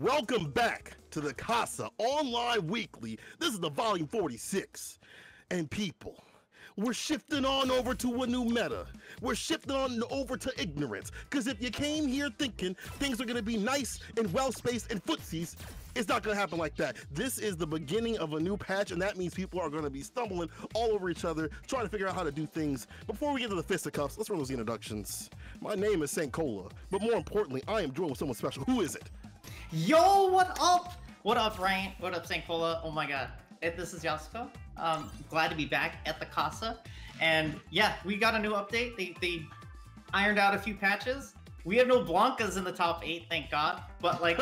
Welcome back to the Casa Online Weekly. This is the volume 46. And people, we're shifting on over to a new meta. We're shifting on over to ignorance. Because if you came here thinking things are going to be nice and well-spaced and footsies, it's not going to happen like that. This is the beginning of a new patch, and that means people are going to be stumbling all over each other, trying to figure out how to do things. Before we get to the fisticuffs, let's run those introductions. My name is St. Cola, but more importantly, I am joined with someone special. Who is it? Yo, what up? What up, Ryan? What up, St. Cola? Oh my god. This is Yasuko. Glad to be back at the Casa. And yeah, we got a new update. They ironed out a few patches. We have no Blankas in the top 8, thank God. But like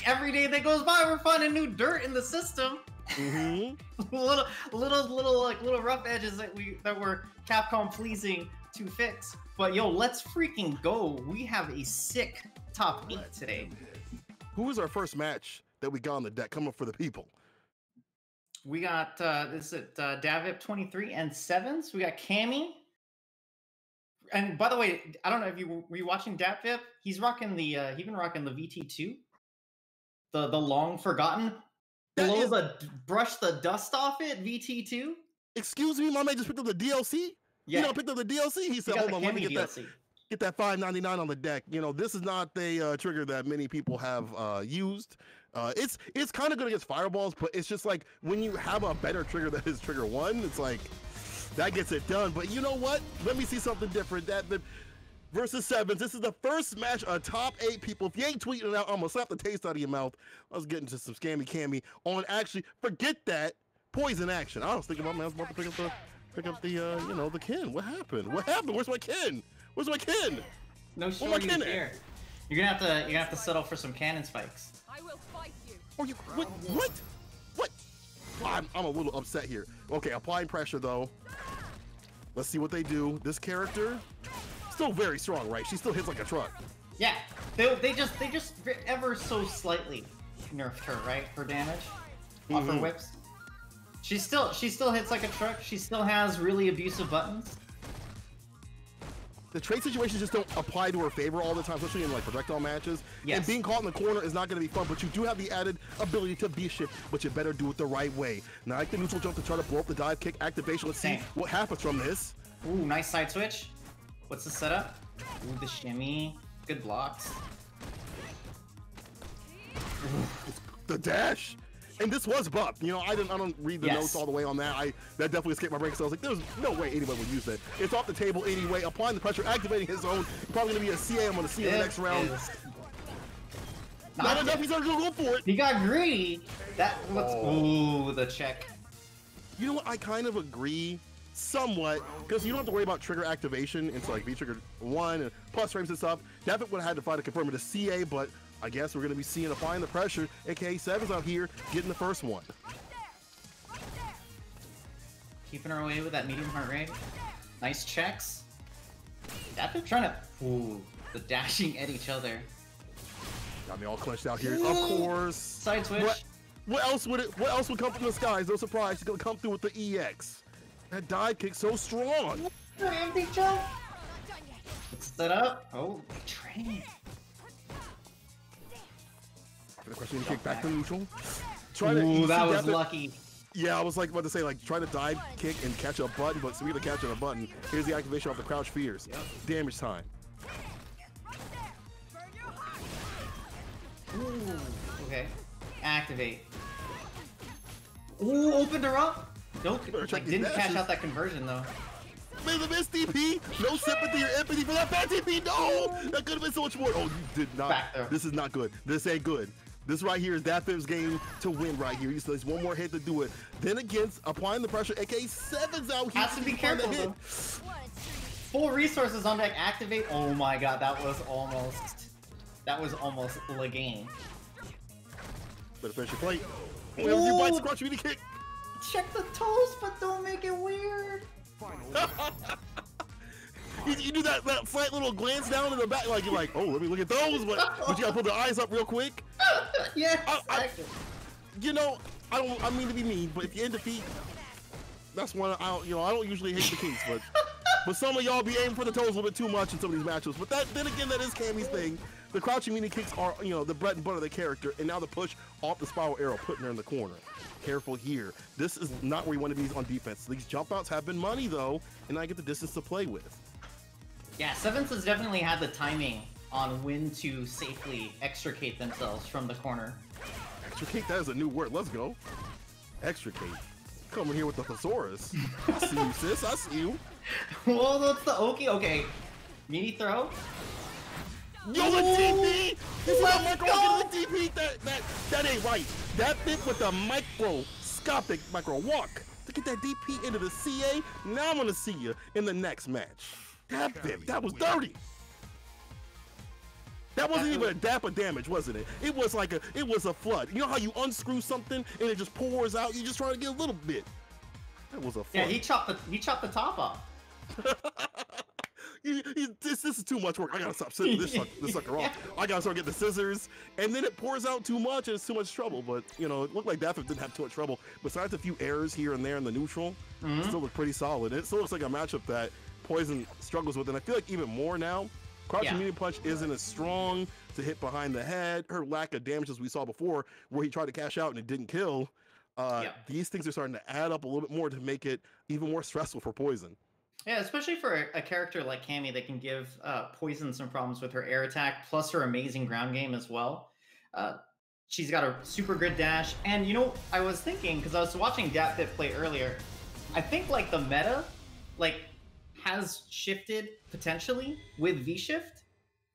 every day that goes by, we're finding new dirt in the system. Mm-hmm. little rough edges that were Capcom pleasing to fix. But yo, let's freaking go. We have a sick top 8 today. Who was our first match that we got on the deck coming for the people? We got this is Davip 23 and 7s. We got Cammy. And by the way, I don't know if you were watching Davip. He's rocking the been rocking the VT2, the long forgotten below the brush the dust off it VT2. Excuse me, my man just picked up the DLC. Yeah, you know, picked up the DLC. He said, "Hold on, let me get DLC. Get that $5.99 on the deck." You know, this is not a trigger that many people have used. It's kind of good against fireballs, but it's just like when you have a better trigger that is trigger 1, it's like that gets it done. But you know what? Let me see something different. That versus 7s. This is the first match of top 8 people. If you ain't tweeting it out, I'm gonna slap the taste out of your mouth. Let's get into some scammy cammy on actually. Forget that poison action. I was thinking about, man, I was about to pick up the you know, the kin. What happened? What happened? Where's my kin? Where's my kin? No shorty here. You're gonna have to settle for some cannon spikes. I will fight you. Oh, you what? I'm a little upset here. Okay, applying pressure though. Let's see what they do. This character still very strong, right? She still hits like a truck. Yeah, they just ever so slightly nerfed her, right? Her damage off her whips. She still hits like a truck. She still has really abusive buttons. The trade situations just don't apply to her favor all the time, especially in like projectile matches. Yes. And being caught in the corner is not going to be fun, but you do have the added ability to be shift, but you better do it the right way. Now, like the neutral jump to try to blow up the dive kick activation. Let's see what happens from this. Ooh, nice side switch. What's the setup? Ooh, the shimmy. Good blocks. The dash. And this was buffed. You know, I don't read the notes all the way on that. That definitely escaped my brain, so I was like, there's no way anyone would use that. It's off the table anyway. Applying the pressure, activating his own. Probably gonna be a CA. I'm gonna see in the next round. Not enough. He's gonna go for it. He got greedy. That was ooh, the check. You know what? I kind of agree somewhat, because you don't have to worry about trigger activation into like V trigger 1 and plus frames and stuff. Definitely would have had to find to confirm it as CA, but I guess we're going to be seeing applying the pressure, aka 7s out here getting the first one. Keeping her away with that medium heart rate. Nice checks. That's trying to the dashing at each other. Got me all clutched out here. Ooh. Of course. Side switch. What else would come from the skies? No surprise. He's gonna come through with the EX. That dive kick so strong. Empty jump. Set up. Oh, train. The question kick back to neutral. Ooh, that was lucky. Yeah, I was like about to say, like, try to dive kick and catch a button, but speaking of catching a button, here's the activation of the crouch fears. Yep. Damage time. Ooh, okay. Activate. Ooh, opened her up. Nope, like, didn't catch out that conversion though. Made the miss DP. No sympathy or empathy for that bad DP. No, that could have been so much more. Oh, you did not. This is not good. This ain't good. This right here is Davip's game to win right here. He still has one more hit to do it. Then against applying the pressure, aka 7s out here. Has to be careful though. Full resources on deck. Activate. Oh my god, that was almost the game. Better finish your plate. Whenever you bite, scratch, you need to kick. Check the toes, but don't make it weird. You do that slight little glance down in the back, like you're like, oh, let me look at those, but you gotta put the eyes up real quick. Yeah. You know, I don't mean to be mean, but if you end defeat, that's one I don't usually hate the kinks, but some of y'all be aiming for the toes a little bit too much in some of these matchups. But then again, that is Cammy's thing. The crouching mini kicks are, you know, the bread and butter of the character, and now the push off the spiral arrow, putting her in the corner. Careful here. This is not where you want to be on defense. These jump outs have been money, though, and I get the distance to play with. Yeah, Sevens has definitely had the timing on when to safely extricate themselves from the corner. Extricate? That is a new word. Let's go. Extricate. Coming here with the thesaurus. I see you, sis. I see you. Well, that's the Oki. Okay. Mini throw. Yo, the DP! You see that micro get the DP? That ain't right. That fit with the microscopic micro walk to get that DP into the CA. Now I'm gonna see you in the next match. That fit, that was dirty. That wasn't even a dap of damage, wasn't it? It was like it was a flood. You know how you unscrew something and it just pours out? You just try to get a little bit. That was a flood. Yeah, he chopped the top off. This is too much work. I gotta stop sitting this sucker off. I gotta start getting the scissors, and then it pours out too much, and it's too much trouble. But you know, it looked like Daffy didn't have too much trouble. Besides a few errors here and there in the neutral, it still looked pretty solid. It still looks like a matchup that Poison struggles with, and I feel like even more now. Crouching medium punch isn't as strong to hit behind the head. Her lack of damage, as we saw before, where he tried to cash out and it didn't kill. These things are starting to add up a little bit more to make it even more stressful for Poison. Yeah, especially for a character like Cammy that can give Poison some problems with her air attack, plus her amazing ground game as well. She's got a super good dash, and you know, I was thinking, because I was watching Datpit play earlier, I think like the meta, like, has shifted potentially with V-Shift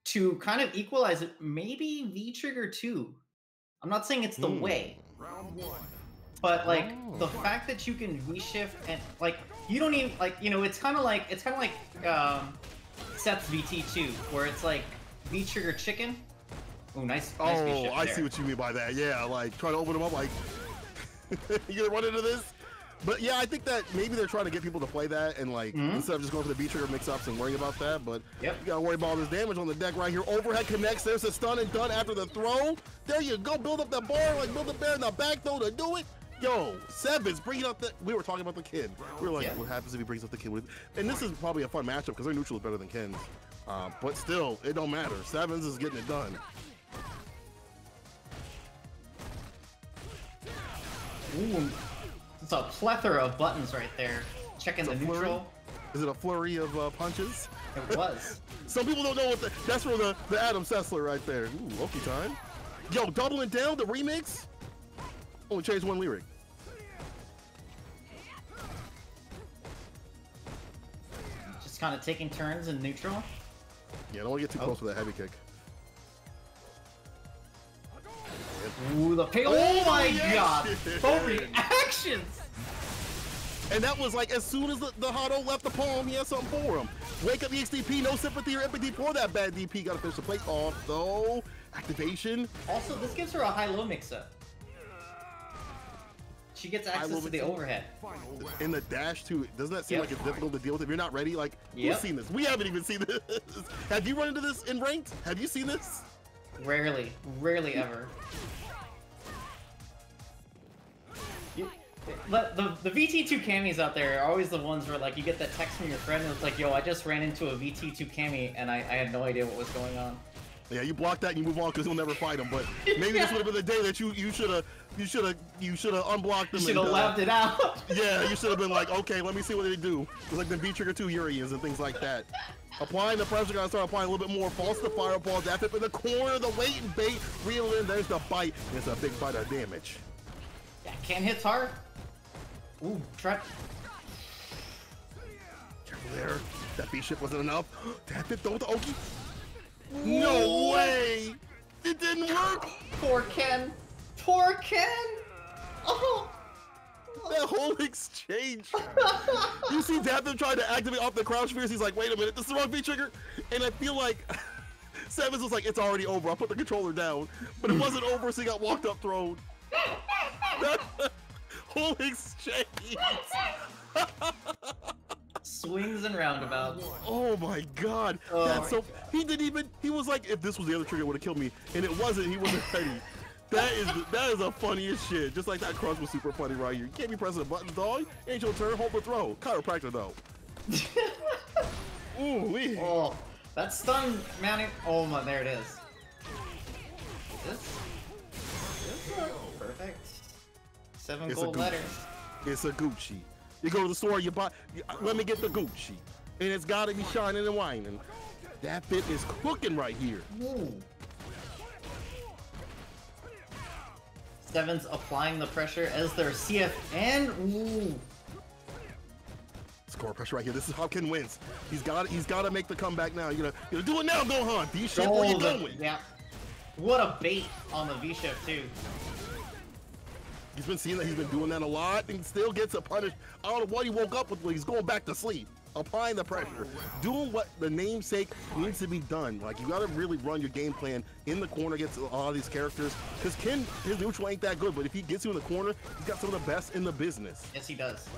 to kind of equalize it, maybe V-Trigger 2. I'm not saying it's the way, but like the fact that you can V-Shift and like, you don't even, like, you know, it's kind of like Seth's VT2, where it's like V-Trigger chicken. Oh, nice V-Shift I there. see what you mean by that. Yeah, like, trying to open them up, like, you gonna run into this? But yeah, I think that maybe they're trying to get people to play that, and like, instead of just going for the V-Trigger mix-ups and worrying about that, but you gotta worry about all this damage on the deck right here. Overhead connects, there's a stun and done after the throw. There you go, build up that bar, like build the bear in the back throw to do it. Yo, Sevens bringing up the. We were talking about the kid. We were like, what happens if he brings up the kid? And this is probably a fun matchup because their neutral is better than Ken's. But still, it don't matter. Sevens is getting it done. Ooh, it's a plethora of buttons right there. Checking the neutral. Is it a flurry of punches? It was. Some people don't know what that's from the Adam Sessler right there. Ooh, Loki time. Yo, doubling down the remix. Only changed one lyric. Just kind of taking turns in neutral. Yeah, don't want to get too close with that heavy kick. Ooh, the pay. Oh my god! Both reactions! And that was like as soon as the Hado left the palm, he had something for him. Wake up EXDP, no sympathy or empathy for that bad DP. Gotta finish the plate off though. Activation. Also, this gives her a high-low mix-up. She gets access to the overhead. In the dash too, doesn't that seem like it's difficult to deal with if you're not ready? Like, who's seen this? We haven't even seen this. Have you run into this in ranked? Have you seen this? Rarely ever. The VT2 camis out there are always the ones where like you get that text from your friend and it's like, yo, I just ran into a VT2 cami and I had no idea what was going on. Yeah, you block that and you move on because you'll never fight him. But maybe this would have been the day that you should have unblocked them. You should have laughed it out. Yeah, you should have been like, okay, let me see what they do. It's like the V-Trigger 2 Urians and things like that. Applying the pressure, gotta start applying a little bit more. False to fireball, that in the corner, the wait and bait, reel in, there's the bite. It's a big bite of damage. Yeah, Ken hits hard. Ooh, try. Careful there. That B-ship wasn't enough. That throw with the Oki. No way! It didn't work! Poor Ken. Poor Ken! Oh! That whole exchange. You see Daphne trying to activate off the crouch fierce. He's like, wait a minute, this is the wrong V-Trigger. And I feel like Sevens was like, it's already over. I'll put the controller down. But it wasn't over, so he got walked up thrown. That whole exchange. Swings and roundabouts. Oh my god. That's so. He didn't even. He was like, if this was the other trigger, it would have killed me. And it wasn't. He wasn't ready. That is the funniest shit. Just like that crunch was super funny right here. You can't be pressing the buttons, dog. Ain't your turn. Hold the throw. Chiropractor though. Ooh wee. Oh, that stun mounting. Oh my, there it is. 7 gold letters. It's a Gucci. You go to the store, you buy. Let me get the Gucci, and it's got to be shining and whining. That fit is cooking right here. Ooh. Seven's applying the pressure as their CF and ooh. Score pressure right here. This is how Ken wins. He's got to make the comeback now. You're gonna do it now, Gohan. V-shift where you going? Yeah. What a bait on the V-shift too. He's been seeing that. He's been doing that a lot, and still gets a punish. I don't know what he woke up with. He's going back to sleep. Applying the pressure, doing what the namesake needs to be done. Like, you gotta really run your game plan in the corner against a lot of these characters. Because Ken, his neutral ain't that good, but if he gets you in the corner, he's got some of the best in the business. Yes, he does.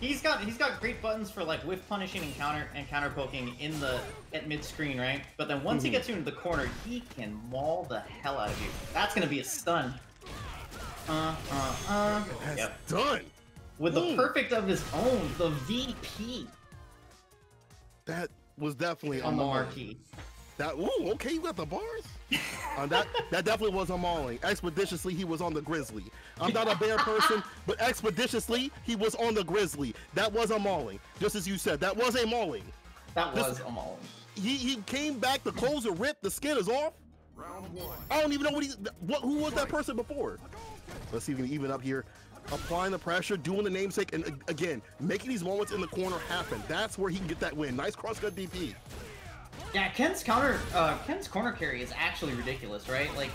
He's got great buttons for like whiff punishing and counter poking at mid screen, right? But then once he gets you into the corner, he can maul the hell out of you. That's gonna be a stun. That's done. With the perfect of his own, the VP. That was definitely on the marquee. Okay, you got the bars. That definitely was a mauling. Expeditiously, he was on the Grizzly. I'm not a bear person, but expeditiously, he was on the Grizzly. That was a mauling, just as you said. That was a mauling. That was a mauling. He came back, the clothes are ripped, the skin is off. I don't even know who was that person before. Let's see if we can even up here. Applying the pressure, doing the namesake, and again, making these moments in the corner happen. That's where he can get that win. Nice cross-cut DP. Yeah, Ken's corner carry is actually ridiculous, right? Like,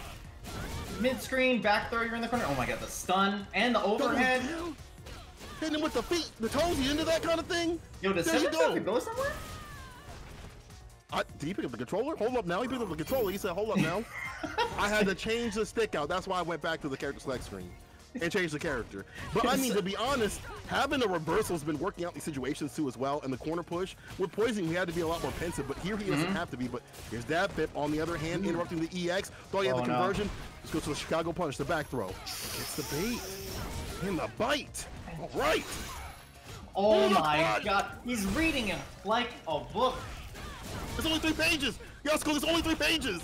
mid-screen, back throw, you're in the corner. Oh my god, the stun and the overhead. Hitting him with the feet, the toes, you into that kind of thing? Yo, does Seven have to go somewhere? Did he pick up the controller? Hold up now. He picked up the controller. He said, hold up now. I had to change the stick out. That's why I went back to the character select screen and changed the character. But I mean, to be honest, having the reversal has been working out these situations too as well. And the corner push with Poison, he had to be a lot more pensive, but here he doesn't have to be. But here's that Pip. On the other hand, interrupting the EX. Thought he had the conversion. Let's go to the Chicago punch, the back throw. It's the bait and the bite. All right. Oh my god. He's reading it like a book. It's only 3 pages. Yasuko, it's only 3 pages.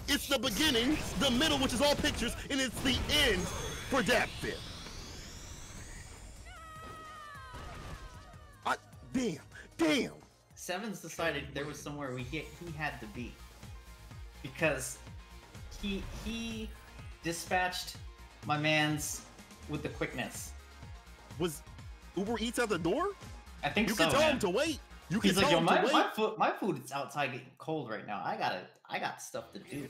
It's the beginning, the middle, which is all pictures, and it's the end for that bit. Damn. Seven's decided there was somewhere he had to be. Because he dispatched my mans with the quickness. Was Uber Eats at the door? I think so. You can tell him to wait. He's like, yo, my food is outside getting cold right now. I got stuff to do.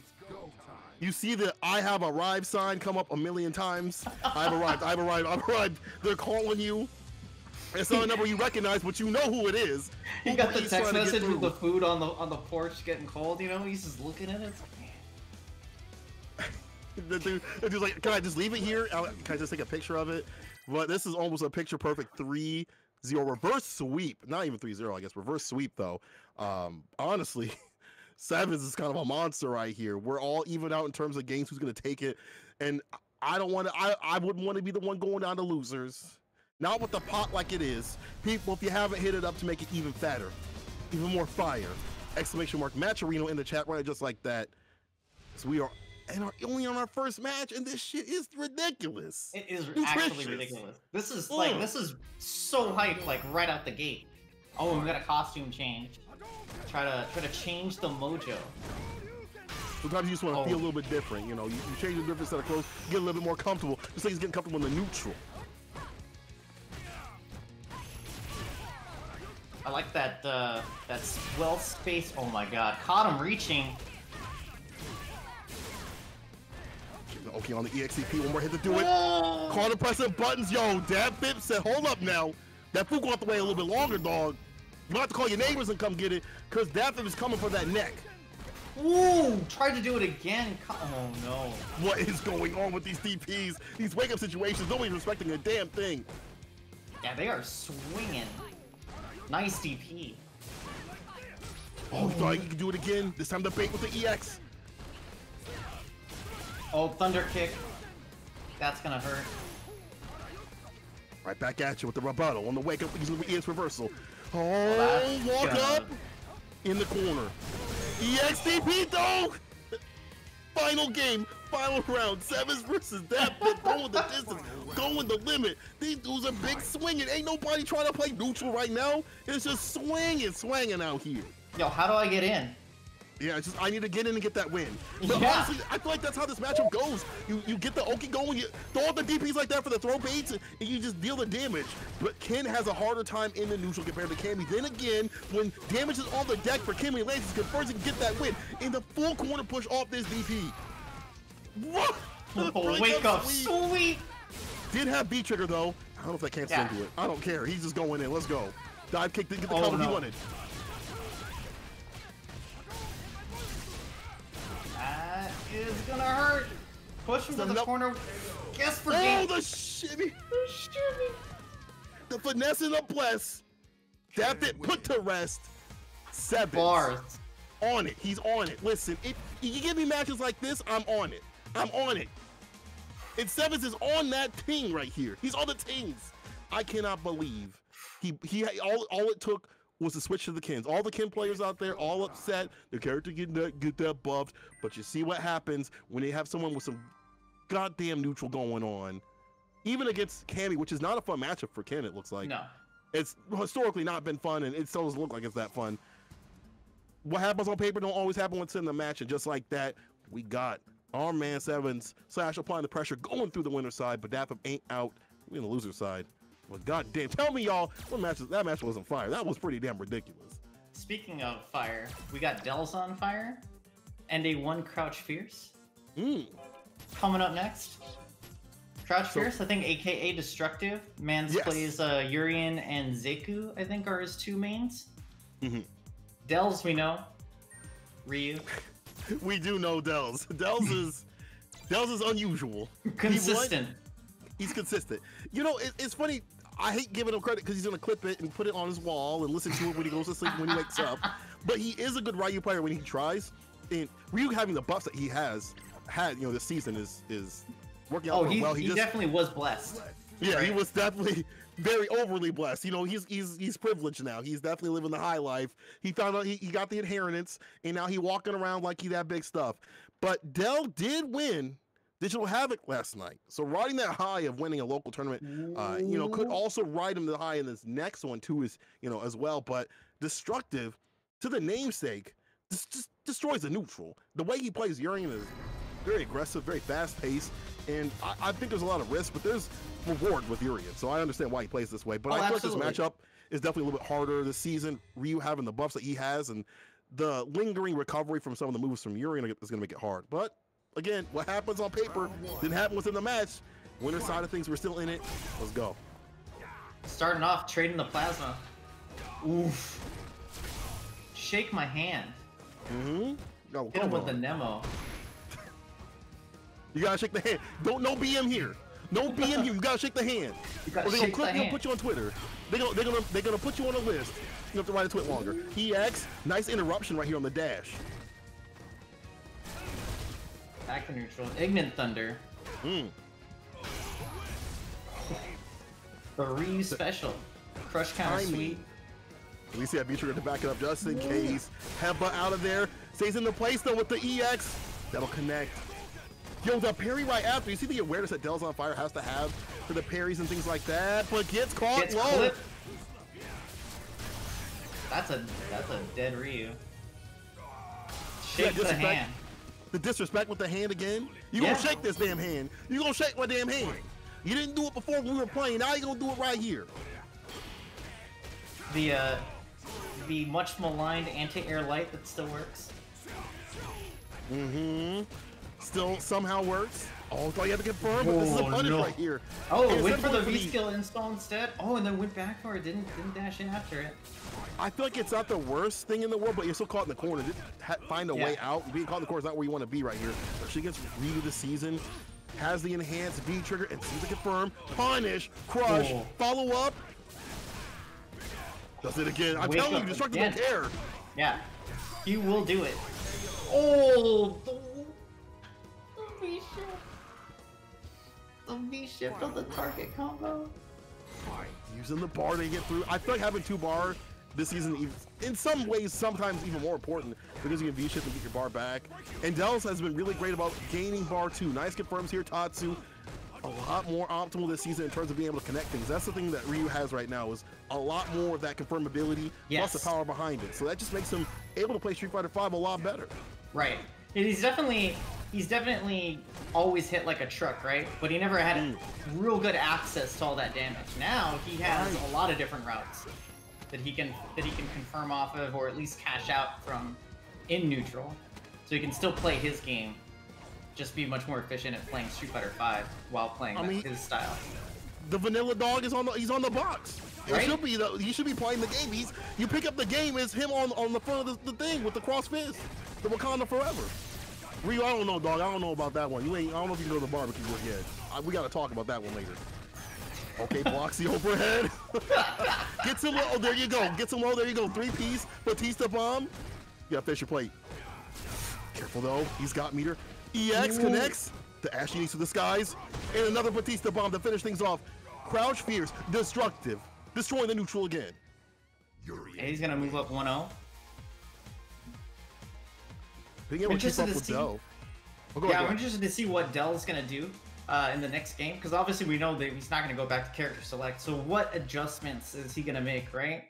You see the "I have arrived" sign come up a million times. I've arrived. They're calling you. It's not a number you recognize, but you know who it is. He got the text message with the food on the porch getting cold. You know, he's just looking at it. The dude's like, can I just leave it here? Can I just take a picture of it? But this is almost a picture perfect 3-0 reverse sweep. Not even 3-0, I guess. Reverse sweep though. Honestly, Sevens is kind of a monster right here. We're all even out in terms of games. Who's going to take it? And I don't want to. I wouldn't want to be the one going down to losers. Not with the pot like it is. People, if you haven't hit it up to make it even fatter, even more fire! Exclamation mark Matcherino in the chat right just like that. So we are only on our first match, and this shit is ridiculous. It is actually ridiculous. This is like this is so hype, like right out the gate. Oh, we got a costume change. Try to change the mojo. Sometimes you just want to feel a little bit different. You know, you change the different set of clothes, get a little bit more comfortable. Just like he's getting comfortable in the neutral. I like that well spaced. Oh my god, caught him reaching. Okay, on the EXCP, one more hit to do it. Caught him pressing buttons. Yo, Dab Bip said, hold up now. That food go out the way a little bit longer, dog. You have to call your neighbors and come get it, because Dab Bip is coming for that neck. Ooh, tried to do it again. Oh no. What is going on with these DPs? These wake-up situations, nobody's respecting a damn thing. Yeah, they are swinging. Nice DP. Oh, you thought you could do it again? This time the bait with the EX. Oh, Thunder Kick. That's gonna hurt. Right back at you with the rebuttal on the wake up using the EX reversal. Oh, walk up in the corner. EX DP though! Final game, final round. Sevens versus that bit. Going the distance, going the limit. These dudes are big swinging. Ain't nobody trying to play neutral right now. It's just swinging out here. Yo, how do I get in? Yeah, it's just I need to get in and get that win. But honestly, I feel like that's how this matchup goes. You get the Oki going, you throw out the DPs like that for the throw baits, and you just deal the damage. But Ken has a harder time in the neutral compared to Cammy. Then again, when damage is on the deck for Cammy Lance, he confirms he can get that win. In the full corner push off this DP. What? Oh, wake up, sweet! Did have B trigger though. I don't know if that cancels into it. I don't care. He's just going in. Let's go. Dive kick, get the cover he wanted. That is gonna hurt. Push him to the corner. Guess for game. Oh, the shimmy. The finesse and the bless. That bit put to rest. Sevens. Bars. On it. He's on it. Listen, if you give me matches like this, I'm on it. I'm on it. And Sevens is on that team right here. He's on the teams. I cannot believe all it took was to switch to the Kens. All the Ken players out there, all upset. Their character get that buffed. But you see what happens when they have someone with some goddamn neutral going on. Even against Cammy, which is not a fun matchup for Ken, it looks like. No. It's historically not been fun, and it still doesn't look like it's that fun. What happens on paper don't always happen what's in the match, and just like that, we got our man Sevens / applying the pressure, going through the winner side, but Daphne ain't out. We're in the loser side. Well, goddamn, tell me y'all, that match wasn't fire. That was pretty damn ridiculous. Speaking of fire, we got Dells on fire, and a 1 Crouch Fierce. Coming up next. Crouch Fierce, I think aka Destructive. Mans plays Urian and Zeku, I think are his 2 mains. Dells, we know. Ryu. We do know Dells. Dells is unusual. Consistent. He's consistent. You know, it's funny. I hate giving him credit because he's gonna clip it and put it on his wall and listen to it when he goes to sleep, when he wakes up. But he is a good Ryu player when he tries. And Ryu having the buffs that he has had, you know, this season is working out well. He definitely was blessed. Yeah, right? He was definitely very overly blessed. You know, he's privileged now. He's definitely living the high life. He found out he got the inheritance, and now he walking around like he that big stuff. But Dell did win Digital Havoc last night. So riding that high of winning a local tournament, you know, could also ride him the high in this next one too, is, you know, as well. But Destructive, to the namesake, just destroys the neutral. The way he plays Urian is very aggressive, very fast paced, and I think there's a lot of risk, but there's reward with Urian. So I understand why he plays this way. But I think this matchup is definitely a little bit harder this season. Ryu having the buffs that he has and the lingering recovery from some of the moves from Urian is going to make it hard. But again, what happens on paper didn't happen within the match. Winner side of things, we're still in it. Let's go. Starting off, trading the plasma. Oof. Shake my hand. No, hit him with the Nemo. You gotta shake the hand. No BM here. No BM here. You gotta shake the hand. Or they're gonna put you on Twitter. They're gonna put you on a list. You have to write a tweet longer. EX, nice interruption right here on the dash. Back to neutral. Ignorant Thunder. The Ryu special. Crush counter sweet. At least he had B-Trigger to back it up just in case. Headbutt out of there. Stays in the place though with the EX. That'll connect. Yo, the parry right after. You see the awareness that Dells on Fire has to have for the parries and things like that, but gets caught low. Clipped. That's a dead Ryu. Shake the hand. The disrespect with the hand again. You gonna shake this damn hand. You gonna shake my damn hand. You didn't do it before when we were playing. Now you gonna do it right here. The much maligned anti-air light that still works. Still somehow works. Oh, I thought you had to confirm, but this is a punish right here. Oh, went for the V-skill install instead. Oh, and then went back for it. Didn't dash in after it. I feel like it's not the worst thing in the world, but you're still caught in the corner. Find a way out. Being caught in the corner is not where you want to be right here. She gets Ryu this season. Has the enhanced V trigger and seems to confirm. Punish, crush, follow up. Does it again. I'm telling you, Destructive don't care. Yeah, he will do it. Oh, the V-shift. The V-shift of the target combo. Using the bar to get through. I feel like having 2 bar this season, in some ways, sometimes even more important because you can V-shift and get your bar back. And Dells has been really great about gaining bar too. Nice confirms here, Tatsu. A lot more optimal this season in terms of being able to connect things. That's the thing that Ryu has right now, is a lot more of that confirmability, plus the power behind it. So that just makes him able to play Street Fighter V a lot better. Right. He's definitely always hit like a truck, right? But he never had real good access to all that damage. Now he has a lot of different routes that he can confirm off of, or at least cash out from in neutral, so he can still play his game. Just be much more efficient at playing Street Fighter V while playing his style. The vanilla dog is on the box. Right? He should be playing the game. You pick up the game, it's him on the front of the thing with the cross fist. The Wakanda Forever. Ryu, I don't know, dog. I don't know about that one. I don't know if you can go to the barbecue yet. We gotta talk about that one later. Okay, blocks the overhead. Gets him low. Oh, there you go. Gets him low. There you go. 3-piece Batista bomb. You gotta finish your plate. Careful though. He's got meter. EX connects to Ashy Knees to the skies, and another Batista bomb to finish things off. Crouch Fierce, destructive, destroying the neutral again. And he's gonna move up 1-0. Being able to keep up with Dell. I'm interested to see what Dell's gonna do in the next game, because obviously we know that he's not gonna go back to character select. So what adjustments is he gonna make, right?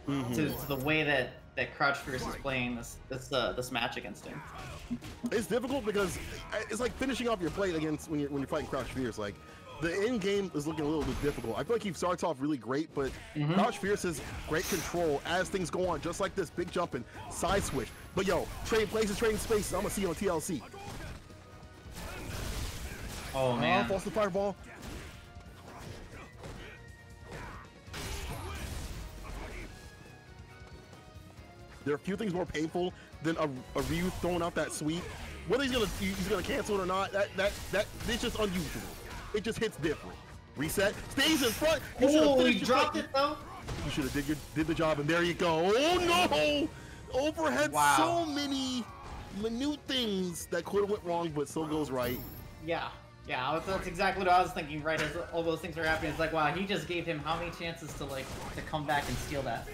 To the way that Crouch Fierce is playing this match against him. It's difficult because it's like finishing off your plate against when you're fighting Crouch Fierce. Like the end game is looking a little bit difficult. I feel like he starts off really great, but Crouch Fierce has great control as things go on, just like this big jump and side switch. But yo, trade places, trading spaces. I'm gonna see you on TLC. Oh man! False to fireball. There are a few things more painful than a Ryu throwing out that sweep. Whether he's gonna cancel it or not, it's just unusual. It just hits different. Reset, stays in front. He dropped it though. You should have did the job, and there you go. Oh no! Overhead. Wow. So many minute things that could have went wrong, but still goes right. Yeah, that's exactly what I was thinking. Right as all those things are happening, it's like, wow, he just gave him how many chances to come back and steal that.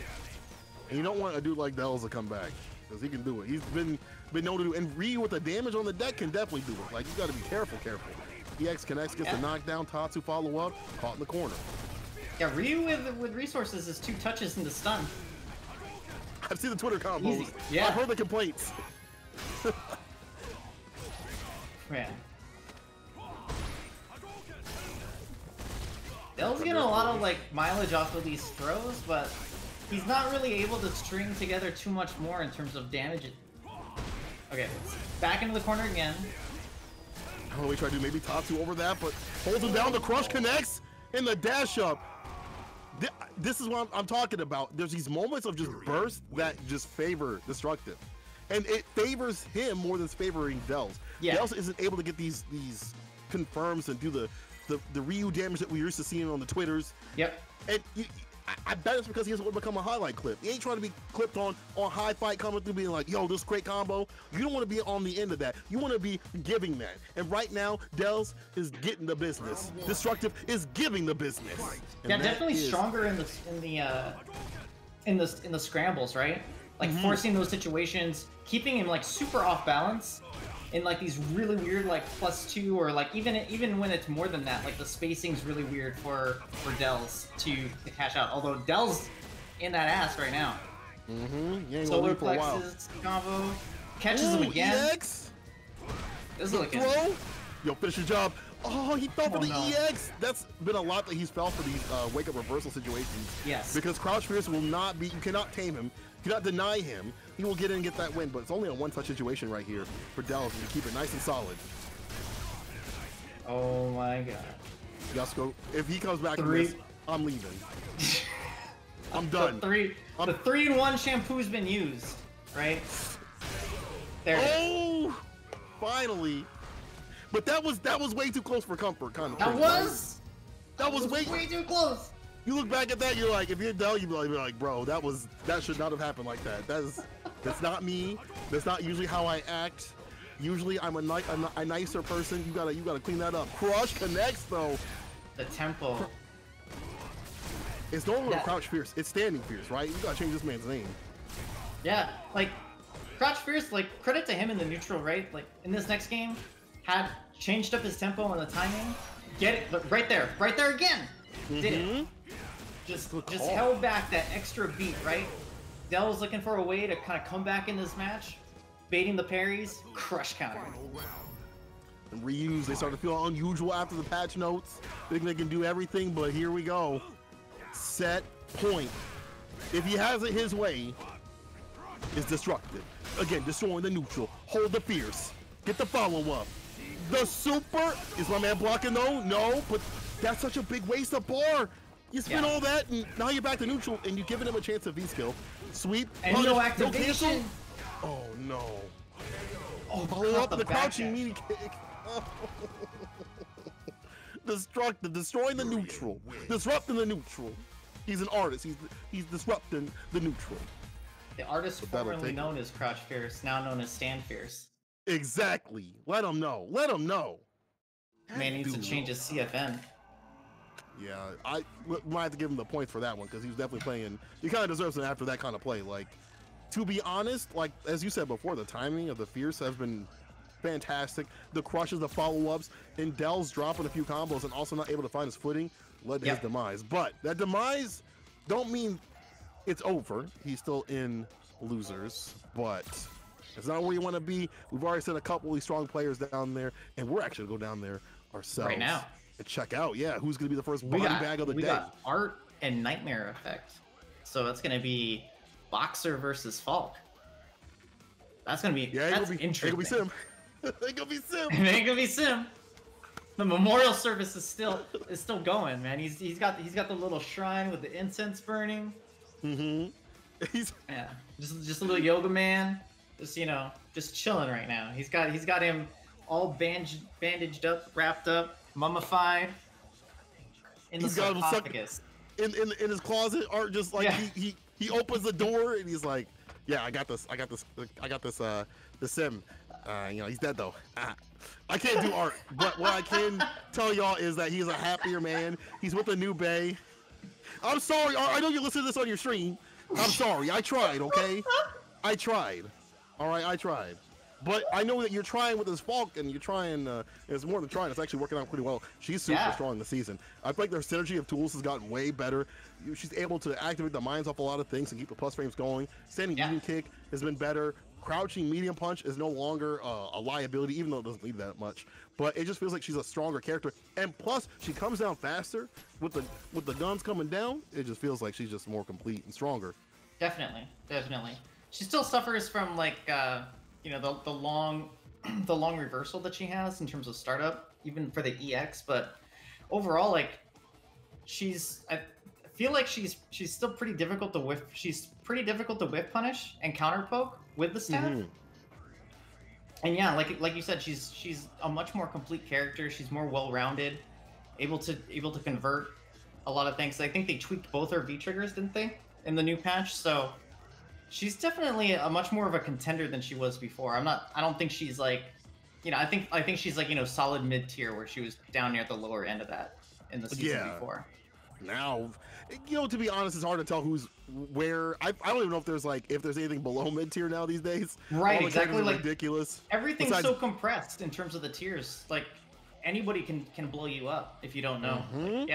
And you don't want a dude like Dells to come back, because he can do it. He's been known to do, and Ryu with the damage on the deck can definitely do it. Like, you got to be careful. EX connects, gets the knockdown, Tatsu follow up, caught in the corner. Yeah, Ryu with resources is 2 touches into stun. I've seen the Twitter combos. Easy. Yeah. I've heard the complaints. Man. Dell's getting a lot of mileage off of these throws, but he's not really able to string together too much more in terms of damage. Okay, back into the corner again. I don't know what we try to do, maybe Tatsu over that, but holds him down, the crush connects, and the dash up. This is what I'm talking about. There's these moments of just burst that just favor Destructive. And it favors him more than it's favoring Dells. Yeah. Dells isn't able to get these confirms and do the Ryu damage that we're used to seeing on the Twitters. Yep. And I bet it's because he doesn't want to become a highlight clip. He ain't trying to be clipped on high fight coming through being like, yo, this great combo. You don't want to be on the end of that. You want to be giving that. And right now, Dells is getting the business. Destructive is giving the business. Yeah, definitely stronger in the scrambles, right? Like forcing those situations, keeping him super off balance in these really weird +2 or even when it's more than that, the spacing's really weird for Dells to cash out. Although Dells in that ass right now. Solar plexus combo catches him again. EX? This is looking. Yo, finish your job. Oh, he fell for the EX. That's been a lot that he's fell for these wake up reversal situations. Yes. Because Crouch Fierce will not be. You cannot tame him. You cannot deny him. He will get in and get that win, but it's only a one-touch situation right here for Dells, and you keep it nice and solid. Oh my god. Yasuko, if he comes back in this, I'm leaving. I'm done. The 3-in-1 shampoo's been used, right? There. Oh, finally. But that was way too close for comfort, kind of. That was way too close. You look back at that, you're like, if you're Dell, you'd be like, bro, that should not have happened like that. That's not me. That's not usually how I act. Usually I'm a nicer person. You gotta clean that up. Crush connects though. The tempo. It's no longer Crouch Fierce. It's Standing Fierce, right? You gotta change this man's name. Yeah, like Crouch Fierce, like credit to him in the neutral, right? Like in this next game, had changed up his tempo and the timing. Get it, but right there again. Did it. Just held back that extra beat, right? Dell was looking for a way to kind of come back in this match, baiting the parries, crush counter. And reuse, they start to feel unusual after the patch notes. They think they can do everything, but here we go. Set point. If he has it his way, it's destructive. Again, destroying the neutral. Hold the fierce. Get the follow-up. The super, is my man blocking though? No, but that's such a big waste of bar. You spend all that, and now you're back to neutral, and you're giving him a chance of V-skill. Sweep, and punish, no activation. No cancel. Oh no. Oh, follow up with the crouching meaty kick. Oh. Destructive, destroying the neutral. Disrupting the neutral. He's an artist. He's disrupting the neutral. The artist formerly known as Crouch Fierce, now known as Stand Fierce. Exactly. Let him know. Let him know. Man needs to change his CFN. Yeah, I might have to give him the points for that one because he was definitely playing. He kind of deserves it after that kind of play. Like, to be honest, like as you said before, the timing of the Fierce has been fantastic. The crushes, the follow-ups, and Dell's dropping a few combos and also not able to find his footing led to his demise. But that demise don't mean it's over. He's still in losers, but it's not where you want to be. We've already sent a couple of strong players down there, and we're actually going to go down there ourselves right now and check out, who's going to be the first body bag of the day. We got Art and Nightmare Effect. So that's going to be Boxer versus Falk. That's going to be, that's interesting. Ain't gonna be Sim. Ain't gonna be Sim. It ain't gonna be Sim. The memorial service is still going, man. He's got the little shrine with the incense burning. Yeah, just a little yoga man. Just chilling right now. He's got him all bandaged up, wrapped up, mummified in the sarcophagus. In his closet, Art just like he opens the door and he's like, yeah, I got this the Sim. He's dead though. I can't do Art, but what I can tell y'all is that he's a happier man. He's with a new bae. I'm sorry, Art, I know you're listening to this on your stream. I'm sorry, I tried, okay? I tried. All right, I tried. But I know that you're trying with this Falk, and you're trying, it's more than trying, it's actually working out pretty well. She's super strong this season. I feel like their synergy of tools has gotten way better. She's able to activate the minds off a lot of things and keep the plus frames going. Standing medium kick has been better. Crouching medium punch is no longer a liability, even though it doesn't lead that much. But it just feels like she's a stronger character. And plus, she comes down faster with the guns coming down. It just feels like she's just more complete and stronger. Definitely. She still suffers from like the long reversal that she has in terms of startup, even for the EX. But overall, like I feel like she's still pretty difficult to whiff. She's pretty difficult to whiff punish and counter poke with the staff. And yeah, like you said, she's a much more complete character. She's more well-rounded, able to convert a lot of things. I think they tweaked both her V triggers, didn't they, in the new patch? So she's definitely a much more of a contender than she was before. I don't think she's like, I think she's like, solid mid-tier where she was down near the lower end of that in the season before. Now, to be honest, it's hard to tell who's where. I don't even know if there's anything below mid tier now these days. Right, exactly. Like ridiculous. Everything's so compressed in terms of the tiers. Like anybody can blow you up if you don't know. Like,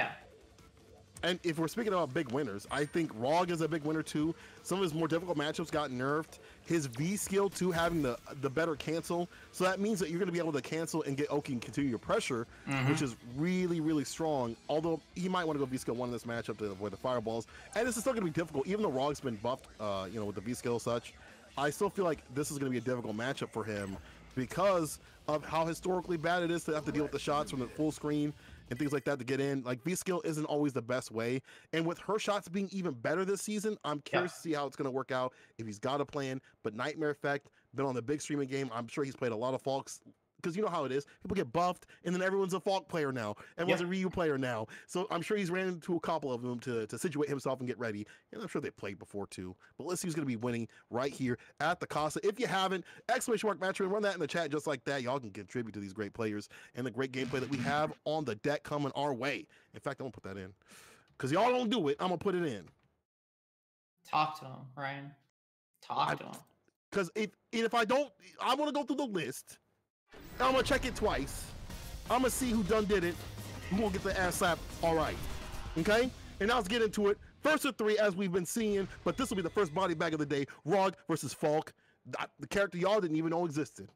And if we're speaking about big winners, I think Rog is a big winner too. Some of his more difficult matchups got nerfed. His V skill too, having the better cancel. So that means that you're going to be able to cancel and get Oki and continue your pressure, which is really, really strong. Although he might want to go V skill 1 in this matchup to avoid the fireballs. And this is still going to be difficult, even though Rog's been buffed, with the V skill and such. I still feel like this is going to be a difficult matchup for him because of how historically bad it is to have to deal with the shots from the full screen and things like that to get in. Like, V-skill isn't always the best way. And with her shots being even better this season, I'm curious to see how it's going to work out, if he's got a plan. But Nightmare Effect, been on the big streaming game. I'm sure he's played a lot of Falks. Because you know how it is. People get buffed, and then everyone's a Falk player now. Everyone's a Ryu player now. So I'm sure he's ran into a couple of them to situate himself and get ready. And I'm sure they played before, too. But let's see who's going to be winning right here at the Casa. If you haven't, !matchroom, run that in the chat just like that. Y'all can contribute to these great players and the great gameplay that we have on the deck coming our way. In fact, I'm going to put that in. Because y'all don't do it, I'm going to put it in. Talk to him, Ryan. Talk to him. Because if I don't, I'm going to go through the list. I'm going to check it twice. I'm going to see who done did it. Who will get the ass slapped all right. Okay? And now let's get into it. First of 3, as we've been seeing, but this will be the first body bag of the day. Rog versus Falk. The character y'all didn't even know existed.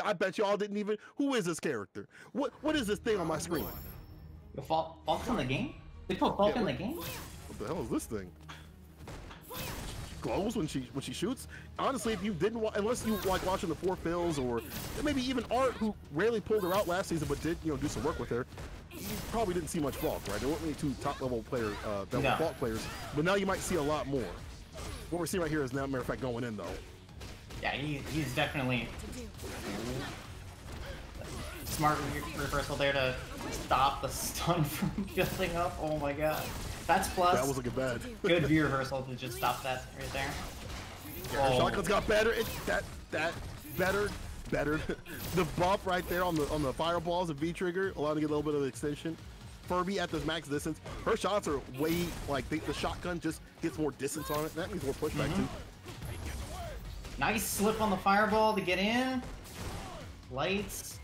I bet y'all didn't even. Who is this character? What is this thing on my screen? Falk's in the game? They put Falk in the game? What the hell is this thing? Glows when she shoots. Honestly, if you didn't unless you like watching the 4 fills or maybe even Art, who rarely pulled her out last season but did do some work with her, you probably didn't see much Falk, right? There weren't really 2 top-level players that were Falk players, but now you might see a lot more. What we're seeing right here is, now, matter of fact, going in though. Yeah, he's definitely smart reversal there to stop the stun from building up. Oh my god. That's plus. That was looking bad. Good view reversal to just stop that right there. Yeah, shotguns got better. That better. The buff right there on the fireballs of V trigger allowed to get a little bit of extension. Furby at this max distance. Her shots are way like the shotgun just gets more distance on it. That means more pushback too. Nice slip on the fireball to get in. Lights.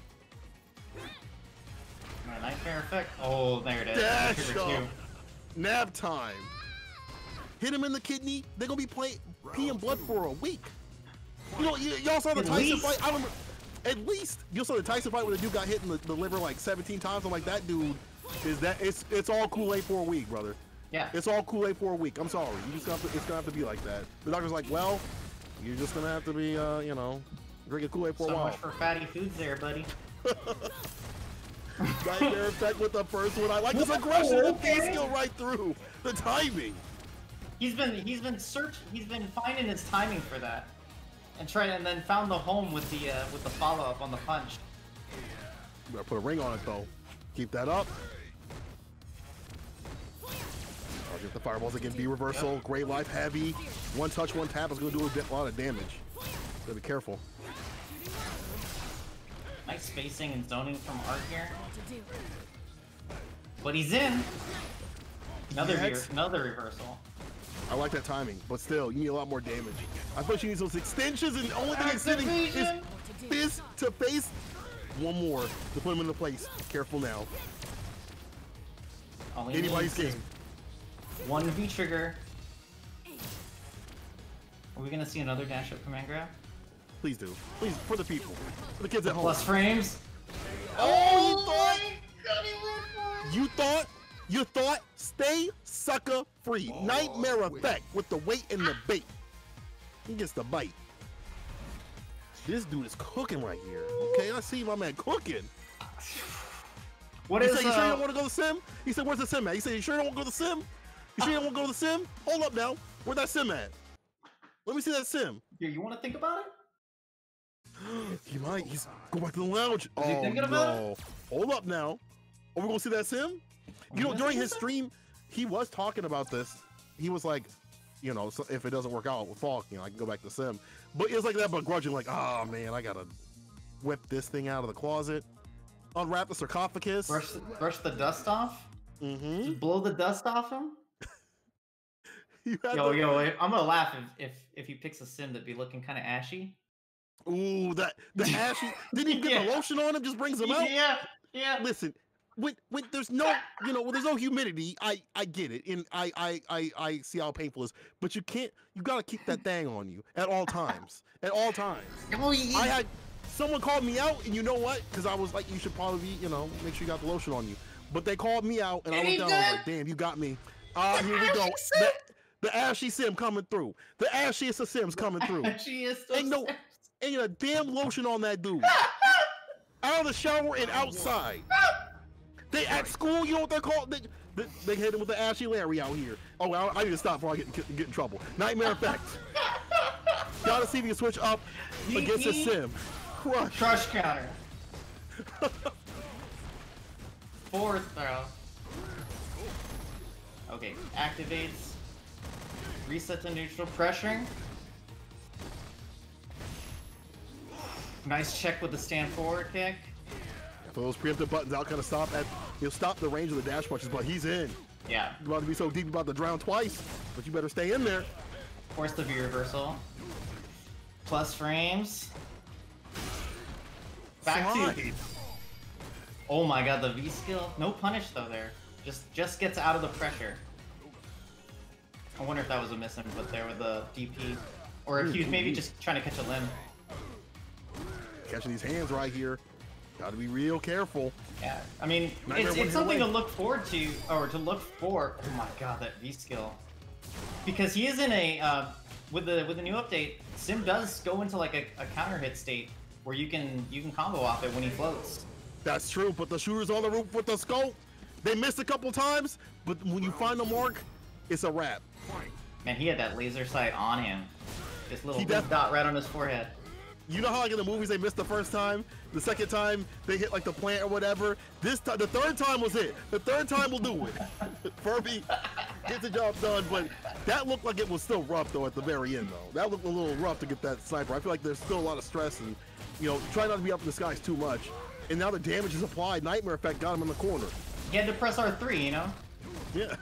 Nightmare effect. Oh, there it is. Dash nap time. Hit him in the kidney. They're gonna be peeing blood for a week. You know, y'all saw the Tyson fight. I remember. At least you saw the Tyson fight where the dude got hit in the liver like 17 times. I'm like, that dude is that. It's all Kool-Aid for a week, brother. Yeah. It's all Kool-Aid for a week. I'm sorry. You just it's gonna have to be like that. The doctor's like, well, you're just gonna have to be, drinking Kool-Aid for a while. So much for fatty foods there, buddy. Nightmare effect with the first one. I like this aggression. The skill right through the timing. He's been finding his timing for that, and then found the home with the follow up on the punch. You gotta put a ring on it though. Keep that up. I'll get the fireballs again. B reversal. Yep. Great life heavy. One touch, one tap is gonna do a lot of damage. Gotta be careful. Nice spacing and zoning from Art here. But he's in. Another reversal. I like that timing, but still, you need a lot more damage. I thought you need those extensions, and the only thing that's sitting is fist to face. One more to put him into place. Careful now. Anybody's game. One V trigger. Are we gonna see another dash up command grab? Please do. Please, for the people. For the kids at home. Plus frames. Oh, you thought, stay sucker free. Nightmare effect with the weight and the bait. He gets the bite. This dude is cooking right here. Okay, I see my man cooking. What is you sure you don't want to go to the sim? He said, where's the sim at? He said, you sure you don't want to go to the sim? You sure you don't want to go to the sim? Hold up now. Where's that sim at? Let me see that sim. Here, you want to think about it? He might. He's go back to the lounge. Is he thinking about it? Hold up now. Are we gonna see that sim? You know, during his stream, he was talking about this. He was like, so if it doesn't work out with Falk, I can go back to sim. But it was like that begrudging, like, oh man, I gotta whip this thing out of the closet, unwrap the sarcophagus, brush the dust off. Mm-hmm. Just blow the dust off him. Yo, I'm gonna laugh if he picks a sim that'd be looking kind of ashy. Ooh, the ashy. Didn't even get the lotion on him. Just brings him out. Yeah. Listen, when there's no, when there's no humidity, I get it, and I see how painful it is. But you gotta keep that thing on you at all times. At all times. Oh, yeah. I had someone called me out, and you know what? Because I was like, you should probably be, make sure you got the lotion on you. But they called me out, and I went down. I was like, damn, you got me. Here we go. The ashy sim coming through. The ashiest of sims coming through. Ain't a damn lotion on that dude. Out of the shower and outside. They at school, you know what they're called? They hit him with the Ashy Larry out here. Oh, I need to stop before I get in trouble. Nightmare effect. Gotta see if you can switch up against a sim. Crush counter. Fourth throw. Okay, activates. Reset to neutral, pressuring. Nice check with the stand forward kick. For those preemptive buttons out, kind of stop the range of the dash punches, but he's in. Yeah. You're about to be so deep, you're about to drown twice, but you better stay in there. Force the V reversal. Plus frames. Back to. Oh my god, the V skill. No punish though there. Just gets out of the pressure. I wonder if that was a misinput there with the DP, or if he was maybe just trying to catch a limb. Catching these hands right here. Got to be real careful. Yeah, I mean, it's something to look forward to, or to look for. Oh my god, that V skill. Because he is in a with the new update, Sim does go into like a counter hit state where you can combo off it when he floats. That's true, but the shooter's on the roof with the scope. They missed a couple times, but when you find the mark, it's a wrap. Man, he had that laser sight on him. This little dot right on his forehead. You know how like in the movies they missed the first time, the second time they hit like the plant or whatever. This time, the third time was it. The third time will do it. Furby gets the job done, but that looked like it was still rough though at the very end though. That looked a little rough to get that sniper. I feel like there's still a lot of stress and try not to be up in the skies too much. And now the damage is applied. Nightmare Effect got him in the corner. He had to press R3, you know? Yeah.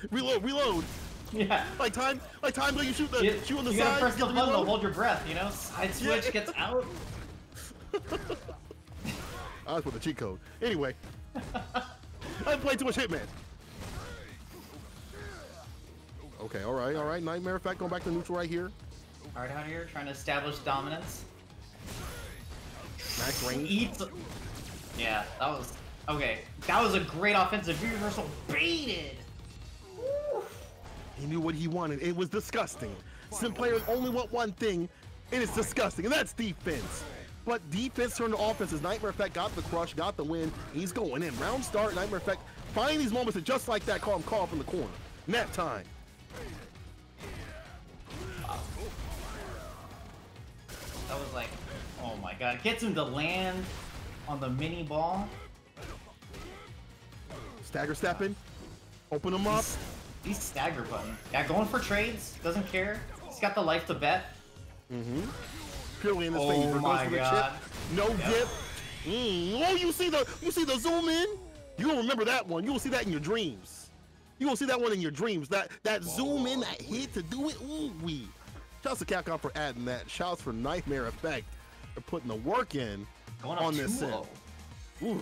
Reload. Yeah. Like time when you shoot on the side. You gotta press the button to hold your breath, you know? Side switch gets out. I was with the cheat code. Anyway. I played too much Hitman. Okay, alright. Nightmare Effect going back to neutral right here. Hard out here, trying to establish dominance. Max range. Yeah, that was... Okay, that was a great offensive V reversal. Baited! He knew what he wanted. It was disgusting. Sim players only want one thing, and it's disgusting, and that's defense. But defense turned to offense as Nightmare Effect got the crush, got the win. He's going in. Round start, Nightmare Effect finding these moments that just like that call him call up in the corner. Nap time. Wow. That was like, oh my god. Gets him to land on the mini ball. Stagger stepping. Open him up. He's stagger button. Yeah, going for trades. Doesn't care. He's got the life to bet. Purely in his favor. Oh my god. No dip. Oh, you see the zoom in? You will remember that one. You will see that in your dreams. You will see that one in your dreams. That zoom in, that hit to do it. Ooh wee. Shouts to Capcom for adding that. Shouts for Nightmare Effect for putting the work in on this sim. Ooh.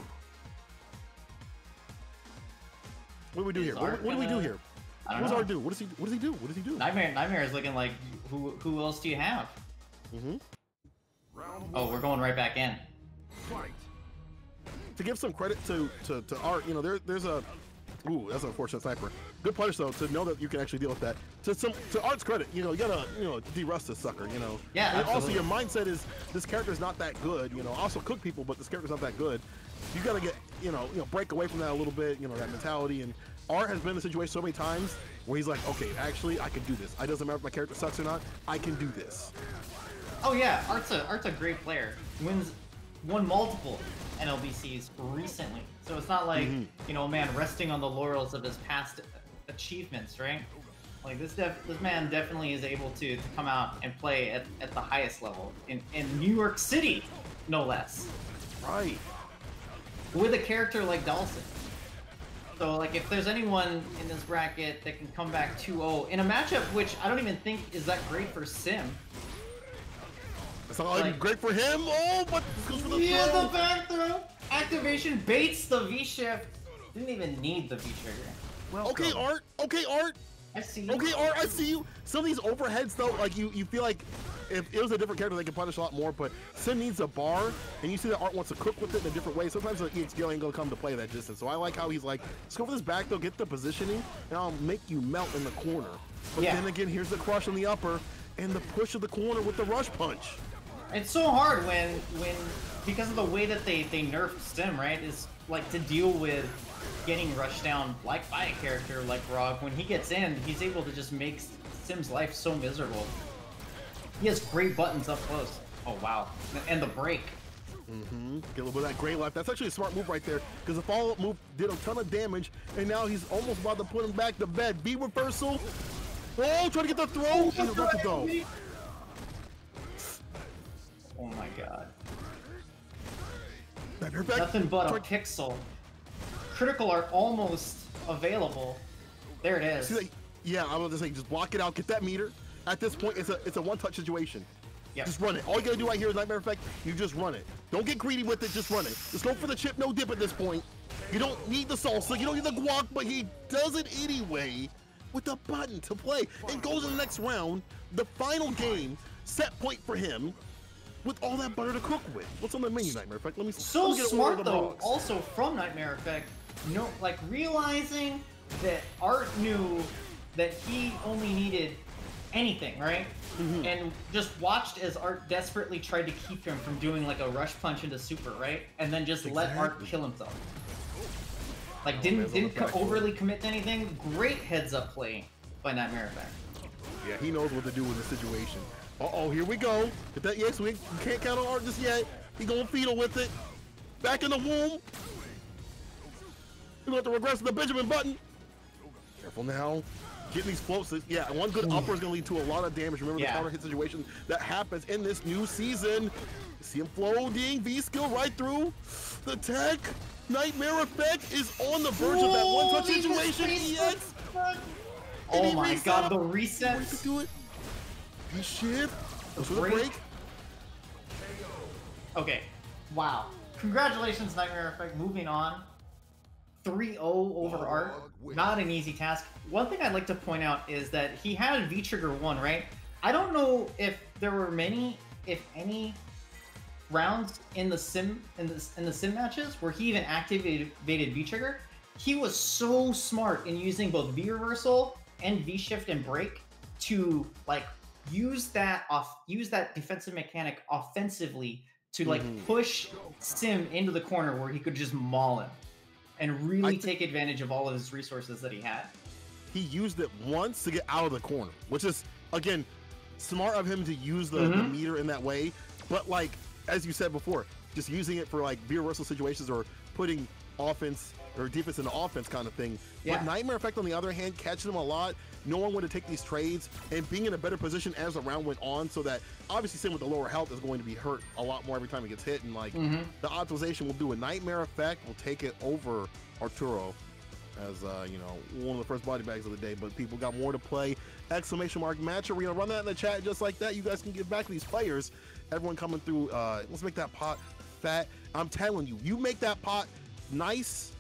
What do we do here? What do we do here? What does Art do? What does he do? Nightmare is looking like who else do you have? Oh, we're going right back in. To give some credit to Art, there's a that's an unfortunate sniper. Good punish though to know that you can actually deal with that. To Art's credit, you gotta de-rust this sucker, Yeah. And also your mindset is this character's not that good, also cook people, but this character's not that good. You gotta get break away from that a little bit, that mentality. And Art has been in the situation so many times where he's like, okay, actually I can do this. It doesn't matter if my character sucks or not, I can do this. Oh yeah, Art's a great player. Won multiple NLBCs recently. So it's not like, a man resting on the laurels of his past achievements, right? Like this man definitely is able to come out and play at the highest level in New York City, no less. Right. With a character like Dawson. So like if there's anyone in this bracket that can come back 2-0 in a matchup which I don't even think is that great for Sim. It's not like great for him. Oh, but this goes for the throw. The back throw. Activation baits the V shift. Didn't even need the V trigger. Well, okay, Art. Okay, Art. I see you. Okay, Art. I see you. Some of these overheads though, like you feel like if it was a different character, they could punish a lot more. But Sim needs a bar, and you see that Art wants to cook with it in a different way. Sometimes the EX skill ain't gonna come to play that distance. So I like how he's like, let's go for this back though, get the positioning, and I'll make you melt in the corner. But then again, here's the crush on the upper, and the push of the corner with the rush punch. It's so hard when because of the way that they nerfed Sim, right? Is like to deal with getting rushed down like by a character like Rog. When he gets in, he's able to just make Sim's life so miserable. He has great buttons up close. Oh wow, and the break. Get a little bit of that great life. That's actually a smart move right there because the follow-up move did a ton of damage, and now he's almost about to put him back to bed. V reversal. Oh, trying to get the throw. And about to go. Oh my god. Nothing but a pixel. Critical are almost available. There it is. See, like, yeah, I was just saying, just block it out, get that meter. At this point, it's a one-touch situation. Yep. Just run it. All you gotta do right here is Nightmare Effect. You just run it. Don't get greedy with it. Just run it. Just go for the chip, no dip at this point. You don't need the salsa. You don't need the guac, but he does it anyway with the button to play. And goes in the next round, the final game, set point for him with all that butter to cook with. What's on the menu, Nightmare Effect? Let me So get smart though. Also from Nightmare Effect, like realizing that Art knew that he only needed anything, right? Mm-hmm. And just watched as Art desperately tried to keep him from doing like a rush punch into super, right? And then just let Art kill himself. Like didn't overly commit to anything. Great heads up play by Nightmare Effect. Yeah, he knows what to do in this situation. Uh-oh, here we go. Get that, yes, we can't count on Art just yet. He going fetal with it. Back in the womb. You have to regress to the Benjamin button. Careful now. Getting these floats. Yeah, one good upper is going to lead to a lot of damage. Remember the counter hit situation that happens in this new season. See him floating. V-skill right through. The tech. Nightmare Effect is on the verge of that one-touch situation. EX. Oh my god, the resets. Do it. He shift. Goes for the break. Okay. Wow. Congratulations, Nightmare Effect. Moving on. 3-0 over Art. Not an easy task. One thing I'd like to point out is that he had V-Trigger 1, right? I don't know if there were many, if any, rounds in the sim matches where he even activated V-Trigger. He was so smart in using both V-Reversal and V-Shift and Break to like use that defensive mechanic offensively to like push Sim into the corner where he could just maul him and really take advantage of all of his resources that he had. He used it once to get out of the corner, which is, again, smart of him to use the meter in that way. But like, as you said before, just using it for like V-Reversal situations or putting offense or defense into offense kind of thing. Yeah. But Nightmare Effect, on the other hand, catching him a lot, knowing when to take these trades, and being in a better position as the round went on, so that obviously Sim with the lower health is going to be hurt a lot more every time he gets hit, and like the optimization will do a Nightmare Effect will take it over Arturo as you know, one of the first body bags of the day. But people got more to play. Exclamation mark match arena. Run that in the chat just like that. You guys can get back to these players. Everyone coming through. Let's make that pot fat. I'm telling you, you make that pot nice,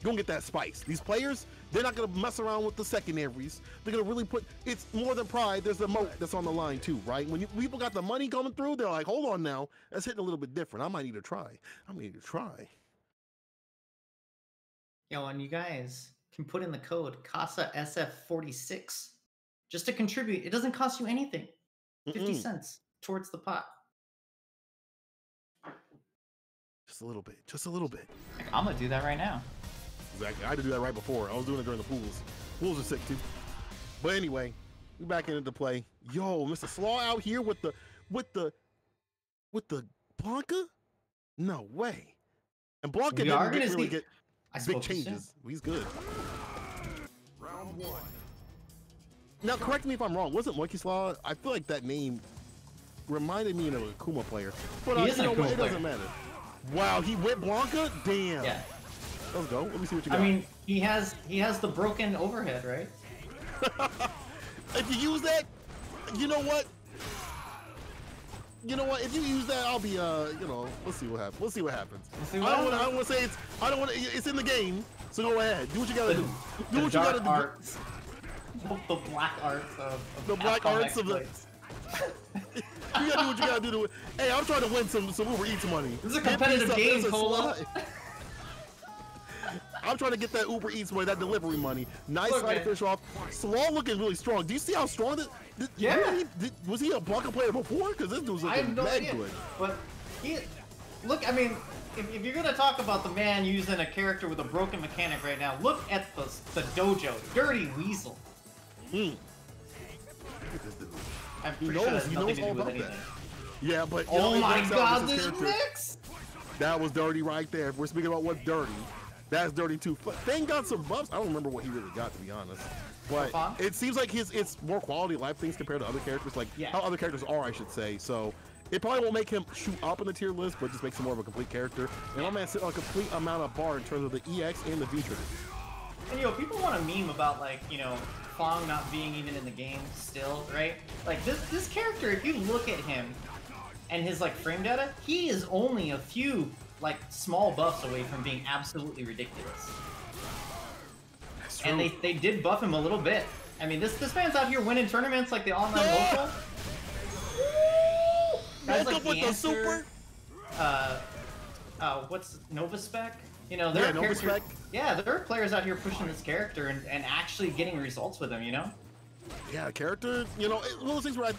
you're gonna get that spice. These players, they're not gonna mess around with the secondaries. They're gonna really put, it's more than pride, there's the moat that's on the line too, right? When people got the money coming through, they're like, hold on now, that's hitting a little bit different. I might need to try. Yo, and you guys can put in the code Casa SF46 just to contribute. It doesn't cost you anything. 50 cents towards the pot. Just a little bit, just a little bit. Like, I'm gonna do that right now. Exactly, I had to do that right before. I was doing it during the pools. Pools are sick too. But anyway, we back into play. Yo, Mr. Slaw out here with the Blanca? No way. And Blanca didn't really get big changes. He's good. Round one. Now, correct me if I'm wrong. Wasn't Monkey Slaw? I feel like that name reminded me of a Kuma player. But you know what? It doesn't matter. Wow, he went Blanca? Damn. Yeah. Let's go. Let me see what you got. I mean, he has the broken overhead, right? If you use that, you know what? If you use that, I'll be let's see what happens. We'll see what happens. I don't want to say it's in the game. So go ahead. Do what you gotta do. Do what you gotta do. Arts. The black arts of the black arts of the. You gotta do what you gotta do. Hey, I'm trying to win some Uber Eats money. This is a competitive game, Cola. I'm trying to get that Uber Eats money, that delivery money. Nice side fish off. Slaw looking really strong. Do you see how strong this? Yeah. Was he a Blanca player before? Because this dude's looking mad good. But look, I mean, if you're gonna talk about the man using a character with a broken mechanic right now, look at the dojo, Dirty Weasel. Look at this dude. He knows all about that. Yeah, but oh my god, this mix! That was dirty right there. If we're speaking about what's dirty, that's dirty too. Thing got some buffs. I don't remember what he really got, to be honest. But it seems like it's more quality of life things compared to other characters, like how other characters are, I should say. So it probably won't make him shoot up in the tier list, but just makes him more of a complete character. And my man sitting on a complete amount of bar in terms of the EX and the V trigger. And people want to meme about like, Fong not being even in the game still, right? Like this character, if you look at him and his like frame data, he is only a few like small buffs away from being absolutely ridiculous. That's true. And they did buff him a little bit. I mean, this man's out here winning tournaments like the online local. Guys like with the super. What's Nova Spec? There are Nova Spec. Yeah, there are players out here pushing this character and actually getting results with him, Yeah, character, one of those things where I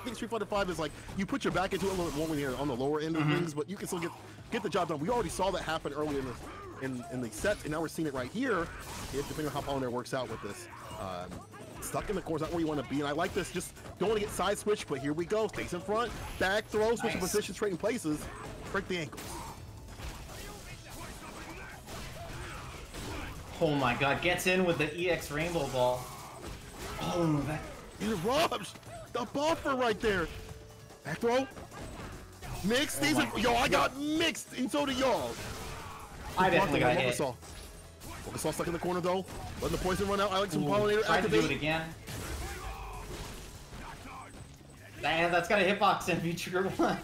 think Street Fighter 5 is like, you put your back into it a little bit more when you're on the lower end of things, but you can still get the job done. We already saw that happen early in the set, and now we're seeing it right here, depending on how Pollinator works out with this. Stuck in the corner is not where you want to be, and I like this. Just don't want to get side switched, but here we go. Stays in front, back throw, switching positions, trading places, break the ankles. Oh my god, gets in with the EX Rainbow Ball. Oh, that... He erupts! The buffer right there! Back throw. Mixed, stays in... Yo, I got mixed, and so did y'all. I definitely got hit. Focus stuck in the corner, though. Letting the poison run out. I like some Pollinator Tried activate. To do it again. Damn, that's got a hitbox in V-Trigger 1.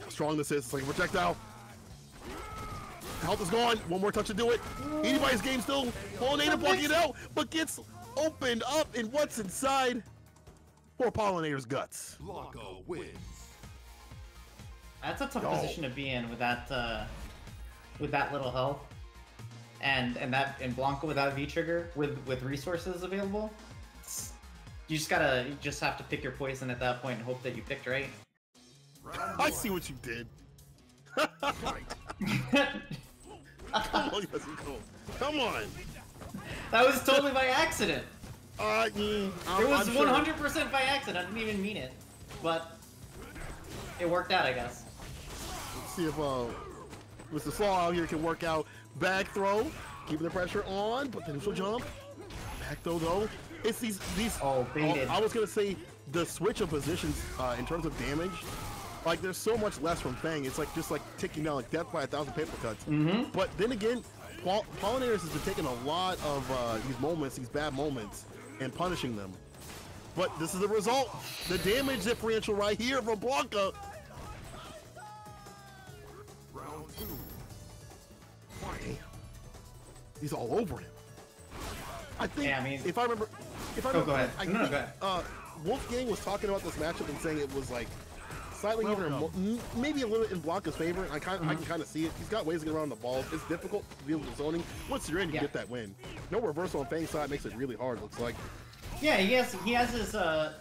How strong this is. It's like a projectile. Health is gone. One more touch to do it. Anybody's game still. Pollinator blocking it out, but gets opened up in what's inside. Poor Pollinator's guts. Blanco wins. That's a tough position to be in with that little health, and Blanco without V-Trigger with resources available. You just have to pick your poison at that point and hope that you picked right. I see what you did. Come on, come on. That was totally by accident. It was 100% by accident. I didn't even mean it, but it worked out, I guess. Let's see if Mr. Slaw out here can work out. Back throw, keeping the pressure on, but the neutral jump. Back throw though. It's these. Oh, baited. I was gonna say the switch of positions in terms of damage. Like there's so much less from Fang. It's like just like ticking down like death by 1,000 paper cuts. But then again, Pollinators has been taking a lot of these moments, these bad moments, and punishing them. But this is the result. The damage differential right here from Blanca. Round 2. Damn. He's all over him. I think, yeah, I mean, if I remember, go ahead. go ahead. Wolfgang was talking about this matchup and saying it was like slightly even, maybe a little in Blanca's favor. I can kind of see it. He's got ways to get around the balls. It's difficult to deal with the zoning. Once you're in, you get that win. No reversal on Fang's side makes it really hard. Looks like. Yeah, he has a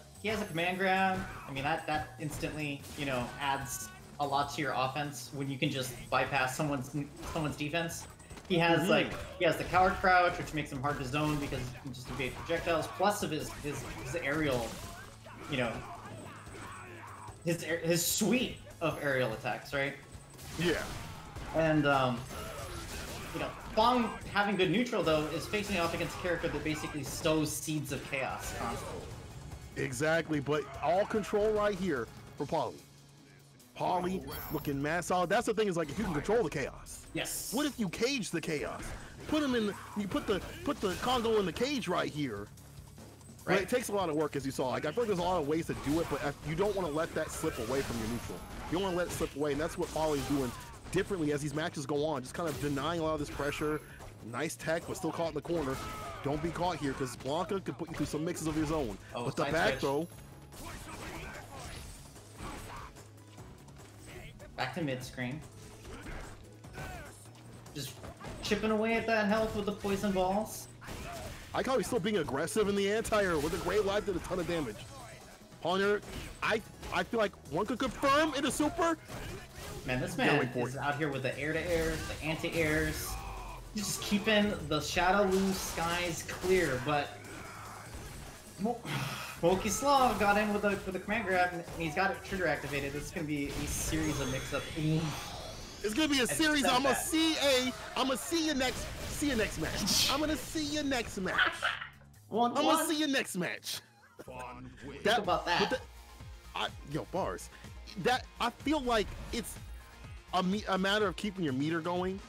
command grab. I mean that instantly adds a lot to your offense when you can just bypass someone's defense. He has he has the coward crouch, which makes him hard to zone because he can just evade projectiles. Plus of his aerial, his suite of aerial attacks, right? Yeah. And Fong having good neutral though is facing off against a character that basically sows seeds of chaos constantly. Exactly, but all control right here for Polly. Polly looking mad solid. That's the thing, is like if you can control the chaos. Yes. What if you cage the chaos? Put him in. You put the Congo in the cage right here. Right. But it takes a lot of work, as you saw. Like I feel like there's a lot of ways to do it, but you don't want to let that slip away from your neutral. You don't want to let it slip away, and that's what Polly's doing differently as these matches go on. Just kind of denying a lot of this pressure. Nice tech, but still caught in the corner. Don't be caught here, because Blanca could put you through some mixes of your zone. Oh, but the back throw. Back to mid screen. Just chipping away at that health with the poison balls. I like how he's still being aggressive in the anti-air with a great life, did a ton of damage. Pollinator, I feel like one could confirm in a super. Man, this man is out here with the air-to-airs, the anti-airs. He's just keeping the Shadow Loose skies clear, but Slav got in with the command grab, and he's got it trigger activated. This is gonna be a series of mix-up. It's gonna be a series. I'm gonna see you next match. I'm gonna see you next match. I'm gonna see you next match. Think about that. Yo, bars. That I feel like it's a matter of keeping your meter going.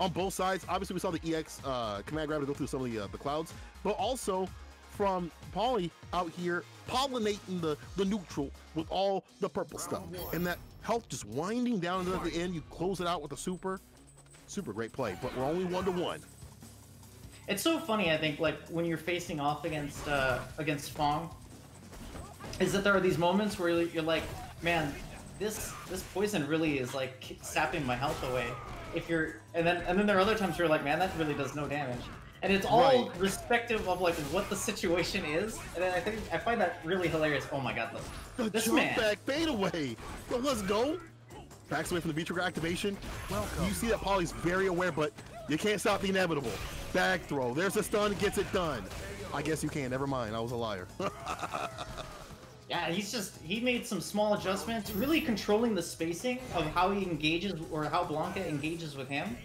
on both sides. Obviously, we saw the EX command grab to go through some of the clouds, but also from Polly out here pollinating the neutral with all the purple stuff, and that health just winding down at the end. You close it out with a super great play, but we're only 1-1. It's so funny, I think, like when you're facing off against Fong, is that there are these moments where you're like, man, this poison really is like sapping my health away. And then there are other times where you're like, man, that really does no damage. And it's all respective of like what the situation is. And then I find that really hilarious. Oh my god, look. This jump man. Back fade away. Yo, let's go. Backs away from the V trigger activation. Welcome. You see that Polly's very aware, but you can't stop the inevitable. Back throw. There's a stun, gets it done. I guess you can. Never mind. I was a liar. Yeah, he made some small adjustments, really controlling the spacing of how he engages or how Blanca engages with him.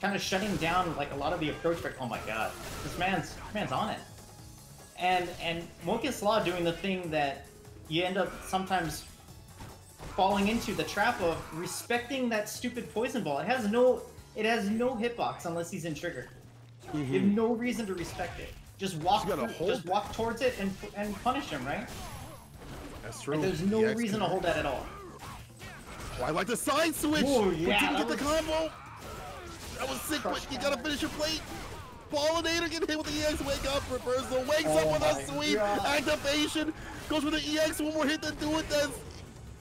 Kind of shutting down like a lot of the approach. Oh my god, this man's on it. And Moki's Law doing the thing that you end up sometimes falling into, the trap of respecting that stupid poison ball. It has no hitbox unless he's in trigger. You have no reason to respect it. Just walk towards it and punish him, right? That's true. And there's no reason to hold that at all. Oh, I like the side switch. Ooh, but yeah, didn't get the combo. That was sick, but you gotta finish your plate. Pollinator getting hit with the EX, wake up, reversal, wakes up with a sweep, activation, goes with the EX, one more hit to do it, that's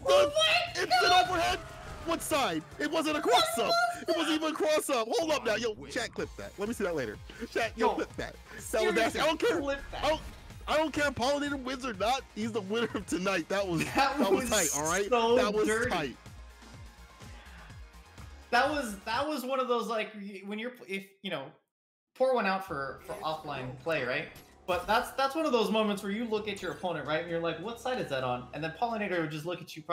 done. Instant overhead. What side? It wasn't a cross up. It wasn't even a cross up. Hold up now. Yo, chat, clip that. Let me see that later. Chat, clip that. That was nasty. I don't care. I don't care if Pollinator wins or not. He's the winner of tonight. That was tight, all right? So that was dirty. tight. That was one of those, like, when pour one out for offline play, right? But that's one of those moments where you look at your opponent, right, and you're like, what side is that on? And then Pollinator would just look at you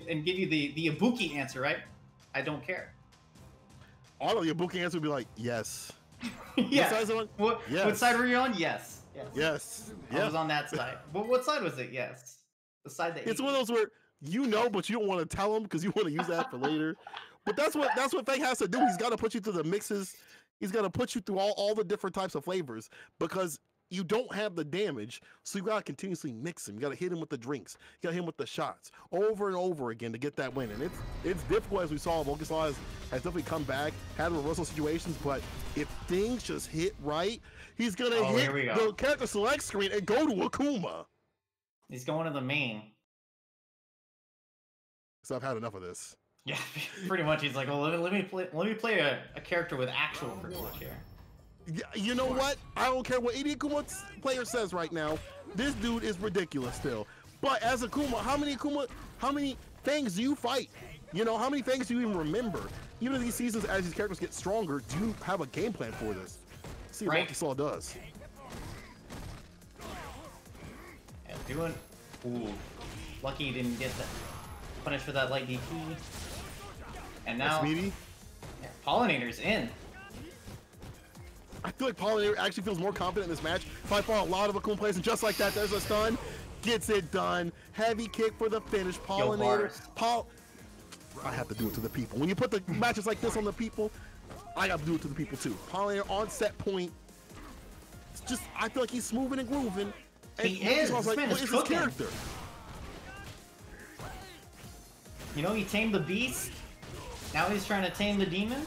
and give you the Ibuki answer, right? I don't care. All of the Ibuki answer would be like, yes. Yeah. Yes. What side were you on? Yes. Yes. I was on that side. But what side was it? Yes. The side that it's one of those where but you don't want to tell him because you want to use that for later. But that's what Fang has to do. He's got to put you through the mixes. He's got to put you through all the different types of flavors because you don't have the damage, so you got to continuously mix him. You got to hit him with the drinks. You got to hit him with the shots over and over again to get that win. And it's difficult, as we saw. Mokislaw has definitely come back, had reversal situations, but if things just hit right, he's going to hit the character select screen and go to Akuma. He's going to the main. So I've had enough of this. Yeah, pretty much. He's like, well, let me play a character with actual privilege here. You know what? I don't care what any Akuma player says right now. This dude is ridiculous still. But as Akuma, how many things do you fight? You know, how many things do you even remember? Even in these seasons, as these characters get stronger, do you have a game plan for this? See what Mokislaw does. Yeah, ooh, lucky he didn't get punished for that light DP. And now, Pollinator's in. I feel like Pollinator actually feels more confident in this match. By far, a lot of Akuma plays, and just like that, there's a stun. Gets it done. Heavy kick for the finish. Pollinator. I have to do it to the people. When you put the matches like this on the people, I got to do it to the people too. Pollinator on set point. It's just, I feel like he's smoothing and grooving. And he is. I was like, what is his character? You know, he tamed the beast. Now he's trying to tame the demon.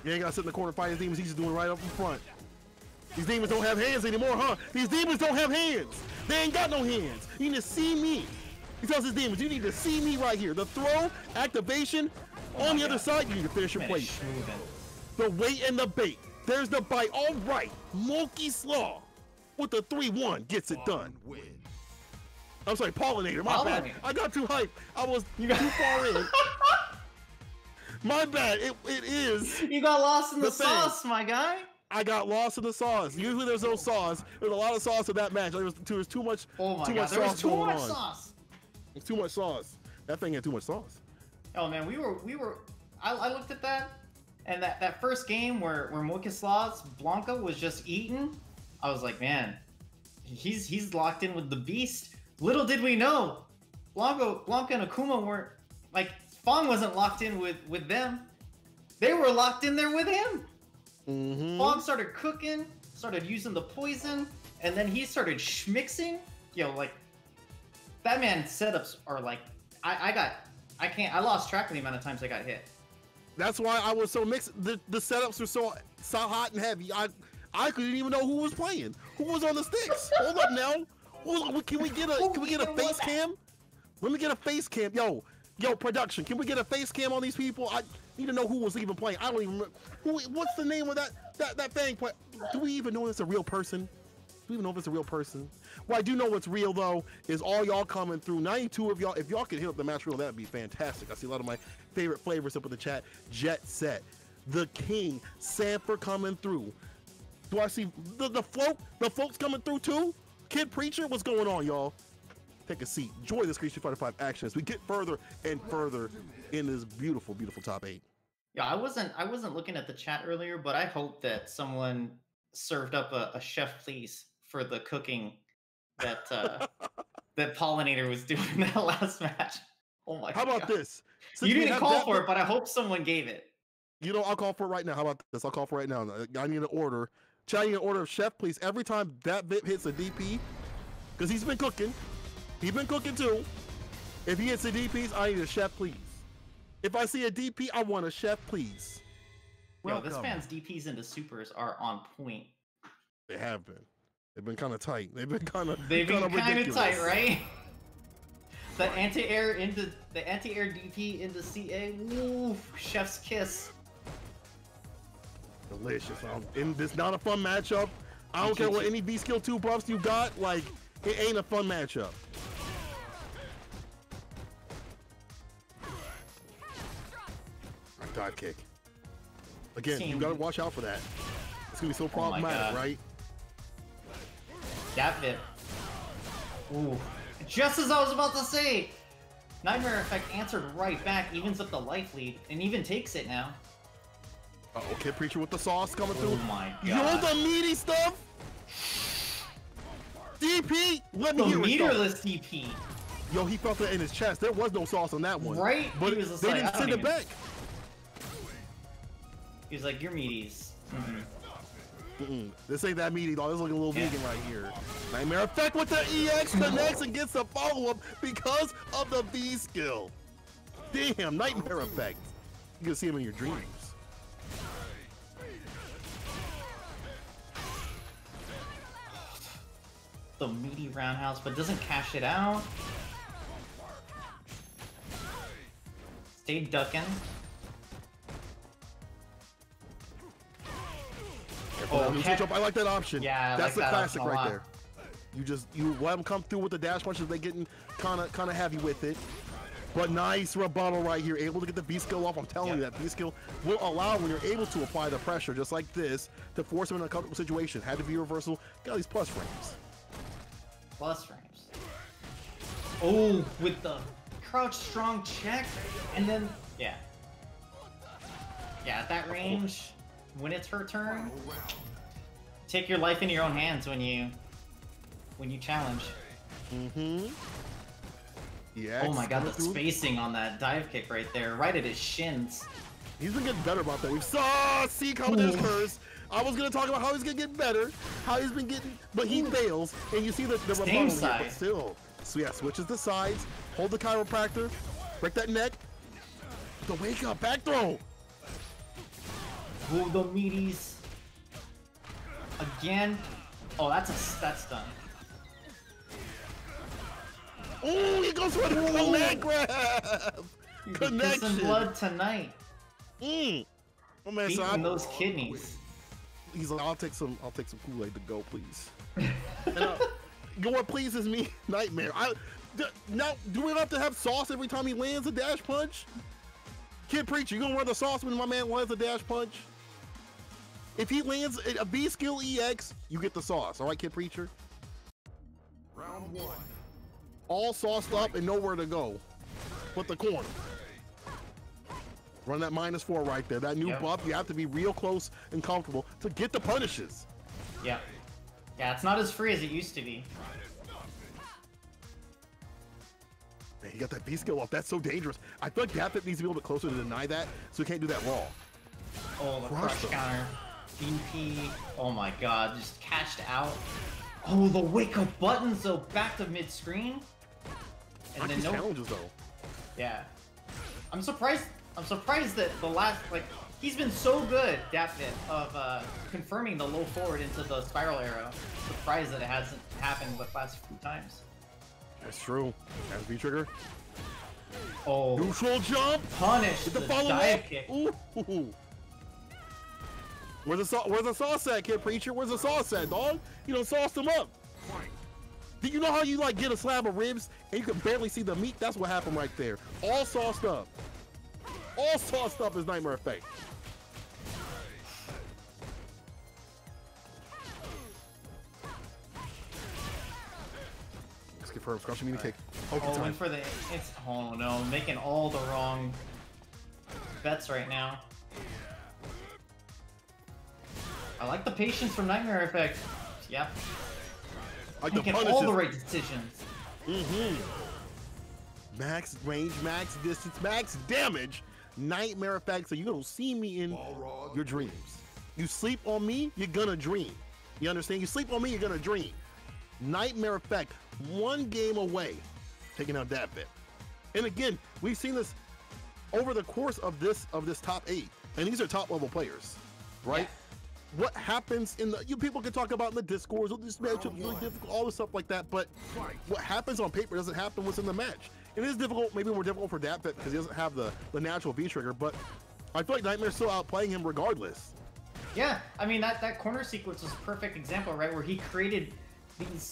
You ain't got to sit in the corner fighting demons. He's just doing it right up in front. These demons don't have hands anymore, huh? These demons don't have hands. They ain't got no hands. You need to see me. He tells his demons, you need to see me right here. The throw, activation, on the other side, you need to finish your plate. The weight and the bait. There's the bite. All right. Mokislaw with the 3-1 gets it done. I'm sorry, Pollinator. My bad. I got too hyped. I was too far in. My bad. It is. You got lost in the sauce, my guy. I got lost in the sauce. Usually there's no sauce. There's a lot of sauce in that match. There was too much. Oh my god, there was too much sauce. There's too much sauce. That thing had too much sauce. Oh man, we were. I looked at that, and that first game where Mokislaw's Blanca was just eaten. I was like, man, he's locked in with the beast. Little did we know, Blanca and Akuma weren't, like, Fong wasn't locked in with them. They were locked in there with him. Mm-hmm. Fog started cooking, started using the poison, and then he started schmixing. Yo, like, that man's setups are like, I lost track of the amount of times I got hit. That's why I was so mixed. The setups were so hot and heavy. I couldn't even know who was playing. Who was on the sticks? Hold up now. Can we get a face cam? Let me get a face cam. Yo, production. Can we get a face cam on these people? I need to know who was even playing. I don't even remember. What's the name of that thing? Do we even know it's a real person? Do we even know if it's a real person? What I do know what's real though is all y'all coming through. 92 of y'all. If y'all could hit up the match reel, that'd be fantastic. I see a lot of my favorite flavors up in the chat. Jet Set, the King, Sanford coming through. Do I see the folks coming through too? Kid Preacher, what's going on, y'all? Take a seat. Enjoy this Street Fighter 5 action as we get further and further in this beautiful, beautiful top 8. Yeah, I wasn't looking at the chat earlier, but I hope that someone served up a chef please for the cooking that that Pollinator was doing in that last match. Oh my god. How about this? You didn't call for it, but I hope someone gave it. You know, I'll call for it right now. How about this? I'll call for it right now. I need an order. Chat, I need an order of chef please. Every time that VIP hits a DP, because he's been cooking. He's been cooking too. If he hits a DPs, I need a chef please. If I see a DP, I want a chef please. Yo, this man's DPs into supers are on point. They have been. They've been kind of tight. They've been kind of tight, right? The anti-air DP into CA. Ooh, chef's kiss. Delicious. And this not a fun matchup. I don't care what any V skill 2 buffs you got. Like, it ain't a fun matchup. Dive kick. Again, you gotta watch out for that. It's gonna be so problematic, right? That bit. Ooh. Just as I was about to say! Nightmare Effect answered right back, evens up the life lead, and even takes it now. Uh-oh, Kid Preacher with the sauce coming through. Oh my god. Yo, the meaty stuff! DP! Let me hear it. The meterless DP. Yo, he felt it in his chest. There was no sauce on that one. Right? But they didn't send it back. He was like, you're meaties. This ain't that meaty, though. This is looking a little vegan right here. Nightmare Effect with the EX connects and gets a follow-up because of the V skill. Damn, Nightmare Effect. You can see him in your dreams. The meaty roundhouse, but doesn't cash it out. Stay ducking. Switch up. I like that option. Yeah, that's the classic right there. You let them come through with the dash punches. They getting kind of heavy with it. But nice rebuttal right here. Able to get the B skill off. I'm telling you, that B skill will allow when you're able to apply the pressure just like this to force him in a comfortable situation. Had to be reversal. Got these plus frames. Plus frames. Oh, with the crouch strong check, and then yeah, at that range, when it's her turn, take your life in your own hands when you challenge. Yeah. Oh my god, the spacing on that dive kick right there, right at his shins. He's been getting better about that. We saw Commentators curse. I was gonna talk about how he's gonna get better, how he's been getting, but he fails, and you see the rebuttal here, but still. So yeah, switches the sides, hold the chiropractor, break that neck, the wake up, back throw. Ooh, the meaties. Again. Oh, that's done. Oh, he goes for the leg grab. Connection. Kissing blood tonight. Oh man, so those kidneys. He's like, I'll take some Kool-Aid to go, please. You know what pleases me? Nightmare. Now, do we have to have sauce every time he lands a dash punch? Kid Preacher, you gonna wear the sauce when my man lands a dash punch? If he lands a B skill EX, you get the sauce. All right, Kid Preacher? Round 1. All sauced up and nowhere to go. But the corner. Run that -4 right there. That new buff, you have to be real close and comfortable to get the punishes. Yeah. Yeah, it's not as free as it used to be. Man, he got that B skill off. That's so dangerous. I feel like Gapit needs to be a little bit closer to deny that, so he can't do that raw. Oh, the crush counter. DP. Oh my god, just cashed out. Oh, the wake up buttons though, back to mid screen. And then no challenges though. Yeah. I'm surprised that the last, like, he's been so good, Daphne, of confirming the low forward into the spiral arrow. Surprised that it hasn't happened the last few times. That's true. That's V-trigger. Oh. Neutral jump. Punish the dive kick. Ooh. Where's the sauce at, kid preacher? Where's the sauce at, dog? You know, sauce them up. Do you know how you like get a slab of ribs and you can barely see the meat? That's what happened right there. All sauced up. All sauced up is Nightmare Effect. Let's confirm. Scratch me kick. Oh, and for the oh no, making all the wrong bets right now. I like the patience from Nightmare Effect. Yep. Making all the right decisions. Max range, max distance, max damage. Nightmare Effect, so you don't see me in your dreams. You sleep on me, you're gonna dream. You understand? You sleep on me, you're gonna dream. Nightmare Effect, one game away, taking out that bit. And again, we've seen this over the course of this top 8, and these are top level players, right? Yeah. What happens in the people can talk about in the discords, oh, this matchup is really difficult, all this stuff like that, but what happens on paper doesn't happen what's in the match. It is difficult, maybe more difficult for Dapfit because he doesn't have the natural V trigger, but I feel like Nightmare's still outplaying him regardless. Yeah, I mean that corner sequence was a perfect example, right, where he created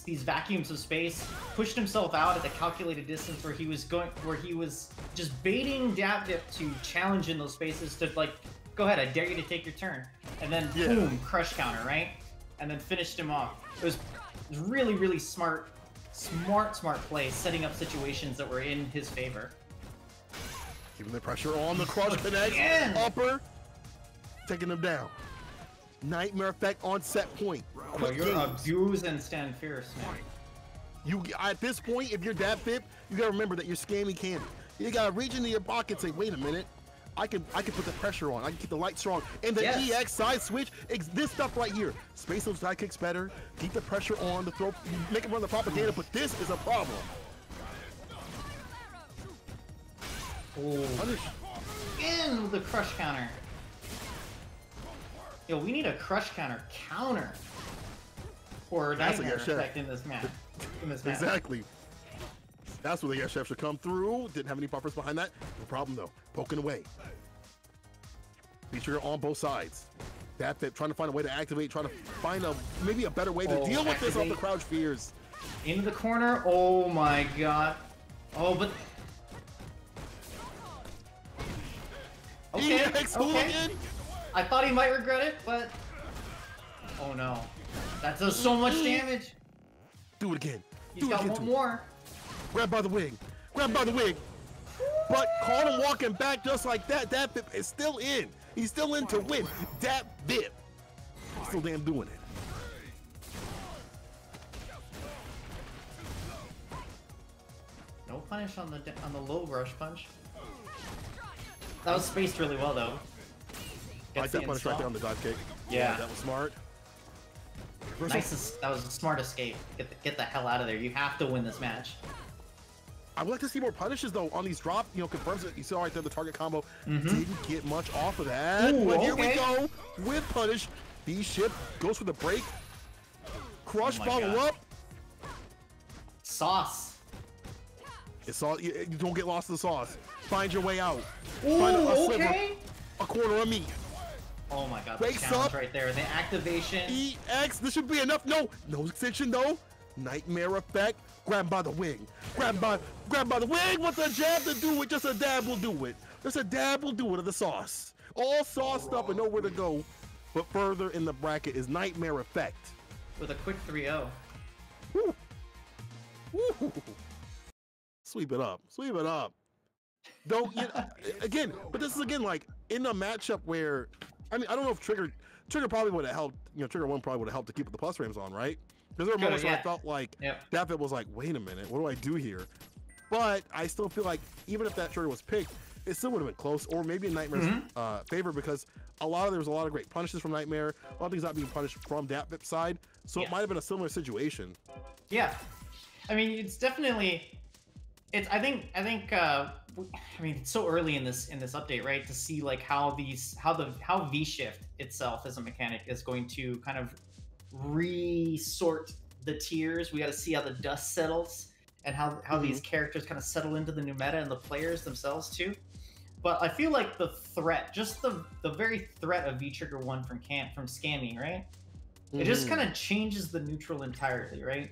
these vacuums of space, pushed himself out at the calculated distance where he was just baiting Dapfit to challenge in those spaces to, like, go ahead, I dare you to take your turn. And then boom, crush counter, right? And then finished him off. It was really, really smart play, setting up situations that were in his favor. Keeping the pressure on the crush connect, upper, taking him down. Nightmare Effect on set point. No, you're abuse and stand fierce, man. You at this point, if you're Dapfit, you gotta remember that you're scamming candy. You gotta reach into your pocket and say, wait a minute. I can put the pressure on. I can keep the light strong. And the EX side switch, this stuff right here. Space those side kicks better. Keep the pressure on the throw. Make him run the propaganda, but this is a problem. Oh. Punish. In with the crush counter. Yo, we need a crush counter for Nightmare Effect in this match. Exactly. That's where the air chef should come through. Didn't have any buffers behind that. No problem though. Poking away. V-trigger on both sides. Dapfit trying to find a way to activate, trying to find maybe a better way to deal with this off the crouch fears. Into the corner. Oh my god. Oh, but okay. I thought he might regret it, but oh no. That does so much damage. Do it again. He's got one more. Grab by the wig. Grab by the wig. But caught him walking back just like that. That Bip is still in. He's still in to win. That Bip. Still damn doing it. No punish on the low rush punch. That was spaced really well though. I like that punish right there on the dive kick. Yeah. That was smart. Nice. That was a smart escape. Get the hell out of there. You have to win this match. I would like to see more punishes though on these drop. You know, confirms it. You saw right there the target combo didn't get much off of that. Ooh, but here we go with punish. B-ship goes for the break. Crush follow up. Sauce. It's all you don't get lost in the sauce. Find your way out. Ooh, find a sliver, a quarter of meat. Oh my god, the challenge right there. The activation. EX, this should be enough. No extension though. Nightmare Effect. Grab by the wing. Grab by the wing with a jab to do it. Just a dab will do it. Just a dab will do it of the sauce. All sauced up and nowhere to go. But further in the bracket is Nightmare Effect. With a quick 3-0. Woo. Woo. Sweep it up. Sweep it up. Don't again, but this is again like in a matchup where I mean I don't know if Trigger probably would have helped, you know, Trigger 1 probably would have helped to keep the plus frames on, right? Because there were moments where I felt like Dapfit was like, wait a minute, what do I do here? But I still feel like even if that trigger was picked, it still would have been close, or maybe in Nightmare's favor, because there was a lot of great punishes from Nightmare. A lot of things not being punished from that side, so it might have been a similar situation. Yeah, I mean, it's definitely. I think. I mean, it's so early in this update, right? To see like how V shift itself as a mechanic is going to kind of resort the tiers. We got to see how the dust settles and how these characters kind of settle into the new meta and the players themselves too. But I feel like the threat, just the very threat of V-Trigger 1 from scamming, right? It just kind of changes the neutral entirely, right?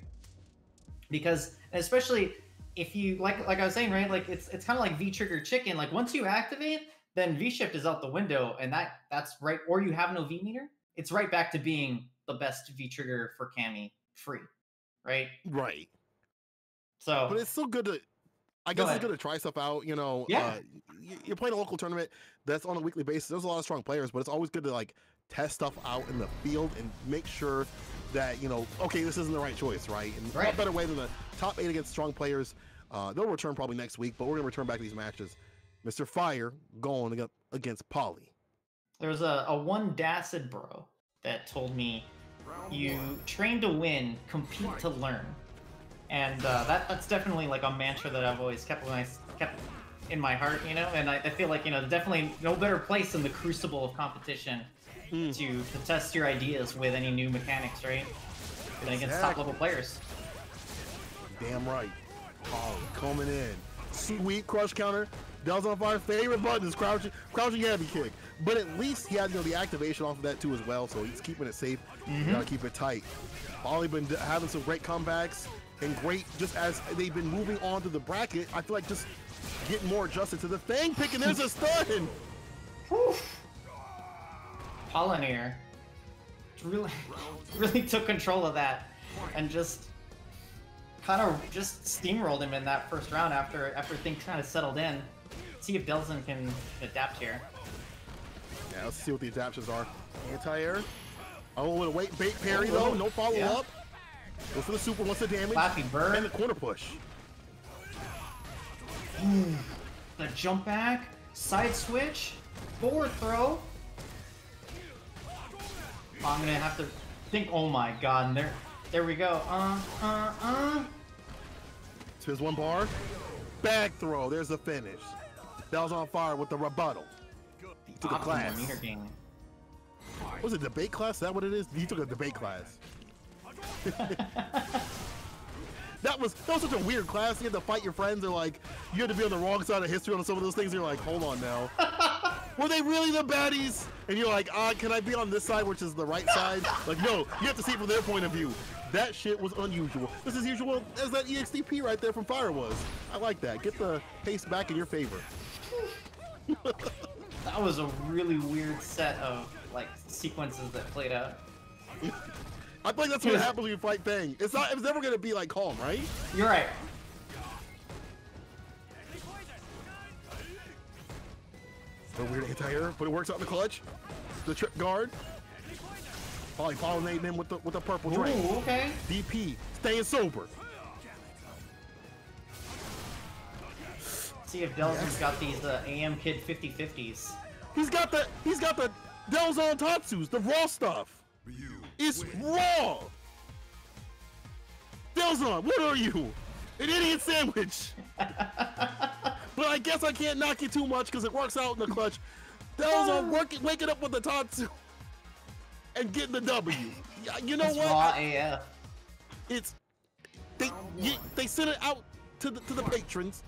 Because especially if you like I was saying, right? Like it's kind of like V-Trigger chicken. Like once you activate, then V-shift is out the window, and that's right. Or you have no V-meter, it's right back to being the best V-Trigger for Cammy free, right? Right. So, but it's still good to. I guess it's good to try stuff out. You know, you're playing a local tournament that's on a weekly basis. There's a lot of strong players, but it's always good to like test stuff out in the field and make sure that, you know, okay, this isn't the right choice, right? And what better way than the top 8 against strong players. They'll return probably next week, but we're gonna return back to these matches. Mr. Fire going against Polly. There's a one Dacid bro that told me, you train to win, compete to learn. And that's definitely like a mantra that I've always kept in my heart, you know. And I feel like, you know, definitely no better place than the crucible of competition to test your ideas with any new mechanics, right? And against top level players. Damn right. Polly coming in, sweet crush counter. Del's on Fire's favorite button is crouching heavy kick, but at least he had, you know, the activation off of that too as well. So he's keeping it safe. You gotta keep it tight. Polly been having some great comebacks. And great, just as they've been moving on to the bracket, I feel like just getting more adjusted to the thing pick, and there's a stun! Pollinaire really took control of that and just kind of just steamrolled him in that first round after things kind of settled in. Let's see if Delzin can adapt here. Yeah, let's see what the adaptations are. Anti-air. Oh, with a wait bait parry though, no follow-up. Go for the super, what's the damage? Flappy bird. And the corner push. The jump back, side switch, forward throw. I'm gonna have to think, oh my god, and there we go. Spins one bar. Back throw, there's the finish. That was on fire with the rebuttal. He took a class. Was it debate class? Is that what it is? He took a debate class. that was such a weird class. You had to fight your friends, or like you had to be on the wrong side of history on some of those things. You're like, hold on now, were they really the baddies? And you're like, can I be on this side, which is the right side? Like, no, you have to see it from their point of view. That shit was unusual. This is usual as that EXTP right there from Fire was. I like that. Get the pace back in your favor. That was a really weird set of like sequences that played out. I think that's what happens when you fight Fang. It's never gonna be like calm, right? You're right. A weird anti-air, but it works out in the clutch. The trip guard. Probably pollinating him with the purple drain. Ooh, okay. DP, staying sober. See if Delzin's got these AM Kid 50/50s. He's got the Delzon Tatsus, the raw stuff. It's raw! Delzon, what are you? An idiot sandwich! But I guess I can't knock you too much because it works out in the clutch. Delzon waking up with the Tatsu and getting the W. You know what? Raw AF. It's they send it out to the patrons,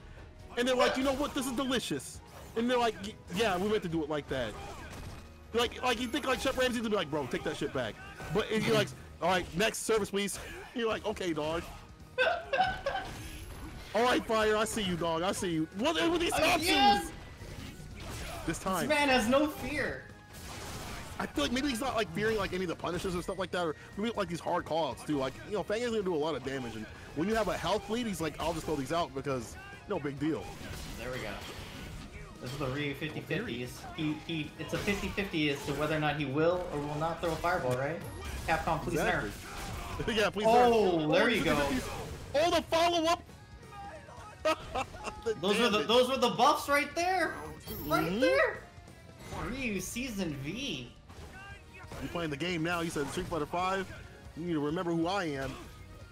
and they're like, you know what? This is delicious. And they're like, yeah, we meant to do it like that. Like you think like Chef Ramsay's gonna be like, bro, take that shit back. But you're like, all right, next service, please. You're like, okay, dog. All right, Fire, I see you, dog. I see you. What are these options? Yes! This time. This man has no fear. I feel like maybe he's not like fearing like any of the punishes or stuff like that, or maybe like these hard calls too. Like, you know, Fang is gonna do a lot of damage, and when you have a health lead, he's like, I'll just throw these out because no big deal. There we go. This is the Ryu 50/50s. It's a 50/50 as to whether or not he will or will not throw a fireball, right? Capcom, please nerf. Yeah, please nerf. Oh, there you go. Oh, the follow-up! Those were the buffs right there. Right there. Fight. Ryu Season V. You playing the game now? You said Street Fighter 5. You need to remember who I am.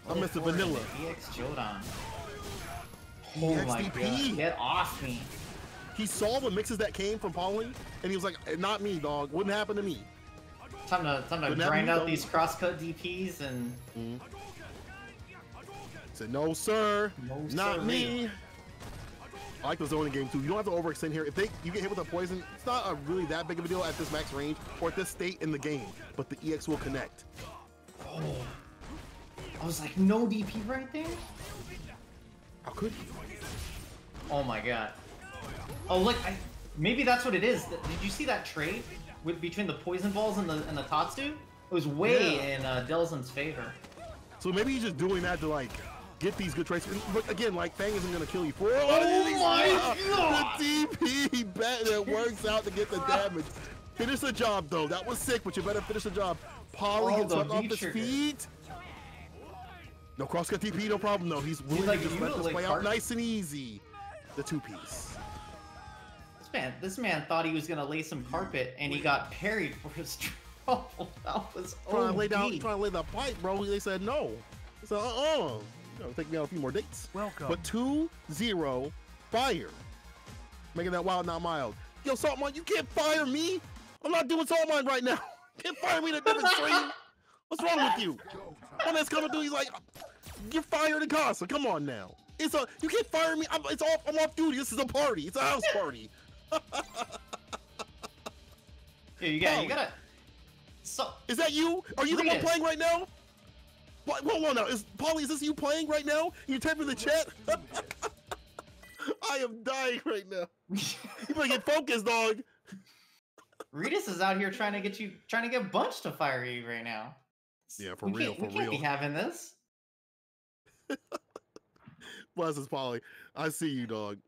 I'm Mr. Vanilla. EX Jodan. Oh my god! Get off me! He saw the mixes that came from Paulie, and he was like, "Not me, dog. Wouldn't happen to me." Time to grind out these crosscut DPs and. Said, "No, sir. No, not sir, me." I like the zoning game too. You don't have to overextend here. If you get hit with a poison, it's not a really that big of a deal at this max range or at this state in the game. But the EX will connect. Oh. I was like, no DP right there? How could you? Oh my god. Oh look, maybe that's what it is. Did you see that trade between the poison balls and the Tatsu? It was way in Delzin's favor. So maybe he's just doing that to like get these good trades. But again, like Fang isn't gonna kill you for Oh my god! The DP bet that works out to get the damage. Finish the job though. That was sick, but you better finish the job. Paulie gets swept off his feet. No crosscut DP, no problem. No, he's willing to just let this play out nice and easy. The 2-piece. This man thought he was gonna lay some carpet, and he got parried for his trouble. That was trying to lay the pipe, bro. They said no. So you know, take me out a few more dates. Welcome. But 2-0 fire, making that wild not mild. Yo, Saltmine, you can't fire me. I'm not doing Saltmine right now. You can't fire me in a different stream. What's wrong with you? One that's coming through, he's like, you're fired in Casa. Come on now. You can't fire me. I'm off duty. This is a party. It's a house party. Yeah, you gotta. So is that you? Are you the one playing right now? Hold on now. Paulie, is this you playing right now? You typing the chat? I am dying right now. You better get focused, dog. Regis is out here trying to get Bunch to fire you right now. Yeah, for real. We can't be having this. Bless us, Paulie. I see you, dog.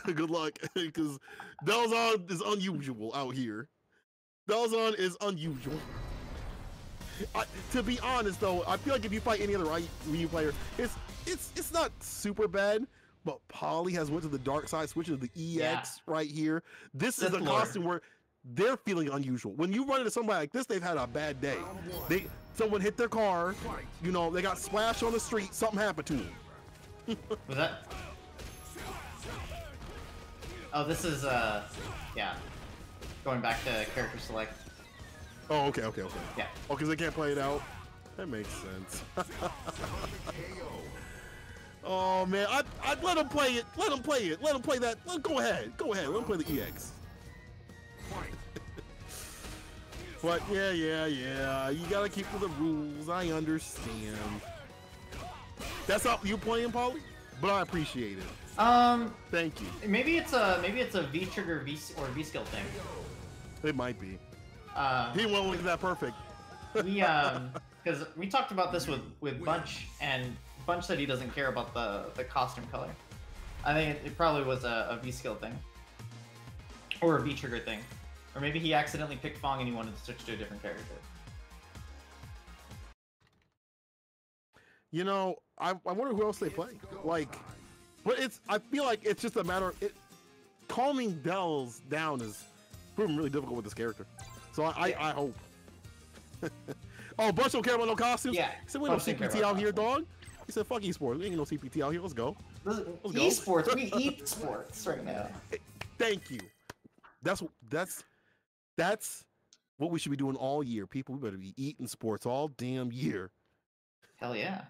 Good luck, because Delzon is unusual out here. Delzon is unusual. To be honest, though, I feel like if you fight any other Ryu player, it's not super bad. But Paulie has went to the dark side, switching to the EX right here. This is a costume where they're feeling unusual. When you run into somebody like this, they've had a bad day. Someone hit their car, you know, they got splashed on the street, something happened to them. Was that? Oh, this is, yeah. Going back to character select. Oh, okay. Yeah. Oh, because they can't play it out? That makes sense. Oh, man, I'd let him play it. Let him play it. Let him play that. Go ahead. Let him play the EX. But yeah. You gotta keep to the rules. I understand. That's how you playing, Paulie? But I appreciate it. Thank you. Maybe it's a V trigger or V skill thing. It might be. He won't look that perfect. Because we talked about this with Bunch, and Bunch said he doesn't care about the costume color. I think it probably was a V skill thing, or a V trigger thing. Or maybe he accidentally picked Fong and he wanted to switch to a different character. You know, I wonder who else they play. Like, but I feel like it's just a matter of calming Dells down is proven really difficult with this character. So I hope. Oh, Bunch don't care about no costumes? Yeah. He said, we no CPT out here, dog. He said, fuck esports. We ain't no CPT out here. Let's go. Esports. We eat sports right now. Thank you. That's what we should be doing all year. People, we better be eating sports all damn year. Hell yeah.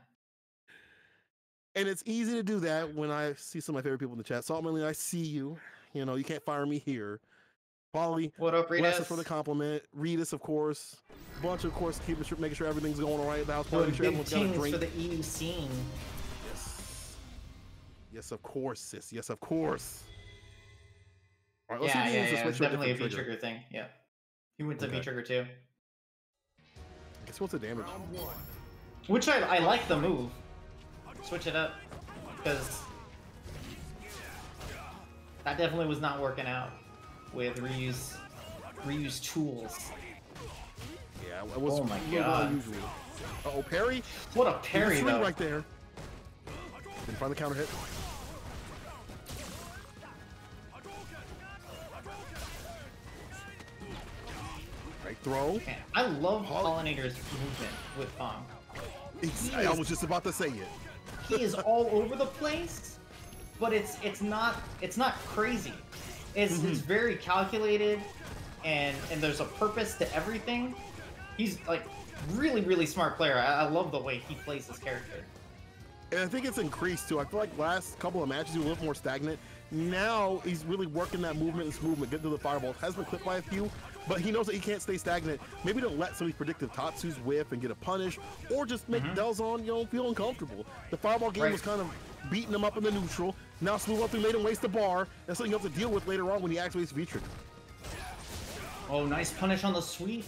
And it's easy to do that when I see some of my favorite people in the chat. Saltman, I see you. You know, you can't fire me here. Paulie, what up, Redis? Bless us for the compliment. Redis, of course. Bunch, of course, making sure everything's going all right at the house party. Make sure everyone's got a drink. For the EU scene. Yes, of course, sis. Yes, of course. All right, it's definitely a V-trigger thing. Yeah. He went to V-trigger too. Guess what's the damage? Which I like the move. Switch it up. Because that definitely was not working out with Ryu's tools. Yeah, it was my god. Unusual. Uh-oh, parry? What a parry, though. Right there. Didn't find the counter hit. Throw. Man, I love Pollinator's movement with Fong. I was just about to say it. He is all over the place, but it's not crazy. It's very calculated, and there's a purpose to everything. He's like really smart player. I love the way he plays this character. And I think it's increased too. I feel like last couple of matches he was a little more stagnant. Now he's really working that movement, get to the fireballs. Has been clipped by a few, but he knows that he can't stay stagnant. Maybe don't let some of these predictive Tatsus whiff and get a punish, or just make Delzon, feel uncomfortable. The fireball game was kind of beating him up in the neutral. Now Smooth Up 3 made him waste the bar. That's something you have to deal with later on when he activates V-Trigger. Oh, nice punish on the sweep.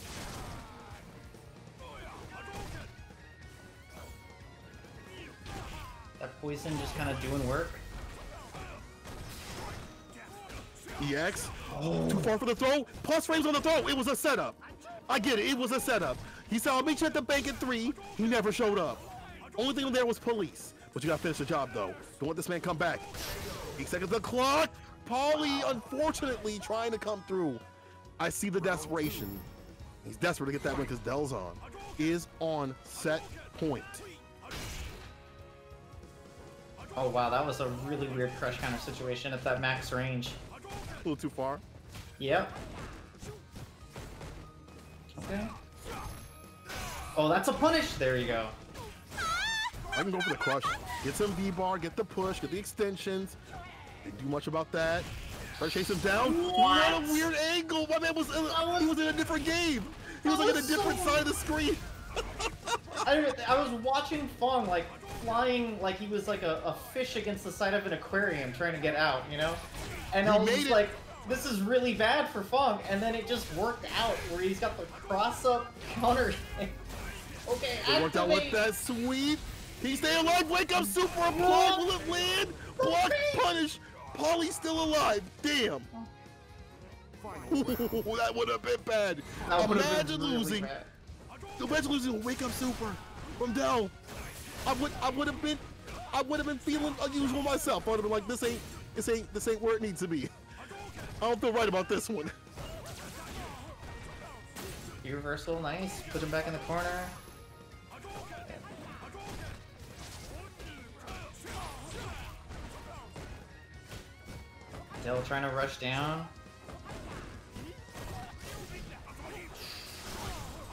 That poison just kind of doing work. EX. Too far for the throw. Plus frames on the throw. It was a setup. I get it. It was a setup. He said, I'll meet you at the bank at 3. He never showed up. Only thing there was police. But you got to finish the job, though. Don't let this man come back. 8 seconds the clock. Paulie, unfortunately, trying to come through. I see the desperation. He's desperate to get that win because Delzon is on set point. Oh, wow. That was a really weird crush counter situation at that max range. A little too far. Yep. Okay. Oh, that's a punish. There you go. I can go for the crush. Get some V-bar, get the push, get the extensions. Didn't do much about that. Try to chase him down. What a weird angle. My man was he was in a different game. He was like on a different side of the screen. I was watching Fong like flying like he was like a fish against the side of an aquarium trying to get out, And I was just like, this is really bad for Fong, and then it just worked out where he's got the cross-up counter thing. Okay, it worked out with that sweep. He stay alive. Wake up, super applaud. Will it land? Block, punish. Paulie's still alive. Damn. That would have been bad. Imagine losing. Imagine losing. Wake up, super from Dell. I would have been feeling unusual myself. I would have been like, this ain't where it needs to be. I don't feel right about this one. Reversal, nice. Put him back in the corner. Dell trying to rush down.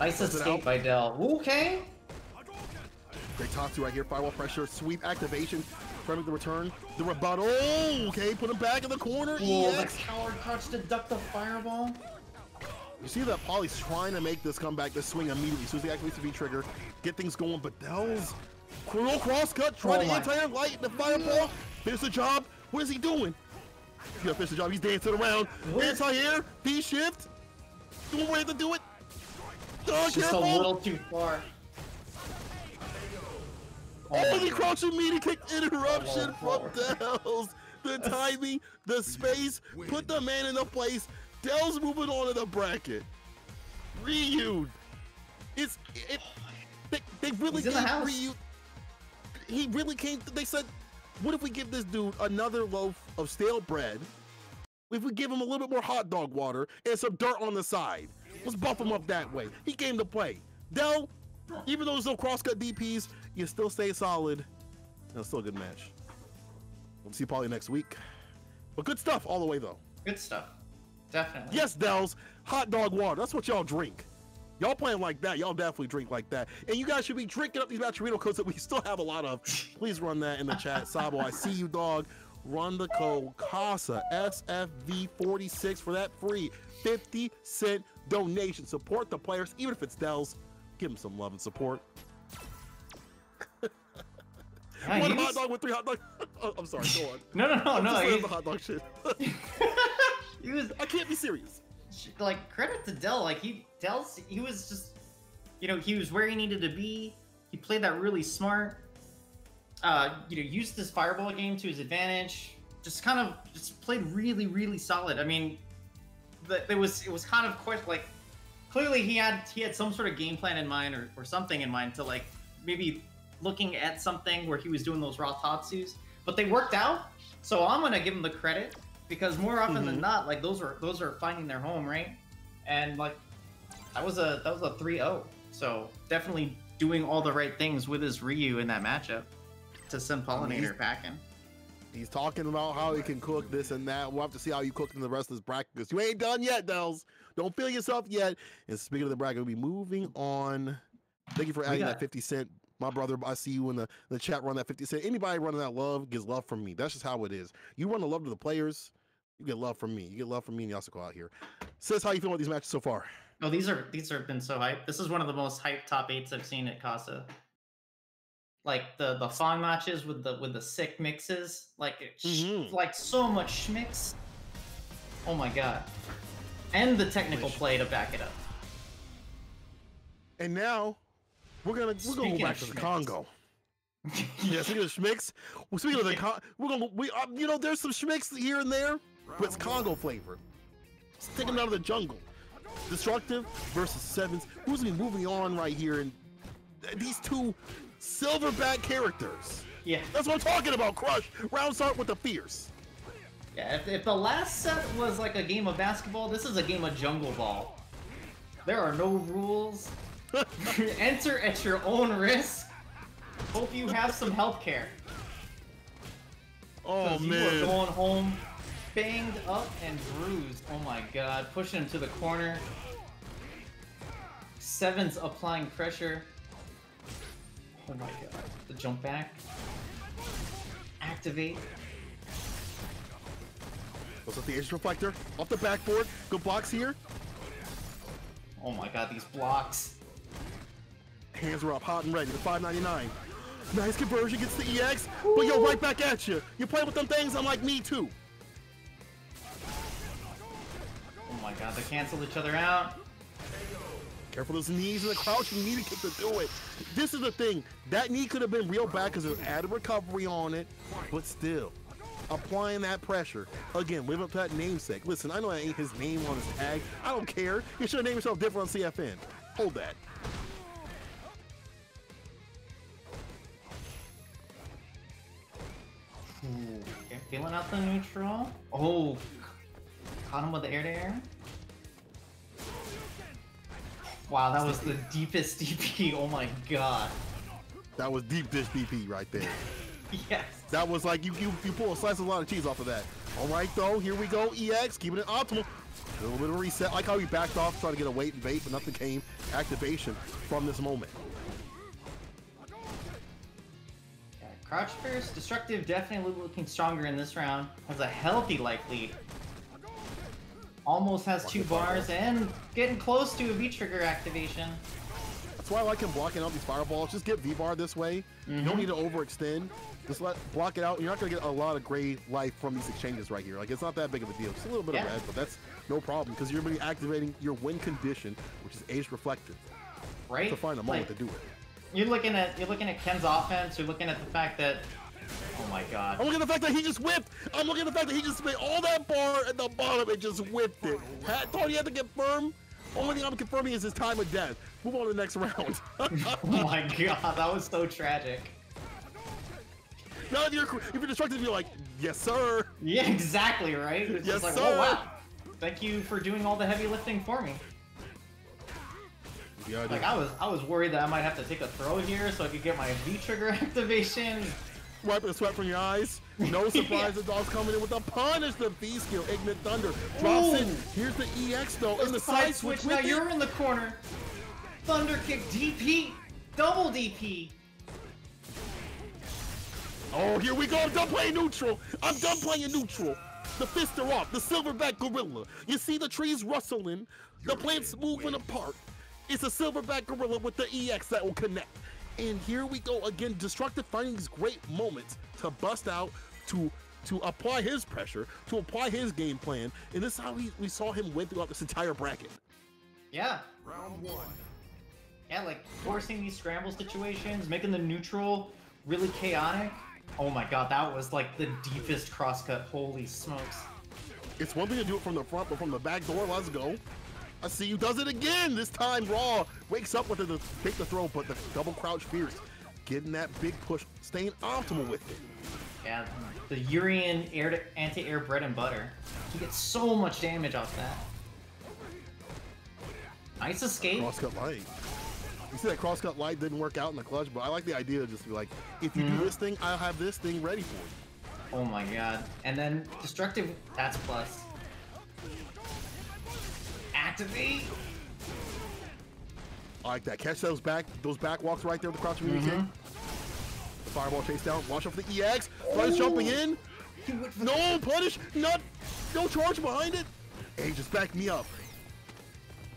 Nice escape by Dell. Okay. Great Tatsu right here. Firewall pressure, sweep activation. Trying to make the return. The rebuttal. Okay, put him back in the corner. Oh, the coward crouch to duck the fireball. You see that Paulie's trying to make this comeback, this swing immediately. As soon as he activates the V-Trigger, get things going. But Dell's cruel cross-cut, trying to anti-air light the fireball. Finish the job. What is he doing? He's gonna finish the job. He's dancing around. Anti-air, V-shift. Doing where to do it. Oh, just a little too far. Oh, the crouching meaty kick interruption from Dells. The timing, the space, put the man in the place. Dells moving on to the bracket. Ryu. They really gave Ryu. He really came. They said, what if we give this dude another loaf of stale bread? If we give him a little bit more hot dog water and some dirt on the side, let's buff him up that way. He came to play. Dell, even though there's no cross-cut DPs, you still stay solid. And it's still a good match. We'll see Paulie next week. But good stuff all the way, though. Good stuff. Definitely. Yes, Dells. Hot dog water. That's what y'all drink. Y'all playing like that. Y'all definitely drink like that. And you guys should be drinking up these Maturito codes that we still have a lot of. Please run that in the chat. Sabo, I see you, dog. Run the code CASA SFV 46 for that free 50-cent donation. Support the players, even if it's Dells. Give them some love and support. One hot dog with 3 hot dogs. Oh, I'm sorry, go on. No. The hot dog shit. I can't be serious. Like, credit to Dell. Like, he was just, he was where he needed to be. He played that really smart. Used this fireball game to his advantage. Just played really, really solid. I mean, it was kind of quite like, clearly he had some sort of game plan in mind or something in mind to like maybe looking at something where he was doing those raw Tatsus, but they worked out. So I'm gonna give him the credit because more often than not, like those are finding their home, right? And like That was a 3-0. So definitely doing all the right things with his Ryu in that matchup to send Pollinator packing. He's talking about how he can cook this and that. We'll have to see how you cook in the rest of this bracket because you ain't done yet, Dells. Don't feel yourself yet. And speaking of the bracket, we'll be moving on. Thank you for adding that 50 cent. My brother, I see you in the chat run that 50 cent. Anybody running that love gets love from me. That's just how it is. You run the love to the players, you get love from me. You get love from me and Yasuko out here. Sis, how you feeling about these matches so far? Oh, these have been so hyped. This is one of the most hyped top 8s I've seen at Casa. Like the Fong matches with the sick mixes, like like so much schmicks. Oh my god. And the technical play to back it up. And now we're gonna go back to the Congo. Yeah, speaking of schmicks, speaking of the there's some schmicks here and there, but it's Congo flavor. It's taken out of the jungle. Destructive versus Sevens. Who's gonna be moving on right here? And these two silverback characters. Yeah. That's what I'm talking about, Crush. Round start with the fierce. Yeah, if the last set was like a game of basketball, this is a game of jungle ball. There are no rules. Enter at your own risk. Hope you have some health care. Oh, man. You are going home banged up and bruised. Oh my god. Pushing him to the corner. Sevens applying pressure. Oh my god. The jump back. Activate. Goes with the Aegis Reflector. Off the backboard. Good blocks here. Oh my god, these blocks. Hands are up, hot and ready. The 599. Nice conversion, gets the EX. Ooh. But yo, right back at you. You play with them things, I'm like, me too. Oh my god, they canceled each other out. Careful those knees and the crouching knee kick to do it. This is the thing. That knee could have been real bad because there's added recovery on it, but still. Applying that pressure. Again, live up to that namesake. Listen, I know that ain't his name on his tag. I don't care. You should have named yourself different on CFN. Hold that. Ooh, okay, feeling out the neutral. Oh, caught him with the air-to-air. Wow, that was the deepest DP. Oh my god. That was deep dish DP right there. Yes. That was like you pull a slice of a lot of cheese off of that. All right, though. Here we go. EX, keeping it optimal. A little bit of reset. Like how he backed off, trying to get a wait and bait, but nothing came. Activation from this moment. Yeah, Crouch first. Destructive definitely looking stronger in this round. Has a healthy life lead. Almost has 2 bars and getting close to a V-trigger activation. That's why I like him blocking out these fireballs. Just get V-bar this way. You don't need to overextend. Just block it out. You're not going to get a lot of gray life from these exchanges right here. Like, it's not that big of a deal. Just a little bit of red, but that's no problem because you're going to be activating your win condition, which is Aegis Reflective. Right? To find a moment to do it. You're looking at Ken's offense. You're looking at the fact that, oh my god. I'm looking at the fact that he just whipped. I'm looking at the fact that he just spent all that bar at the bottom and just whipped it. Thought he had to confirm. Only thing I'm confirming is his time of death. Move on to the next round. Oh my god, that was so tragic. Now if you're destructive, you're like, yes sir. Yeah, exactly, right? It's yes, just like, sir. oh wow. Thank you for doing all the heavy lifting for me. Yeah, like I was worried that I might have to take a throw here so I could get my V-trigger activation. Wiping the sweat from your eyes. No surprise, the dog's coming in with a punish. The V skill, Ignite Thunder. Drops it. Here's the EX though. In the side switch. Now you're in the corner. Thunder kick, DP. Double DP. Oh, here we go. I'm done playing neutral. I'm done playing neutral. The fists are off. The silverback gorilla. You see the trees rustling. The plants moving apart. It's a silverback gorilla with the EX that will connect. And here we go again. Destructive finding these great moments to bust out, to apply his pressure, to apply his game plan. And this is how we saw him win throughout this entire bracket. Yeah. Round 1. Yeah, like forcing these scramble situations, making the neutral really chaotic. Oh my god, that was like the deepest crosscut. Holy smokes. It's one thing to do it from the front, but from the back door, let's go. I see you does it again. This time Raw wakes up with it to take the throw, but the double crouch fierce. Getting that big push, staying optimal with it. Yeah, the Urian anti-air bread and butter. He gets so much damage off that. Nice escape. Crosscut light. You see that crosscut light didn't work out in the clutch, but I like the idea of just be like, if you do this thing, I'll have this thing ready for you. Oh my god. And then destructive, that's plus. Activate. I like that. Catch those back walks right there with the crouching kick. The fireball chase down. Watch out for the EX. Punish jumping in. No punish. No charge behind it. Aegis, back me up.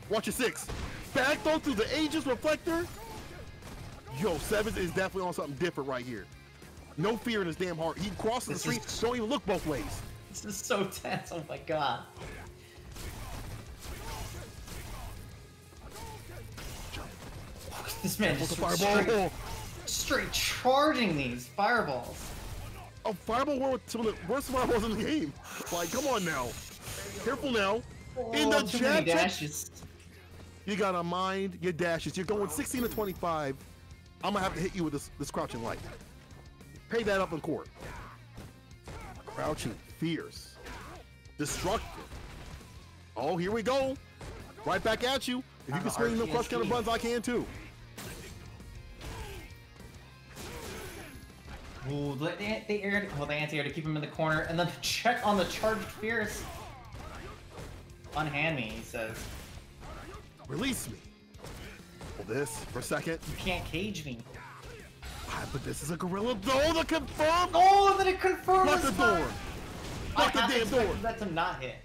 Watch your 6. Back throw through the Aegis reflector. Yo, Sevens is definitely on something different right here. No fear in his damn heart. He crosses the street. Don't even look both ways. This is so tense. Oh my god. This man just straight charging these fireballs. A fireball war with some of the worst fireballs in the game. Like, come on now. Careful now. In the jab dashes. You gotta mind your dashes. You're going 16 to 25. I'm gonna have to hit you with this crouching light. Pay that up in court. Crouching, fierce, destructive. Oh, here we go. Right back at you. If you can screen them crush counter buttons, I can too. Ooh, the anti-air to keep him in the corner, and then check on the charged fierce. Unhand me, he says. Release me. Hold this for a second. You can't cage me. But this is a gorilla. Oh, the confirm. Oh, and then it confirmed. Lock the door. Lock the damn door. That to not hit.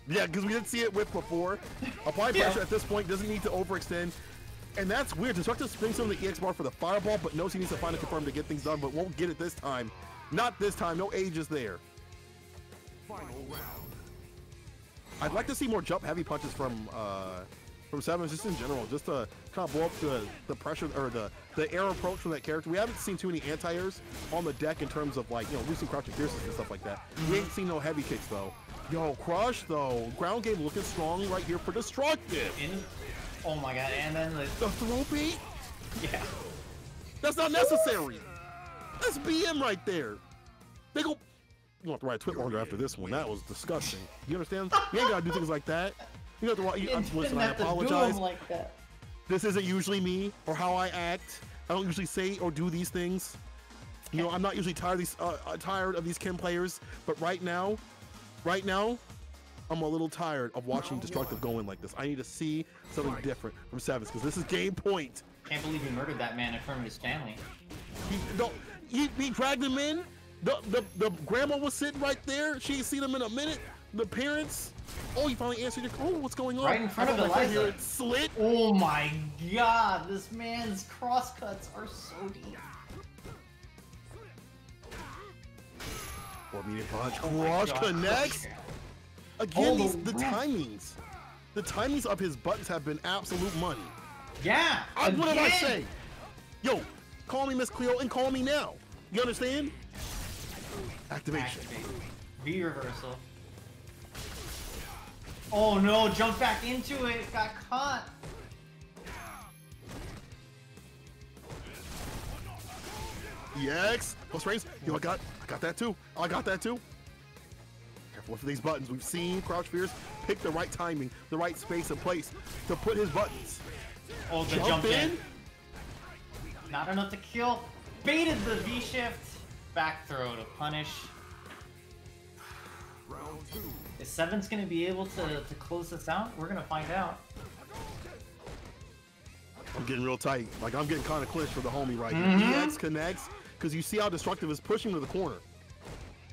Yeah, because we didn't see it whip before. Apply pressure at this point, doesn't need to overextend. And that's weird. Destructive springs on the EX bar for the fireball, but knows he needs to find a confirm to get things done, but won't get it this time. Not this time. No Aegis there. Final round. I'd like to see more jump heavy punches from Sevens, just in general, just to kind of blow up the pressure or the air approach from that character. We haven't seen too many anti-airs on the deck in terms of, like, you know, losing crouching fierces and stuff like that. We ain't seen no heavy kicks though. Yo, Crush though, ground game looking strong right here for destructive. Oh my god, and then the throw beat? Yeah. That's not necessary. That's BM right there. They go. You don't have to write a tweet longer after this one. That was disgusting. You understand? You ain't gotta do things like that. You have to watch. Listen, I apologize. Like that. This isn't usually me or how I act. I don't usually say or do these things. You know, I'm not usually tired of these Kim players. But right now, I'm a little tired of watching Destructive go in like this. I need to see something different from Sevens because this is game point. Can't believe he murdered that man in front of his family. He dragged him in. The grandma was sitting right there. She ain't seen him in a minute. The parents. Oh, he finally answered your call. What's going on? Right in front of Eliza. It slit. Oh my god, this man's crosscuts are so deep. Or medium punch. Crush connects. Again, the timings of his buttons have been absolute money. Yeah. What did I say? Yo, call me Miss Cleo and call me now. You understand? Activation. V reversal. Oh no, jumped back into it, got caught. EX, plus range. Yo, I got that too. I got that too. Careful for these buttons. We've seen Crouch Fierce pick the right timing, the right space and place to put his buttons. Oh, the jump in. Not enough to kill. Baited the V shift. Back throw to punish. Round 2. Is Sevens gonna be able to close this out? We're gonna find out. I'm getting real tight. Like, I'm getting kind of clinched for the homie right here. EX connects, because you see how Destructive is pushing to the corner.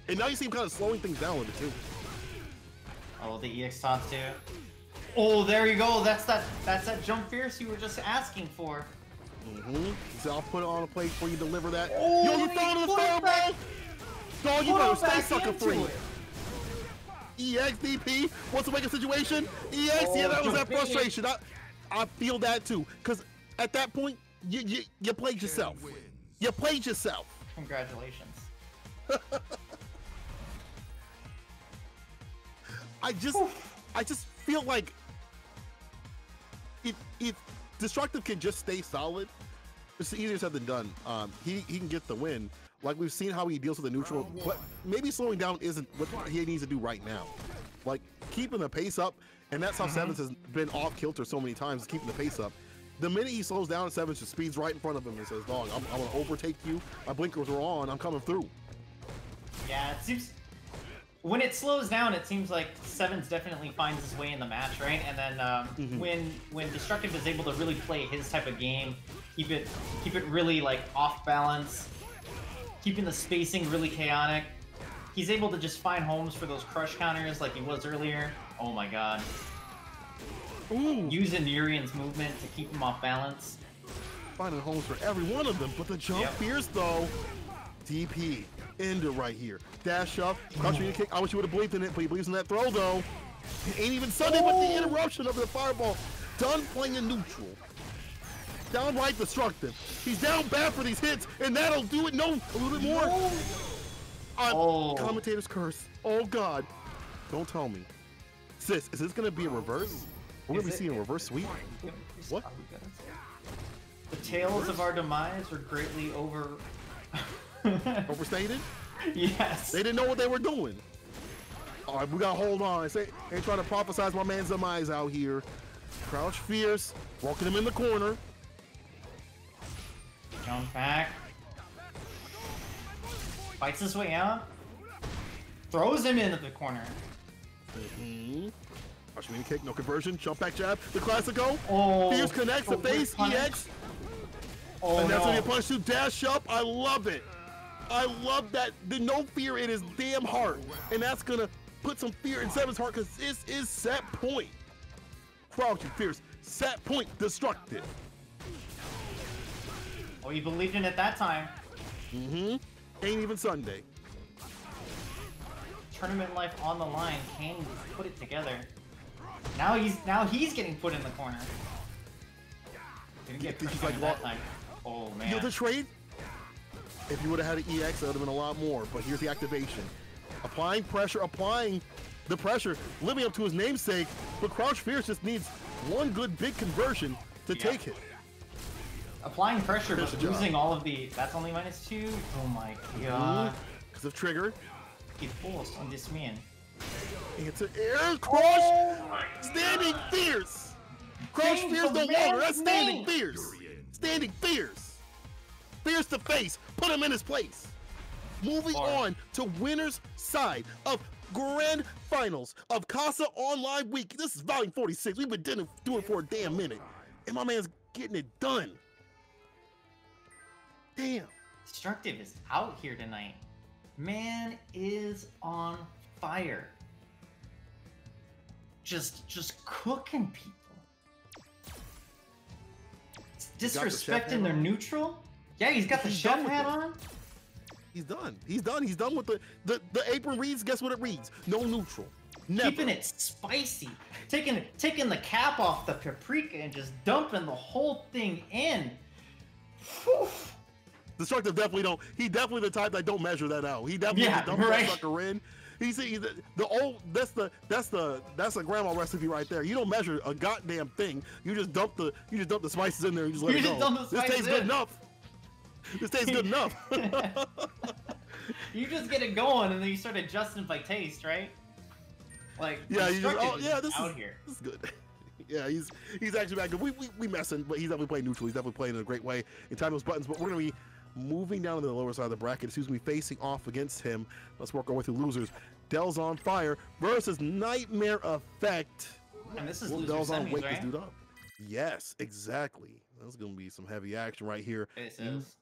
And now you see him kind of slowing things down a little bit too. Oh, the EX toss too. Oh, there you go. That's that jump fierce you were just asking for. So I'll put it on a plate for you to deliver that. Oh, yo, you throw it to the fireball! Dog, you better stay sucker free. EX DP, what's the wake-up situation? EX, yeah, that was that frustration. I feel that too, because at that point, you played yourself. You played yourself. Congratulations. I just feel like if Destructive can just stay solid, it's easier said than done. He can get the win. Like, we've seen how he deals with the neutral, but maybe slowing down isn't what he needs to do right now. Like, keeping the pace up And that's how Sevens has been off kilter so many times, keeping the pace up. The minute he slows down, Sevens just speeds right in front of him and says, dog, I'm gonna overtake you. My blinkers are on, I'm coming through. Yeah, it seems... When it slows down, it seems like Sevens definitely finds his way in the match, right? And then when Destructive is able to really play his type of game, keep it really like off balance, keeping the spacing really chaotic, he's able to just find homes for those crush counters like he was earlier. Oh my god. Ooh. Using Urian's movement to keep him off balance. Finding homes for every one of them, but the jump fierce though. DP. Ender right here. Dash up, crouch me kick. I wish you would have believed in it, but he believes in that throw though. It ain't even Sunday with the interruption of the fireball. Done playing in neutral. Downright destructive. He's down bad for these hits, and that'll do it. No, a little bit more. Commentator's curse. Oh god. Don't tell me. Sis, is this gonna be a reverse? We're gonna be seeing a reverse sweep? What? The tales of our demise were greatly overstated? Yes. They didn't know what they were doing. All right, we gotta hold on. Ain't trying to prophesize my man's demise out here. Crouch fierce, walking him in the corner. Jump back. Fights his way out. Throws him into the corner. Crouch me kick, no conversion. Jump back jab, the classico. Oh, Fierce connects, the face, EX. And that's when you punch to dash up. I love it. I love that. The no fear in his damn heart. And that's gonna put some fear in Seven's heart because this is set point. Crouching fierce, set point, destructive. Oh, you believed in it that time. Ain't even Sunday. Tournament life on the line. Can he put it together? Now he's getting put in the corner. Didn't get pushed like that time. Oh man. You know the trade? If you would have had an EX, that would have been a lot more. But here's the activation. Applying pressure, applying the pressure, living up to his namesake. But Crouch Fierce just needs one good big conversion to take it. Applying pressure, but losing all of the... That's only -2? Oh my god. Because of trigger. He forced on this man. It's an air crush! Standing fierce! Crouch Fierce no longer, that's standing fierce! Standing fierce! Fierce to face, put him in his place. Moving on to winner's side of Grand Finals of Casa Online Week. This is volume 46. We've been doing it for a damn minute. And my man's getting it done. Damn. Destructive is out here tonight. Man is on fire. Just cooking people. Disrespecting their neutral? Yeah, he's got the chef hat on. He's done. He's done. He's done with the apron reads. Guess what it reads? No neutral. Never. Keeping it spicy. Taking the cap off the paprika and just dumping the whole thing in. Whew. Destructive definitely don't. He definitely the type that don't measure that out. He definitely dump that sucker in. He's the old. That's a grandma recipe right there. You don't measure a goddamn thing. You just dump the spices in there and just let it go. This tastes good enough. This tastes good enough. You just get it going and then you start adjusting by taste, right? Like yeah, you just this is good. Yeah, he's actually back good. We messing, but he's definitely playing neutral. He's definitely playing in a great way in time those buttons. But we're gonna be moving down to the lower side of the bracket. Excuse me, facing off against him. Let's work our way through losers. Dell's on fire versus Nightmare Effect. And this is losers semis, wake right? this dude up. Yes, exactly. That's gonna be some heavy action right here. This is.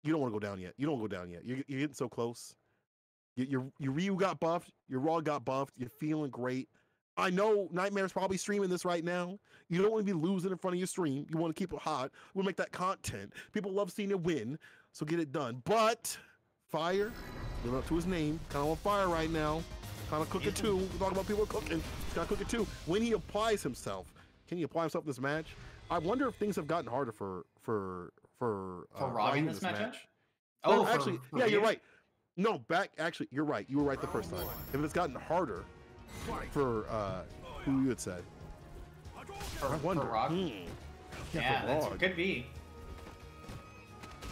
You don't want to go down yet. You don't go down yet. You're getting so close. Your Ryu got buffed. Your Raw got buffed. You're feeling great. I know Nightmare's probably streaming this right now. You don't want to be losing in front of your stream. You want to keep it hot. We'll make that content. People love seeing you win, so get it done. But Fire, living up to his name, kind of on fire right now. Kind of cooking too. We're talking about people cooking. He's kind of cooking too. When he applies himself, can he apply himself in this match? I wonder if things have gotten harder for Rob in this match. Oh, actually, yeah, you're right. No, actually, you're right. You were right the first time. If it's gotten harder for who you had said. I wonder. For Rock? Yeah, that could be.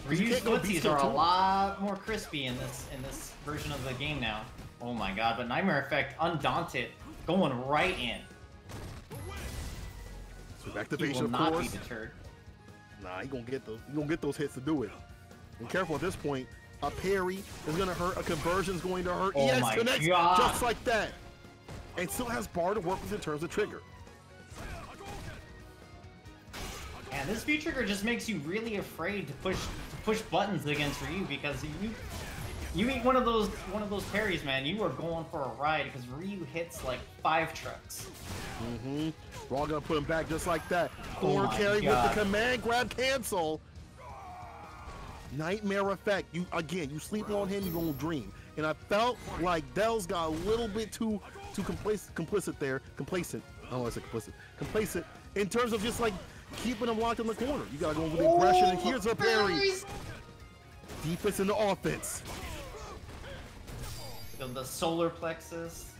Ryu's footsies are a lot more crispy in this version of the game now. Oh my god, but Nightmare Effect, undaunted, going right in. So He activation, will of not course. be deterred. Nah, he gonna get those. He gonna get those hits to do it. And careful at this point. A parry is gonna hurt. A conversion is going to hurt. Oh EX my connects God. just like that, and still has bar to work with in terms of trigger. And this V-trigger just makes you really afraid to push buttons against Ryu, because you eat one of those parries, man, you are going for a ride, because Ryu hits like 5 trucks. Mm-hmm. We're all gonna put him back just like that. Oh Corner my carry God. with the command grab cancel. Nightmare effect. You sleep on him, you gonna dream. And I felt like Dell's got a little bit too complicit there. Complacent. I don't want to say complicit. Complacent in terms of just like keeping him locked in the corner. You gotta go with the aggression, and here's a parry. Defense into offense. The solar plexus.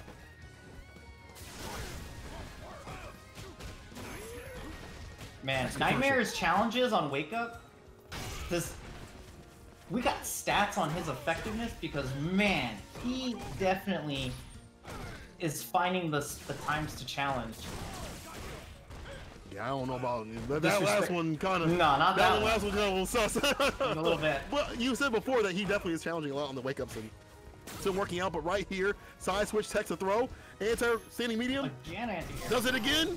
Man, Nightmare's challenges on Wake Up, we got stats on his effectiveness, because man, he definitely is finding the times to challenge. Yeah, I don't know about that last one. Kind of. No, not that one. Last one kind of sus. A little bit. But you said before that he definitely is challenging a lot on the wake ups and still working out. But right here, side switch, text a throw, anti standing medium. Again, anti-air. Does it again?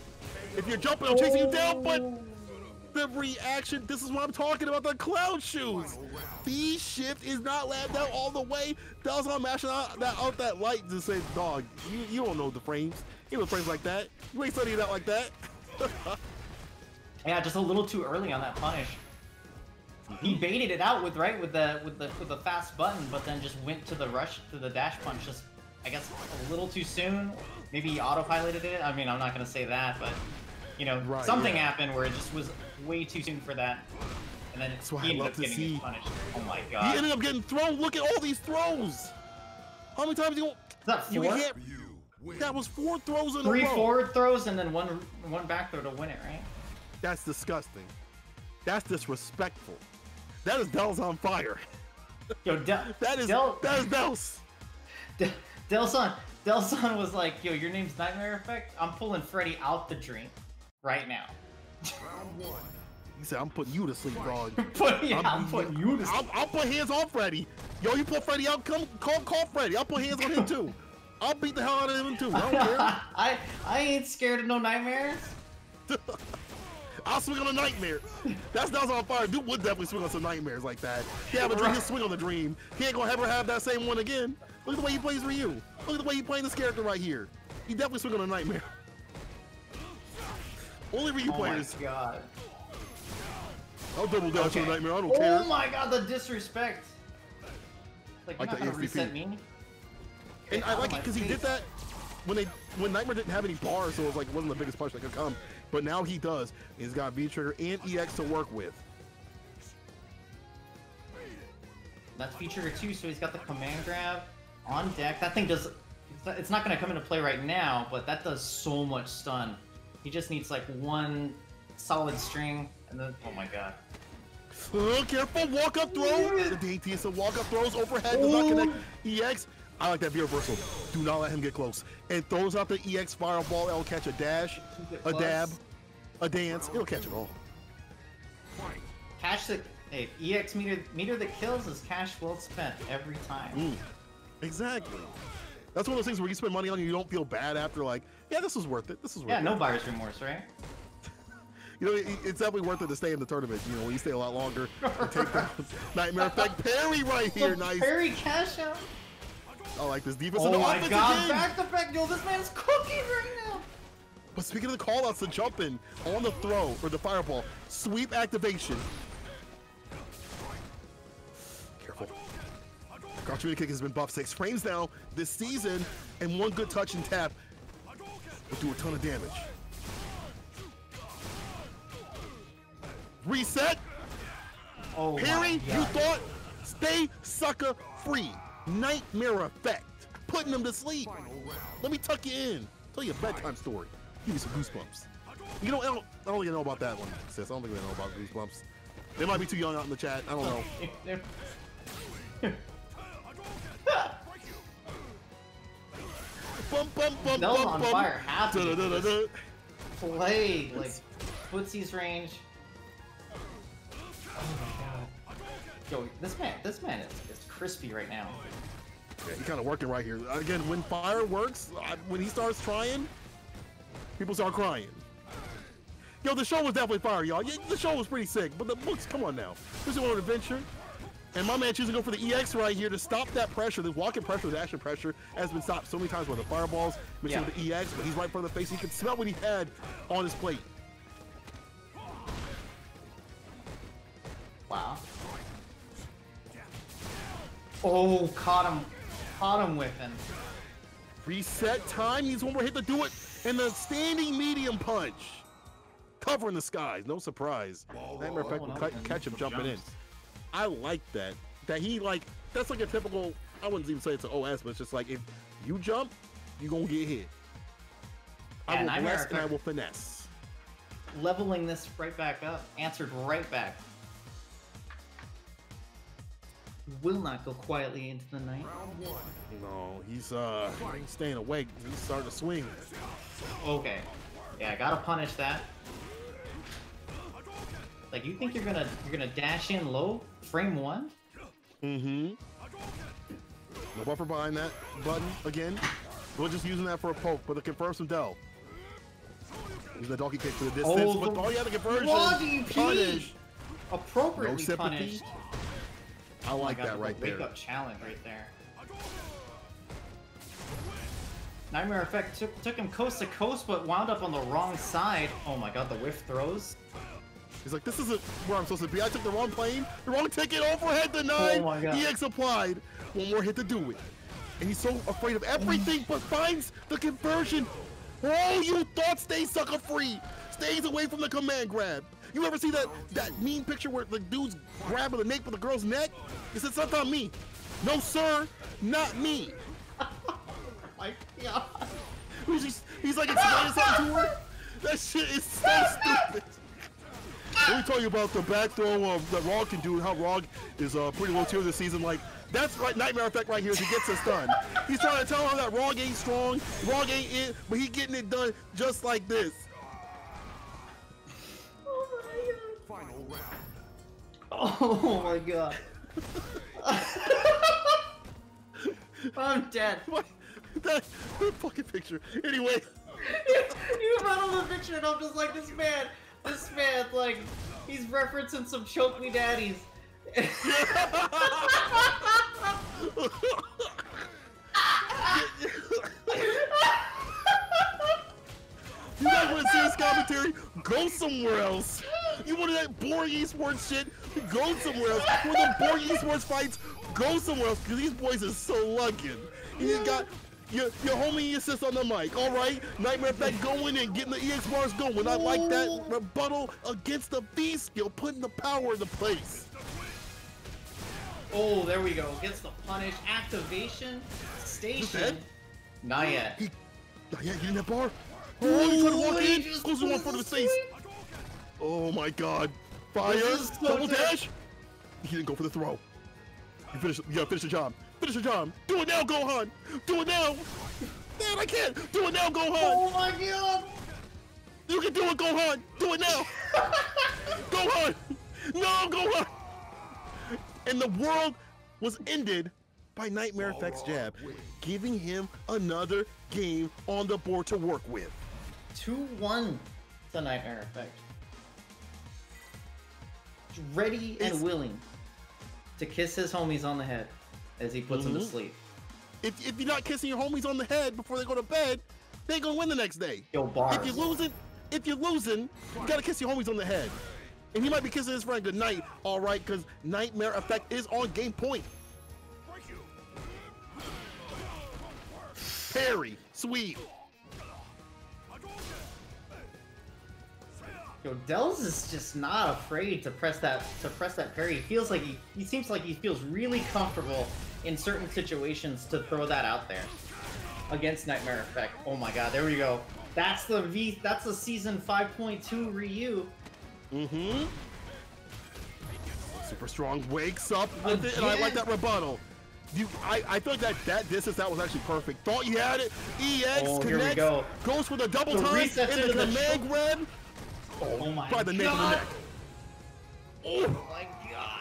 If you're jumping, I'm chasing you down, but the reaction, this is what I'm talking about, the cloud shoes. The shift is not labbed out all the way. That was on mashing out that light to say, dog, you don't know the frames. You know frames like that. You ain't studying that like that. Yeah, just a little too early on that punish. He baited it out with the fast button, but then just went to the dash punch, just I guess a little too soon. Maybe he autopiloted it. I mean, I'm not gonna say that, but you know, something happened where it just was way too soon for that, and then he ended up getting punished. Oh my God! He ended up getting thrown. Look at all these throws. How many times you? Is that 4? That was 4 throws in a row. 3 forward throws and then one back throw to win it, right? That's disgusting. That's disrespectful. That is Dell's on fire. Yo, that is Dell's. Delson was like, yo, your name's Nightmare Effect? I'm pulling Freddy out the dream right now. He said, I'm putting you to sleep, dog. I'm putting you to sleep. I'll put hands on Freddy. Yo, you put Freddy out, call Freddy. I'll put hands on him too. I'll beat the hell out of him too. I don't care. I ain't scared of no nightmares. I'll swing on a nightmare. That's on fire. Dude would definitely swing on some nightmares like that. He have a dream, he'll swing on the dream. He ain't gonna ever have that same one again. Look at the way he plays Ryu. Look at the way he playing this character right here. He definitely swing on a nightmare. Only Ryu players. Oh my God. I'll double dash on a nightmare. I don't care. Oh my God, the disrespect. Like, you're not gonna reset me. And I like it because he did that when Nightmare didn't have any bars, so it was like it wasn't the biggest punch that could come. But now he does. He's got V-Trigger and EX to work with. That's V-Trigger too, so he's got the command grab on deck. That thing does... It's not going to come into play right now, but that does so much stun. He just needs like one solid string, and then... Oh my God. Oh, careful, walk-up throw! The daintiest of walk-up throws, overhead, does not connect. EX, I like that V-reversal. Do not let him get close. And throws out the EX fireball, it'll catch a dash, a dab, a dance, it'll catch it all. Cash the... Hey, EX meter that kills is cash well spent every time. Exactly. That's one of those things where you spend money on and you don't feel bad after, like, yeah, this was worth it, this was worth it. Yeah, no buyer's remorse, right? You know, it's definitely worth it to stay in the tournament, you know, when you stay a lot longer and take the Nightmare Effect parry right here, nice. Parry cash out. I like this defense. Oh my God, back to back, yo, this man's cooking right now. But speaking of the callouts, the jump in on the throw or the fireball, sweep activation. Careful. Crouch kick has been buffed 6 frames now this season, and one good touch and tap will do a ton of damage. Reset. Oh Parry, you thought? Stay sucker free. Nightmare Effect. Putting them to sleep. Let me tuck you in. Tell you a bedtime story. Give you some goosebumps. You know, I don't think I know about that one, sis. I don't think they know about goosebumps. They might be too young out in the chat. I don't know. Nell's on fire. Happy. Play like footsie's range. Oh my god. Yo, this man is crispy right now. Yeah, he's kind of working right here. Again, when fire works, when he starts trying, people start crying. Yo, the show was definitely fire, y'all. Yeah, the show was pretty sick, but the books, come on now. This is an adventure. And my man choosing to go for the EX right here to stop that pressure. The walking pressure, the action pressure has been stopped so many times by the fireballs. Mixing with the EX, but he's right in front of the face. He can smell what he had on his plate. Wow. Oh, caught him whiffing. Reset time. Needs one more hit to do it. And the standing medium punch. Covering the skies. No surprise. Nightmare Effect will catch him jumping in. I like that. That he like, that's like a typical, I wouldn't even say it's an OS, but it's just like if you jump, you're gonna get hit. I will bless and I will finesse. Leveling this right back up. Answered right back. Will not go quietly into the night. No, he's staying awake. He's starting to swing. Okay. Yeah, I gotta punish that. Like, you think you're gonna dash in low frame one? Mm-hmm. No buffer behind that button again. We're just using that for a poke, but to confirm some Dell. Using the donkey kick to the distance, but all you have to conversion. Punish. Appropriately punished. I like that right there. Wake up challenge right there. Nightmare Effect took him coast to coast, but wound up on the wrong side. Oh my god, the whiff throws. He's like, this isn't where I'm supposed to be. I took the wrong plane, the wrong ticket, overhead denied. Oh my god. EX applied. One more hit to do it. And he's so afraid of everything, but finds the conversion. Oh, you thought stay sucker free. Stays away from the command grab. You ever see that mean picture where the dude's grabbing the nape of the girl's neck? He said, "That's not me." No, sir, not me. Oh my god. He's like explaining something to her. That shit is so stupid. Let me tell you about the back throw that Rog can do and how Rog is pretty low tier this season. Like, that's right, Nightmare Effect right here as he gets us done. He's trying to tell her that Rog ain't strong, Rog ain't it, but he getting it done just like this. Final round. Oh my god. I'm dead. What? That fucking picture. Anyway. You brought on the picture and I'm just like, this man, like, he's referencing some Choke Me Daddies. You guys want to see this commentary? Go somewhere else. You wanted that boring esports shit? Go somewhere else. For the boring esports fights, go somewhere else, because these boys are so lucky. You got your homie assist on the mic, all right? Nightmare Effect going and getting the EX bars going. I like that rebuttal against the V skill, putting the power into place. Oh, there we go. Gets the punish. Activation. Station. Not yet. Not yet. Getting that bar. Oh, he tried to walk in. Goes to one foot of his face. Oh my god. Fire. Double dash. He didn't go for the throw. You gotta finish the job. Finish the job. Do it now, Gohan. Do it now. Man, I can't. Do it now, Gohan. Oh my god. You can do it, Gohan. Do it now. Gohan. No, Gohan. And the world was ended by Nightmare Effect's jab, giving him another game on the board to work with. 2-1 to Nightmare Effect. Ready and willing to kiss his homies on the head as he puts them to sleep. If you're not kissing your homies on the head before they go to bed, they ain't gonna win the next day. Yo, bars. If you're losing, you gotta kiss your homies on the head. And he might be kissing his friend goodnight, all right, because Nightmare Effect is on game point. Parry, sweet. Yo, Dells is just not afraid to press that parry. He feels like he seems like he feels really comfortable in certain situations to throw that out there against Nightmare Effect. Oh my god, there we go. That's the season 5.2 Ryu. Super strong wakes up with it, and I like that rebuttal. I feel like that distance that was actually perfect. Thought you had it. EX Oh, connects. here we go. Goes for the double The time reset in the into the command grab. Oh my By the nape of the god! neck. Oh my god!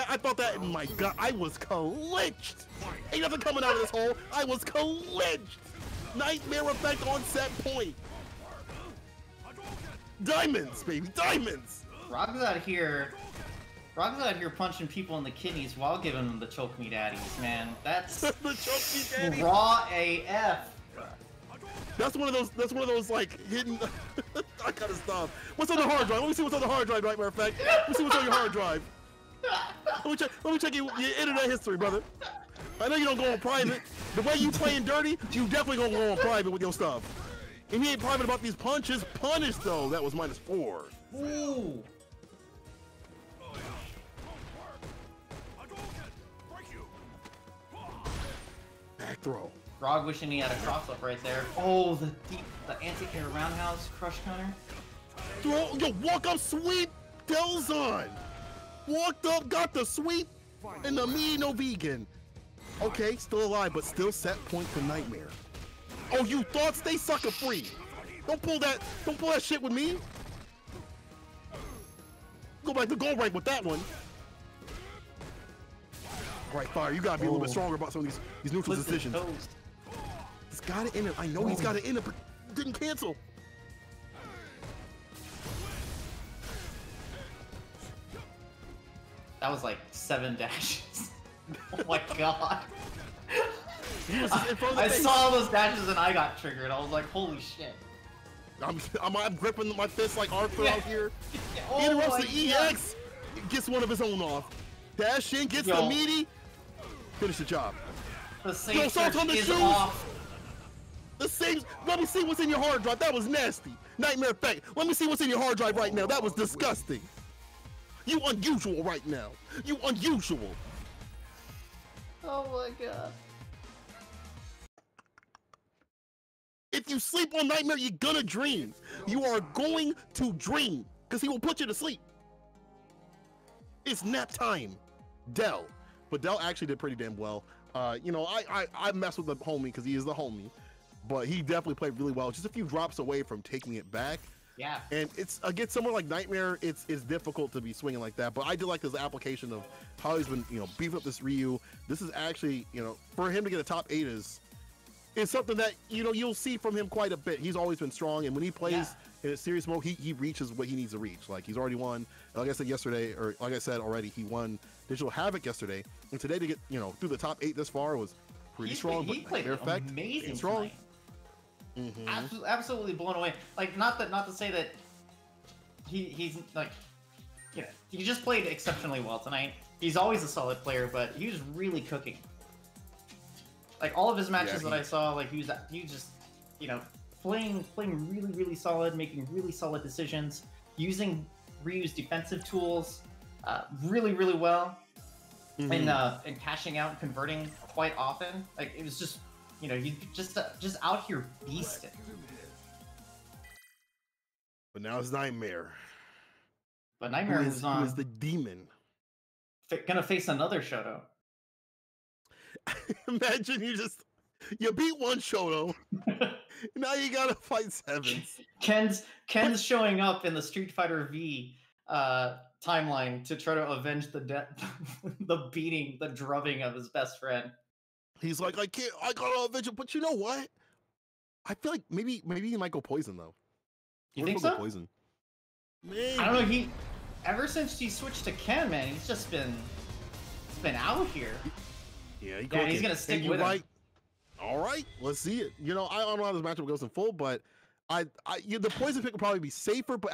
I thought that, my god, I was clinched. Ain't nothing coming out of this hole. I was clinched. Nightmare effect on set point. Diamonds, baby, diamonds. Rock's out here punching people in the kidneys while giving them the choke me daddies, man. That's The choke me daddies. raw AF. That's one of those like hidden. I gotta stop. What's on the hard drive? Let me see what's on the hard drive. Nightmare effect. Let me see what's on your hard drive. Let me check your internet history, brother. I know you don't go on private. The way you playing dirty, you definitely gonna go on private with your stuff. And he ain't private about these punches. Punish though. That was -4. Ooh. Back throw. Grog wishing he had a cross up right there. Oh, the anti-air roundhouse crush counter. Throw, yo, walk up sweep, Delzon. Walked up, got the sweep, and the me no vegan. Okay, still alive, but still set point for Nightmare. Oh, you thought stay sucker free. Don't pull that shit with me. Go back to goal right with that one. All right, Fire, you gotta be a little bit stronger about some of these neutral decisions. He's got it in it. I know he's got it in it, but didn't cancel. That was like 7 dashes. Oh my god. He was just in front of the I face. saw those dashes and I got triggered. I was like, holy shit. I'm gripping my fist like Arthur out here. Oh He interrupts my the God. EX, gets one of his own off. Dash in, gets the meaty. Finish the job. The same Yo, Salt on the is shoes. off. The same. Let me see what's in your hard drive. That was nasty. Nightmare effect. Let me see what's in your hard drive right now. That was disgusting. You unusual right now. You unusual. Oh my god. If you sleep on Nightmare, you're gonna dream. You are going to dream because he will put you to sleep. It's nap time, Dell. But Dell actually did pretty damn well. You know, I mess with the homie because he is the homie, but he definitely played really well. Just a few drops away from taking it back. Yeah. And it's against someone like Nightmare, it's difficult to be swinging like that. But I did like his application of how he's been, you know, beefing up this Ryu. This is actually, you know, for him to get a top 8 is something that, you know, you'll see from him quite a bit. He's always been strong, and when he plays in a serious mode, he reaches what he needs to reach. Like, he's already won, like I said yesterday, or like I said already, he won Digital Havoc yesterday, and today to get, you know, through the top 8 this far was pretty strong. He played effect, amazing strong. tonight. Absolutely blown away. Like, not to say that he's like, you know, he just played exceptionally well tonight. He's always a solid player, but he was really cooking. Like, all of his matches that I saw, like, he was just, you know, playing really solid, making really solid decisions, using Ryu's defensive tools really well, and cashing out and converting quite often. Like, it was just, you know, he just out here beasting. But now it's Nightmare. But Nightmare who moves on. is the demon. Gonna face another Shoto. Imagine you beat one Shoto. Now you gotta fight sevens. Ken's showing up in the Street Fighter V timeline to try to avenge the beating, the drubbing of his best friend. He's like, I gotta avenge it, but you know what? I feel like maybe he might go poison though. You think so? Poison. Maybe. I don't know. Ever since he switched to Ken, man, he's just been out here. Yeah, he's gonna stick with him. All right, let's see it. You know, I don't know how this matchup goes in full, but the poison pick will probably be safer. But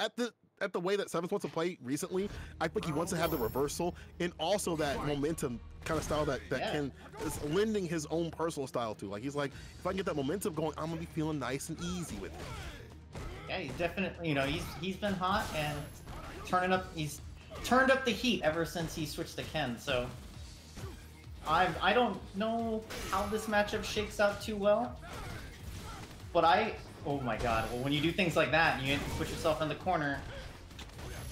at the way that Sevens wants to play recently, I think he wants to have the reversal and also that momentum kind of style that Ken is lending his own personal style to. Like, he's like, if I can get that momentum going, I'm gonna be feeling nice and easy with it. Yeah, he's definitely, you know, he's been hot and he's turned up the heat ever since he switched to Ken. So I don't know how this matchup shakes out too well, but oh my god, well, when you do things like that, you put yourself in the corner,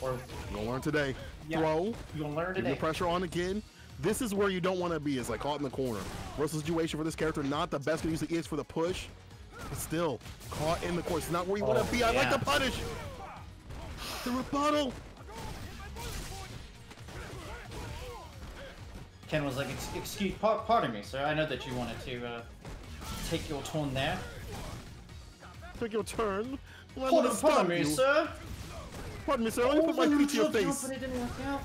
or you'll learn today. Yeah, Throw. You'll learn Keep today. the pressure on again. This is where you don't want to be, is like caught in the corner. Versatile situation for this character, not the best. Gonna use the EX for the push, but still caught in the corner. It's not where you want to be. I like the punish. The rebuttal. Ken was like, excuse, pardon me, sir. I know that you wanted to take your turn there. Take your turn. Pardon me, sir. Pardon me, sir. Let me put my feet to your face. Jump, it didn't work out.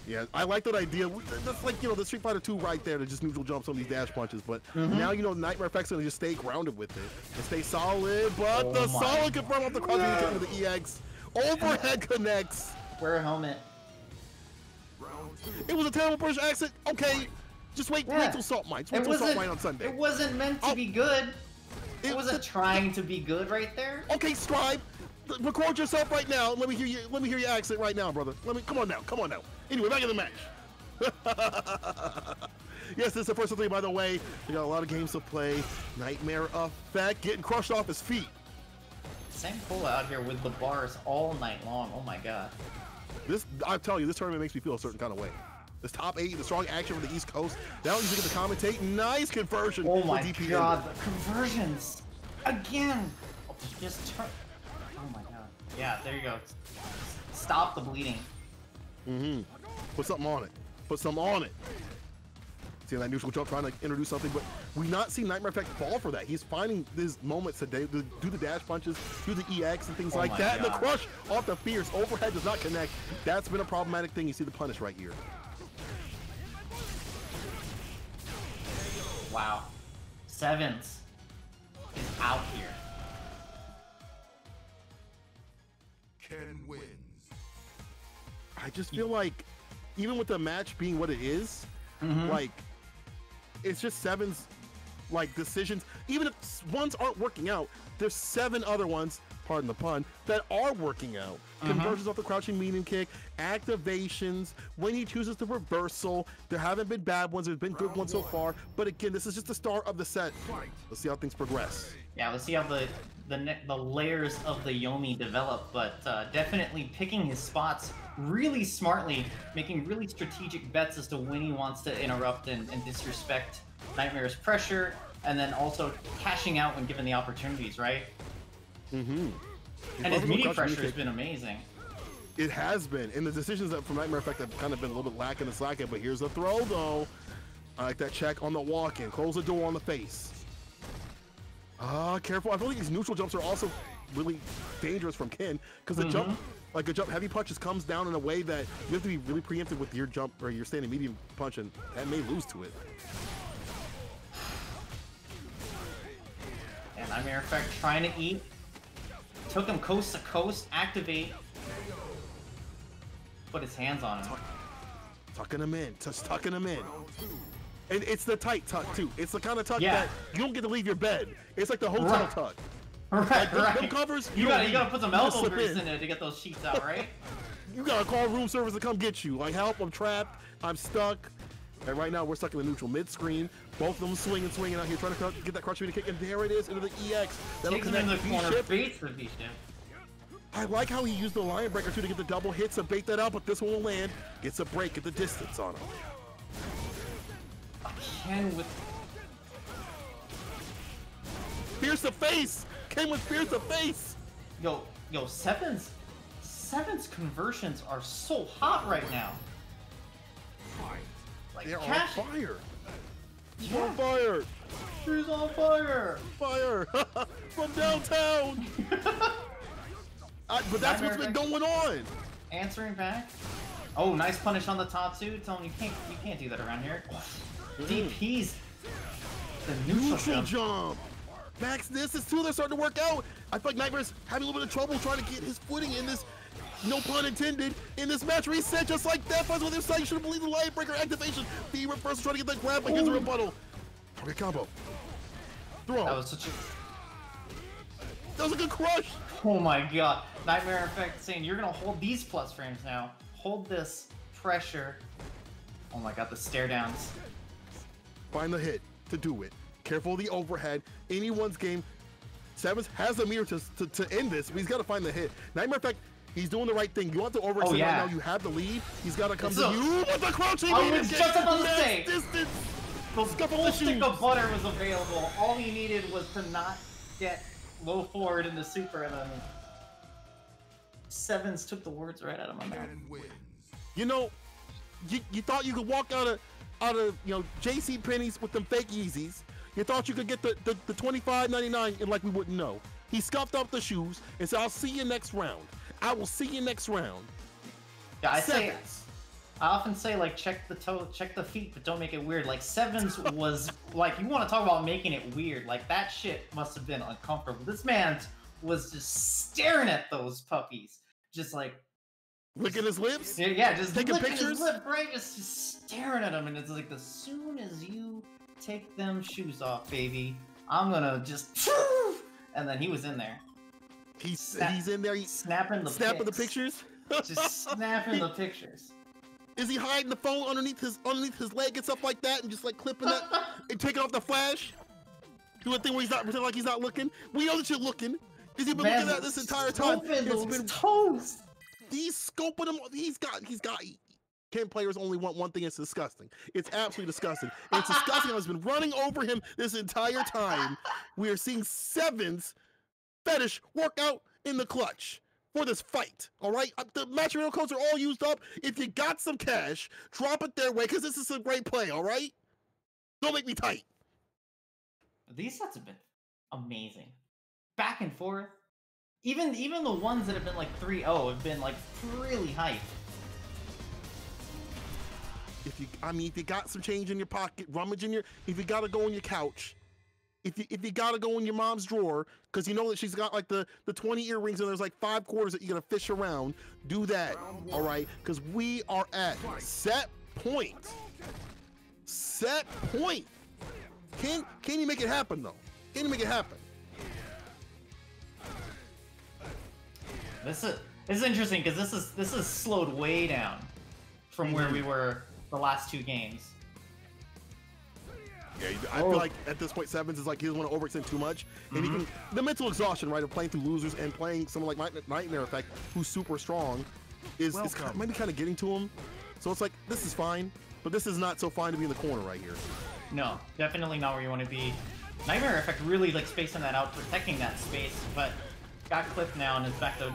Yeah, I like that idea. That's like, you know, the Street Fighter 2 right there to just neutral jump some of these dash punches. But now, you know, Nightmare Effect's gonna just stay grounded with it and stay solid. But the solid confirm off the cross with the EX. Overhead connects. Wear a helmet. It was a terrible push accident. Okay, just wait till Salt Mine. Wait till Salt Mine on Sunday. It wasn't meant to be good. It wasn't trying to be good right there. Okay, Scribe, record yourself right now. Let me hear you. Let me hear your accent right now, brother. Come on now. Come on now. Anyway, back in the match. Yes, this is the first of 3, by the way. We got a lot of games to play. Nightmare Effect getting crushed off his feet. Same pull out here with the bars all night long. Oh my god. I'm telling you, this tournament makes me feel a certain kind of way. This top 8, the strong action from the East Coast. Now you get to commentate. Nice conversion. Oh my god, the conversions again. Just turn. Oh my god. Yeah, there you go. Stop the bleeding. Put something on it. Put something on it. See that neutral jump trying to introduce something, but we not see Nightmare Effect fall for that. He's finding these moments to do the dash punches, do the EX and things like that. And the crush off the fierce overhead does not connect. That's been a problematic thing. You see the punish right here. Wow. Sevens is out here. Ken wins. I just feel like, even with the match being what it is, like, it's just Sevens, like, decisions. Even if ones aren't working out, there's 7 other ones, pardon the pun, that are working out. Conversions off the crouching medium kick, activations, when he chooses the reversal. There haven't been bad ones, there's been good ones so far. But again, this is just the start of the set. Let's see how things progress. Yeah, let's see how the layers of the Yomi develop, but definitely picking his spots really smartly, making really strategic bets as to when he wants to interrupt and disrespect Nightmare's pressure, and then also cashing out when given the opportunities, right? And his media pressure has been amazing. It has been, and the decisions that from Nightmare Effect have kind of been a little bit lacking and slacking, but here's the throw though. I like that check on the walk-in, close the door on the face. Careful. I feel like these neutral jumps are also really dangerous from Ken, because the jump, like a jump heavy punches comes down in a way that you have to be really preemptive with your jump or your standing medium punch, and that may lose to it. And Nightmare Effect trying to eat. Took him coast to coast, activate. Put his hands on him. Tucking him in, just tucking him in. And it's the tight tuck too. It's the kind of tuck that you don't get to leave your bed. It's like the hotel tuck. Right. Them covers, you gotta put some elbow grease in there to get those sheets out, right? You gotta call room service to come get you. Like, help, I'm trapped, I'm stuck. And right now we're stuck in the neutral mid-screen. Both of them swinging out here, trying to get that crush to kick, and there it is into the EX. That'll connect in the corner, V-ship. baits the V-ship. I like how he used the Lion Breaker too to get the double hits to bait that out, but this one will land. Gets a break at the distance on him. Ken with Pierce the face! Ken with Pierce the face! Yo, Seven's conversions are so hot right now. Like, they're on fire. Yeah. On fire. She's on fire. Fire from downtown. But that's what's been going on. Answering back. Oh, nice punish on the top two. Tell him you can't do that around here. DP's the neutral jump. Max, this is 2 they're starting to work out. I feel like Nightmare's having a little bit of trouble trying to get his footing in this, no pun intended, in this match. Reset just like that. Finds with his side. You should have believed the Lion Breaker activation. The reversal trying to get that grab, but here's a rebuttal. Target combo. Throw. That was such a... That was a good crush. Oh my god. Nightmare Effect saying you're gonna hold these plus frames now. Hold this pressure. Oh my god, the stare downs. Find the hit to do it. Careful of the overhead. Anyone's game. Sevens has a mirror to end this, but he's got to find the hit. Nightmare Effect He's doing the right thing. You want to overextend right now. You have the lead. He's got to come to you with the crouching. I was just about to say. Distance. The full stick of butter was available. All he needed was to not get low forward in the super, and then Sevens took the words right out of my mouth. You know, you thought you could walk out of J.C. Penney's with them fake Yeezys. You thought you could get the $25.99 and like we wouldn't know. He scuffed up the shoes and said, "I'll see you next round. I will see you next round." Yeah, I often say, like, check the toe, check the feet, but don't make it weird. Like, Sevens was, like, you want to talk about making it weird. Like, that shit must have been uncomfortable. This man was just staring at those puppies. Just, like... Licking his lips? Yeah, just taking licking pictures? his lip, right? Just staring at them. And it's like, as soon as you take them shoes off, baby, I'm gonna just... And then he was in there. He's in there. Snapping the pictures? Just snapping the pictures. Is he hiding the phone underneath his leg and stuff like that, and just like clipping that and taking off the flash? Do a thing where he's not pretending like he's not looking. We know that you're looking. Has he been looking at this entire time? It's been toast. He's scoping him. He's got. Can players only want one thing? It's disgusting. It's absolutely disgusting. And it's disgusting how he's been running over him this entire time. We are seeing Sevens fetish work out in the clutch for this fight, all right? The match arena codes are all used up. If you got some cash, drop it their way, because this is a great play, all right? Don't make me tight. These sets have been amazing. Back and forth. Even the ones that have been like 3-0 have been like really hype. If you got some change in your pocket, rummage in if you gotta go on your couch, if you gotta go in your mom's drawer, because you know that she's got like the 20 earrings and there's like 5 quarters that you're gonna fish around, do that, all right? Because we are at set point. Set point. Can you make it happen though? Can you make it happen? This is interesting because this is slowed way down from where we were the last 2 games. Yeah, I feel like at this point, Sevens is like he doesn't want to overextend too much, and he can the mental exhaustion, right, of playing through losers and playing someone like Nightmare Effect, who's super strong, is maybe kind of getting to him. So it's like this is fine, but this is not so fine to be in the corner right here. No, definitely not where you want to be. Nightmare Effect really like spacing that out, protecting that space, but got clipped now and is back to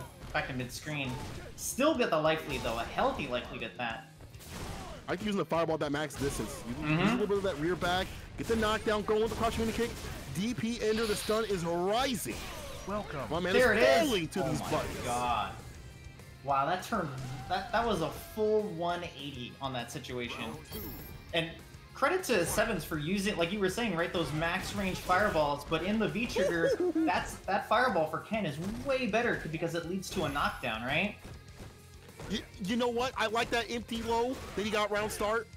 mid-screen. Still get the life lead though, a healthy life lead at that. I like using the fireball at that max distance. You use a little bit of that rear back, get the knockdown going with the crouching mini kick. DP ender, the stun is rising. Welcome. My man there is falling to these buttons. Oh my god. Wow, that turned that was a full 180 on that situation. And credit to Sevens for using, like you were saying, right, those max range fireballs, but in the V-trigger, that fireball for Ken is way better because it leads to a knockdown, right? You know what? I like that empty low that he got round start.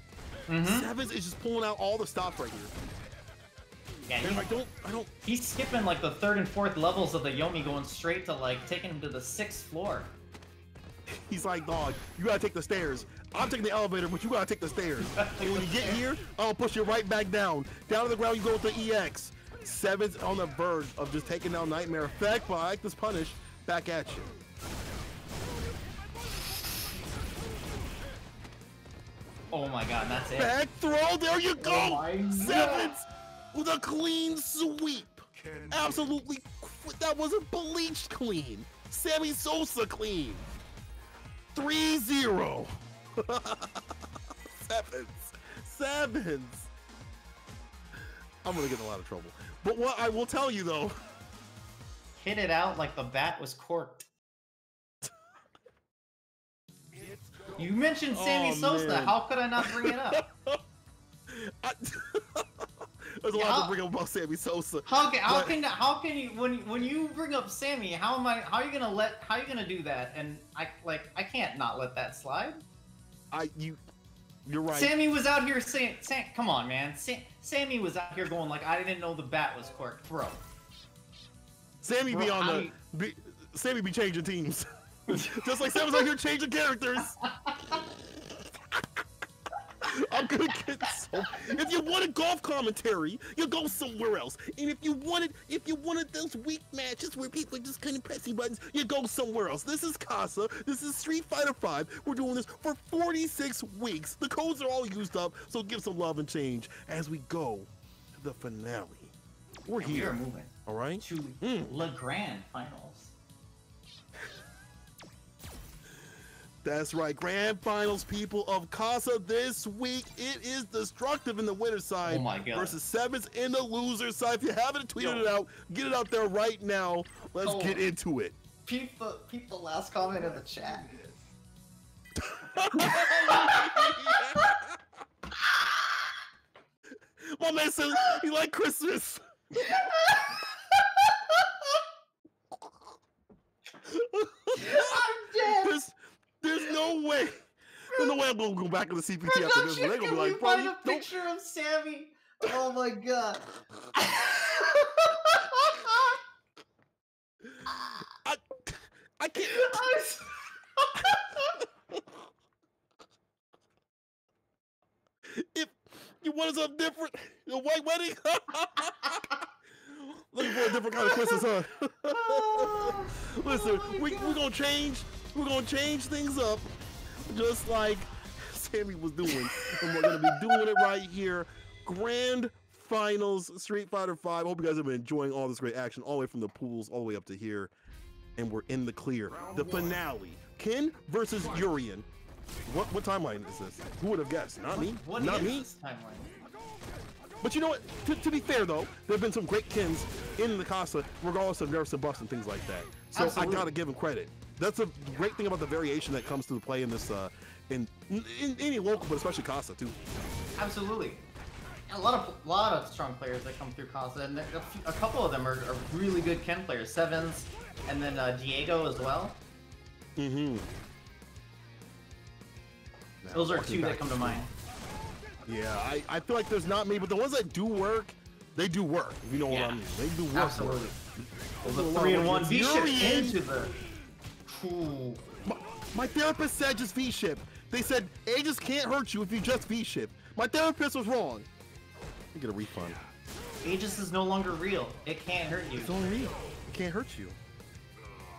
Sevens is just pulling out all the stops right here. Yeah, I don't. He's skipping like the 3rd and 4th levels of the Yomi, going straight to like taking him to the 6th floor. He's like, dog, you gotta take the stairs. I'm taking the elevator, but you gotta take the stairs. And when you get here, I'll push you right back down. Down to the ground, you go with the EX. Sevens on the verge of just taking down Nightmare Effect, but I like this punish back at you. Oh my god, that's it. Back throw, there you go! Oh Sevens with a clean sweep. Absolutely, that was a bleached clean. Sammy Sosa clean. 3-0. Sevens. I'm gonna get in a lot of trouble. But what I will tell you though. Hit it out like the bat was corked. You mentioned Sammy Sosa. Man. How could I not bring it up? There's a lot to bring up about Sammy Sosa. How can you when you bring up Sammy? How are you gonna do that? And I can't not let that slide. You're right. Sammy was out here saying, come on, man. Sammy was out here going like, I didn't know the bat was corked, bro. Sammy Sammy be changing teams. Just like Sammy's out here changing characters. I'm gonna get If you wanted golf commentary, you go somewhere else. And if you wanted those weak matches where people are just kind of pressing buttons, you go somewhere else. This is Casa. This is Street Fighter V. We're doing this for 46 weeks. The codes are all used up, so give some love and change as we go to the finale. We're here. We're moving. All right. To Le Grand Finals. That's right, Grand Finals, people of Casa this week. It is Destructive in the winner's side versus Sevens in the loser's side. If you haven't tweeted it out, get it out there right now. Let's get into it. Peep the last comment in the chat. My man says he like Christmas. I'm dead. There's no way. There's no way I'm gonna go back to the CPT after this. They're gonna be like, find a picture of Sammy. Oh my god. I can't. If you want something different, a white wedding. Looking for a different kind of Christmas, huh? Listen, we're gonna change. We're gonna change things up, just like Sammy was doing, and we're gonna be doing it right here. Grand Finals, Street Fighter V. I hope you guys have been enjoying all this great action, all the way from the pools, all the way up to here, and we're in the clear. The finale: Ken versus Urian. What timeline is this? Who would have guessed? Not me. Not me. This timeline? But you know what? To be fair though, there have been some great Kens in the Casa, regardless of nerfs and buffs and things like that. So I gotta give him credit. That's a great thing about the variation that comes to play in this, in any local, but especially Casa too. Absolutely. A lot of strong players that come through Casa, and a couple of them are really good Ken players. Sevens, and then Diego as well. Mm-hmm. Those are two that come to mind. Yeah, I feel like there's not many, but the ones that do work, they do work. If you know what I mean. They do work. Absolutely. Well, the 3-in-1 V-ship into the... Ooh. My therapist said just V-ship. They said Aegis can't hurt you if you just V-ship. My therapist was wrong. You get a refund. Aegis is no longer real. It can't hurt you. It's only real. It can't hurt you.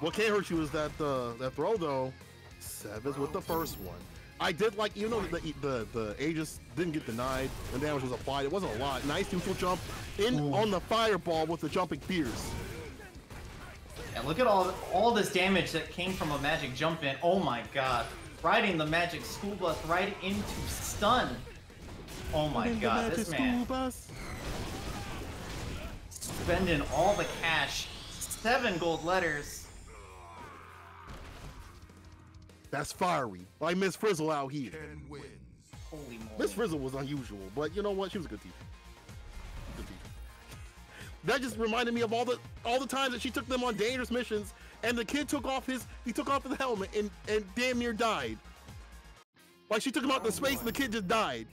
What can't hurt you is that that throw though. Sevens with the first one. I did like, even though the Aegis didn't get denied, the damage was applied. It wasn't a lot. Nice neutral jump in on the fireball with the jumping fears. Yeah, look at all this damage that came from a magic jump in. Oh my god. Riding the magic school bus right into stun. Oh my god, this man. Spending all the cash. 7 gold letters. That's fiery. Like Miss Frizzle out here. Holy moly. Miss Frizzle was unusual, but you know what? She was a good teacher. Good teacher. That just reminded me of all the times that she took them on dangerous missions, and the kid took off his helmet and damn near died. Like she took him out into space and the kid just died.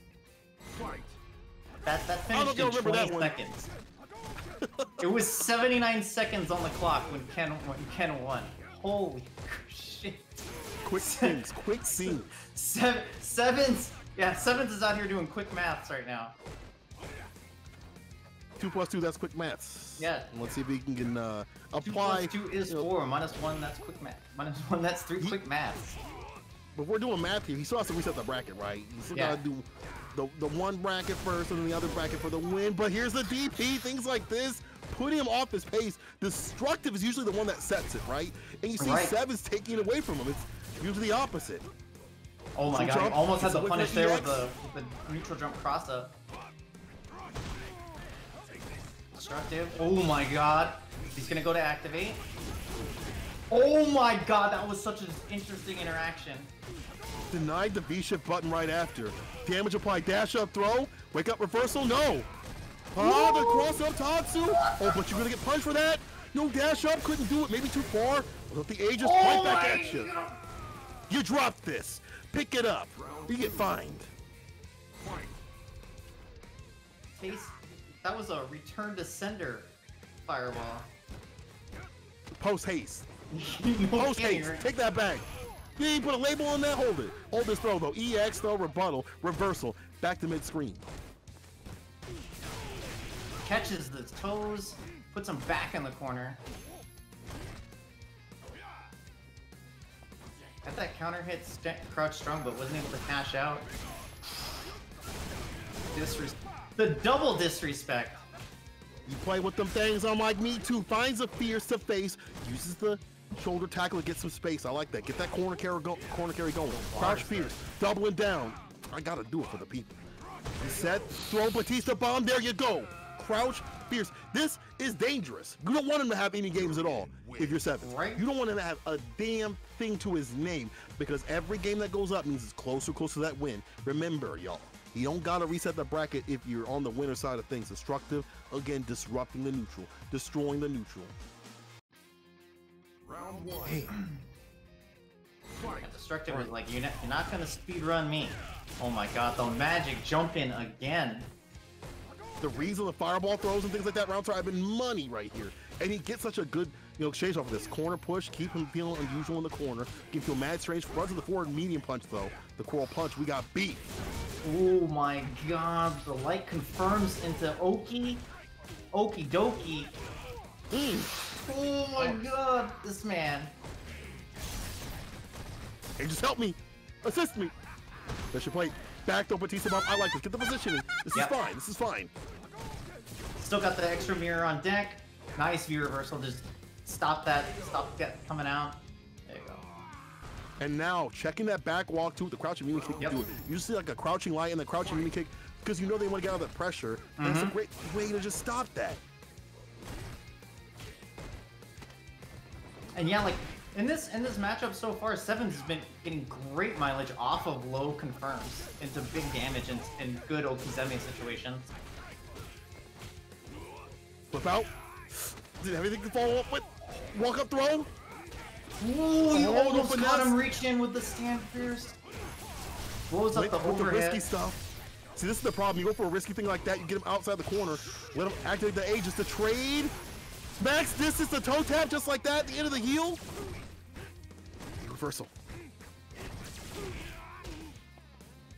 That finished in 20 seconds. It was 79 seconds on the clock when Ken won. Holy shit. Quick scenes, quick scenes. Sevens is out here doing quick maths right now. 2 + 2, that's quick maths. Yeah. Let's see if we can apply. 2 + 2 is 4. -1, that's quick math. -1, that's 3 quick maths. But we're doing math here. He still has to reset the bracket, right? You still gotta do the one bracket first and then the other bracket for the win. But here's the DP, things like this. Put him off his pace. Destructive is usually the one that sets it, right? And you see Sevens taking it away from him. It's usually the opposite. Oh my god, he almost had the punish there with the neutral jump cross up. Destructive. Oh my god. He's gonna go to activate. Oh my god, that was such an interesting interaction. Denied the V-shift button right after. Damage applied, dash up, throw. Wake up, reversal, no. Oh, the cross up Tatsu. Oh, but you're gonna get punched for that. No dash up, couldn't do it, maybe too far. Let the Aegis point back at you. You dropped this. Pick it up. You get fined. That was a return to sender fireball. Post haste. Post haste. Take that back. You ain't put a label on that. Hold it. Hold this throw though. EX throw, rebuttal, reversal, back to mid screen. catches the toes, puts him back in the corner. Got that counter hit, crouch strong, but wasn't able to cash out. The double disrespect. You play with them things, I'm like me too. Finds a fierce to face, uses the shoulder tackle to get some space. I like that. Get that corner carry going. Crouch fierce, doubling down. I gotta do it for the people. Reset, throw Batista bomb, there you go. Crouch fierce. This is dangerous. You don't want him to have any games at all if you're 7. Right. You don't want him to have a damn thing to his name, because every game that goes up means it's closer to that win. Remember, y'all, you don't gotta reset the bracket if you're on the winner side of things. Destructive, again, disrupting the neutral, destroying the neutral. Round 1. Hey. Destructive is like, you're not gonna speed run me. Oh my god, the magic jump in again. The reason the fireball throws and things like that round start have been money right here. And he gets such a good, exchange off of this. Corner push, keep him feeling unusual in the corner. Give him mad strange. Runs to the forward medium punch though. The coral punch, we got beat. Oh my god, the light confirms into Okie dokie. Oh my god, this man. Hey, just help me. Assist me. That should play back to Batista bomb. I like this. Get the positioning. This is fine. This is fine. Still got the extra mirror on deck. Nice view reversal. Just stop that. Stop that coming out. There you go. And now checking that back walk too with the crouching mini kick. You do it. You just see like a crouching light and the crouching mini kick because you know they want to get out of that pressure. And it's a great way to just stop that. And yeah, like in this matchup so far, Sevens has been getting great mileage off of low confirms into big damage and good Okizeme situations. Flip out. Did everything to follow up with? Walk up throw. Ooh, you almost caught him reach in with the stand fierce. Blows up the overhead. With the risky stuff. See, this is the problem. You go for a risky thing like that, you get him outside the corner, let him activate the Aegis to trade. Max distance the toe tap just like that at the end of the heel. Reversal.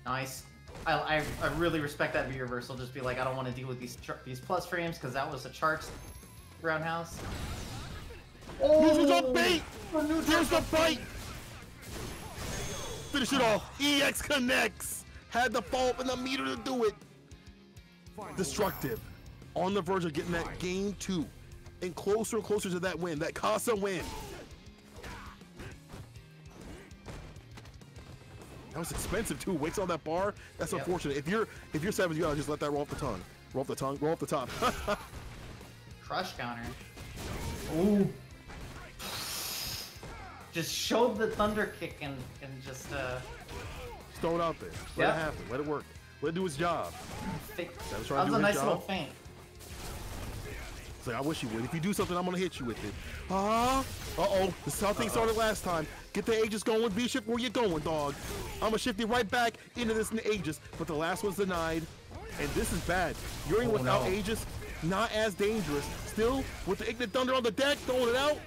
Nice. I really respect that V reversal. Just be like, I don't want to deal with these plus frames because that was a Charts roundhouse. Oh, here's the bait. Here's the bite. Finish it off. EX connects. Had the follow up and the meter to do it. Destructive. On the verge of getting that game 2. And closer to that win. That Casa win. That was expensive too. Waits on that bar. That's unfortunate. If you're 7, you gotta just let that roll off the tongue. Roll off the tongue. Roll off the top. Crush counter. Ooh. Just showed the thunder kick and just throw it out there. Let it happen. Let it work. Let it do its job. That was a nice little feint. It's like, I wish you would. If you do something, I'm gonna hit you with it. Uh-oh. This is how things started last time. Get the Aegis going. V-shift, where you going, dog? I'm gonna shift you right back into this Aegis, but the last one's denied. And this is bad. You're without Aegis, not as dangerous. Still, with the Ignis Thunder on the deck, throwing it out.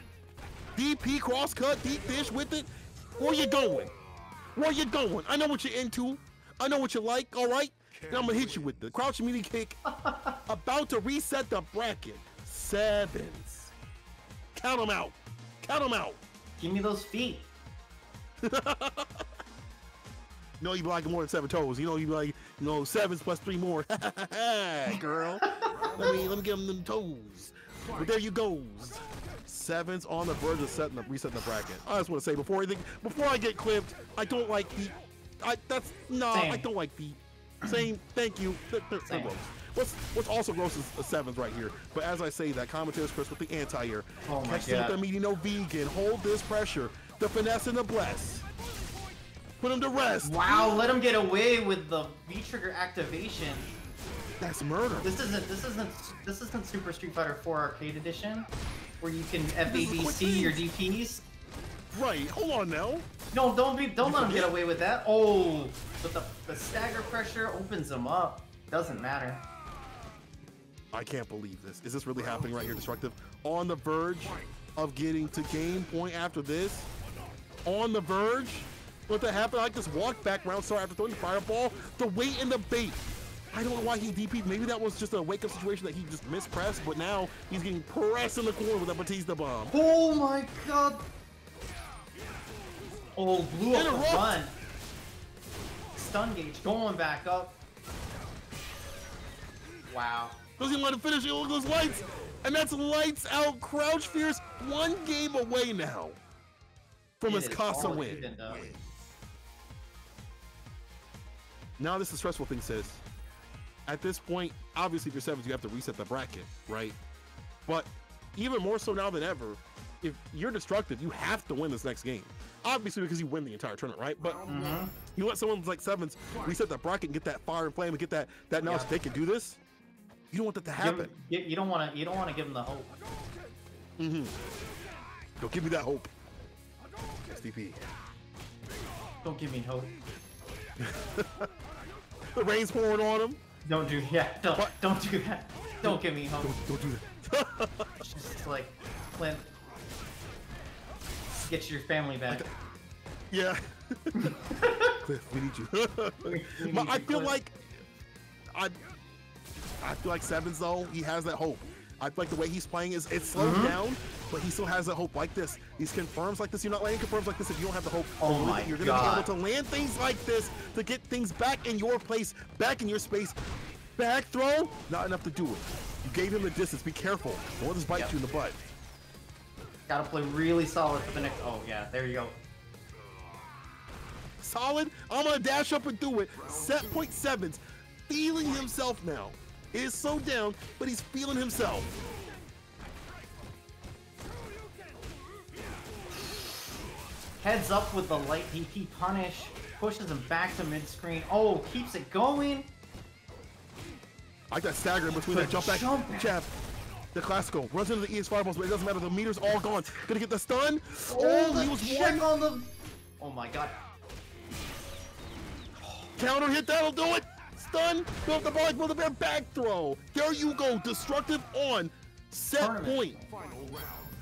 DP, cross cut, deep dish with it. Where you going? Where you going? I know what you're into. I know what you like, all right? And I'm gonna hit you with the crouching mini kick. About to reset the bracket. 7s. Count them out. Count them out. Give me those feet. No, you be like more than 7 toes. You be like, 7s plus 3 more. Girl. let me give them toes. But there you goes. 7s on the verge of resetting the bracket. I just want to say before I get clipped, I don't like feet. I don't like feet. Same. Thank you. They're gross. What's also gross is the 7s right here. But as I say that, Commentators Chris with the anti-air. Oh my Catch them with the meaty no vegan. Hold this pressure. The finesse and the bless. Put him to rest. Wow, let him get away with the V-trigger activation. That's murder. This isn't Super Street Fighter 4 Arcade Edition, where you can FADC your DPs. Right. Hold on now. No, don't let him get away with that. Oh, but the stagger pressure opens him up. Doesn't matter. I can't believe this. Is this really happening right here, Destructive? On the verge of getting to game point after this? On the verge? What that happened? I just walked back round star after throwing the fireball. The weight and the bait. I don't know why he DP'd. Maybe that was just a wake-up situation that he just mispressed, but now he's getting pressed in the corner with a Batista bomb. Oh my god! Oh, blew up the run. Stun gauge going back up. Wow. Doesn't even let him finish it. Look at those lights. And that's lights out. Crouch Fierce 1 game away now from his Casa win. Now this is a stressful thing, sis. At this point, obviously if you're sevens, you have to reset the bracket, right? But even more so now than ever, if you're destructive, you have to win this next game. Obviously because you win the entire tournament, right? But you let someone like sevens reset the bracket and get that fire and flame and get that knowledge they can do this. You don't want that to happen. You don't want to give them the hope. Don't give me that hope. SDP. Don't give me hope. The rain's pouring on him. Don't do don't do that. Don't give me hope. Don't do that. It's just like, Clint, get your family back. Yeah. Cliff, we need you. I feel like sevens though, he has that hope. I feel like the way he's playing is it's slowed down, but he still has that hope like this. These confirms like this, you're not landing confirms like this if you don't have the hope. Oh my You're gonna be able to land things like this to get things back in your place, back in your space. Back throw, not enough to do it. You gave him the distance, be careful. Don't let this bite you in the butt. Gotta play really solid for the next, oh yeah, there you go. Solid, I'm gonna dash up and do it. Set point sevens, feeling himself now. He is so down, but he's feeling himself. Heads up with the light DP punish, pushes him back to mid-screen. Oh, keeps it going. I got staggered between that jump back jab. The classical runs into the ES fireballs, but it doesn't matter. The meter's all gone. Gonna get the stun. Oh, he was one on the. Oh my god. Counter hit, that'll do it. Stun. Build the ball, build the bear back throw. There you go. Destructive on set point.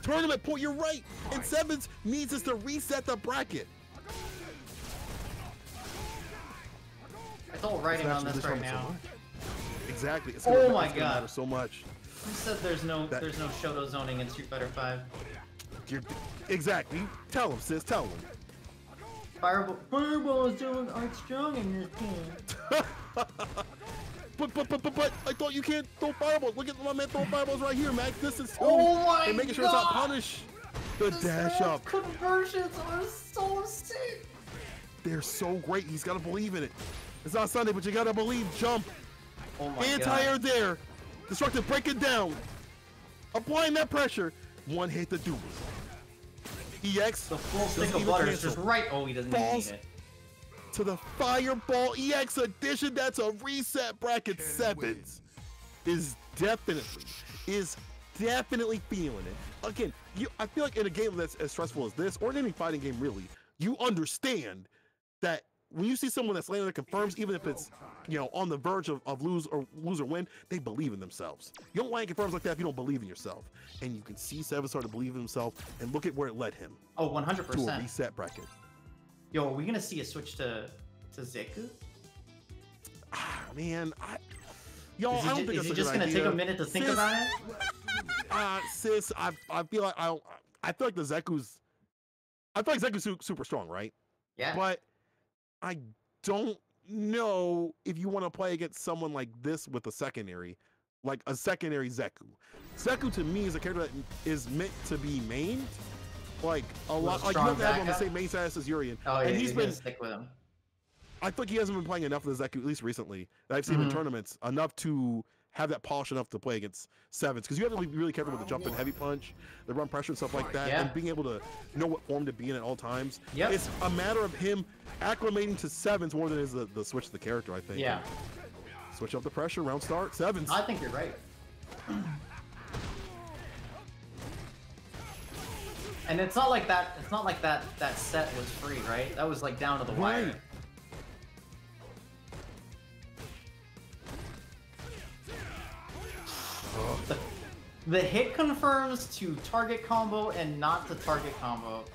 Tournament point. You're right. And sevens needs us to reset the bracket. It's all writing on this right now. Exactly. It's oh my god. So much. Who said there's no Shoto zoning in Street Fighter 5? Exactly. Tell him, sis. Tell him. Fireball is doing art strong in this game. but I thought you can't throw fireballs. Look at my man throwing fireballs right here, max distance too. Oh my and making sure it's not punished. The dash up. Conversions are so sick. They're so great. He's gotta believe in it. It's not Sunday, but you gotta believe. Jump. Oh my Anti-air there. Destructive, break it down. Applying that pressure. One hit to do it. EX. The full stick of butter is just right. Oh, he doesn't even need it. To the fireball EX edition. That's a reset bracket. Sevens is definitely feeling it. Again, I feel like in a game that's as stressful as this, or in any fighting game really, you understand that when you see someone that's landing that confirms, even if it's, you know, on the verge of lose or win, they believe in themselves. You don't land confirms like that if you don't believe in yourself. And you can see Seven start to believe in himself, and look at where it led him. Oh, 100%. To a reset bracket. Yo, are we gonna see a switch to Zeku? Ah, man, I don't think that's a good idea. Is he just gonna take a minute to think about it? Sis, I feel like the Zeku's. I feel like Zeku's super strong, right? Yeah. But I don't know if you want to play against someone like this with a secondary Zeku. Zeku to me is a character that is meant to be mained. Like a lot, like you have to have him on the same main status as Urian. Oh yeah, and he's been stick with him. I think he hasn't been playing enough of the Zeku, at least recently, that I've seen in tournaments, enough to have that polish enough to play against sevens. Because you have to be really careful with the jump and heavy punch, the run pressure and stuff like that, and being able to know what form to be in at all times. Yep. It's a matter of him acclimating to sevens more than it is the switch to the character, I think. Yeah. Switch up the pressure, round start, sevens. I think you're right. And it's not like that. It's not like that set was free, right? That was like down to the wire. The hit confirms to target combo and not to target combo.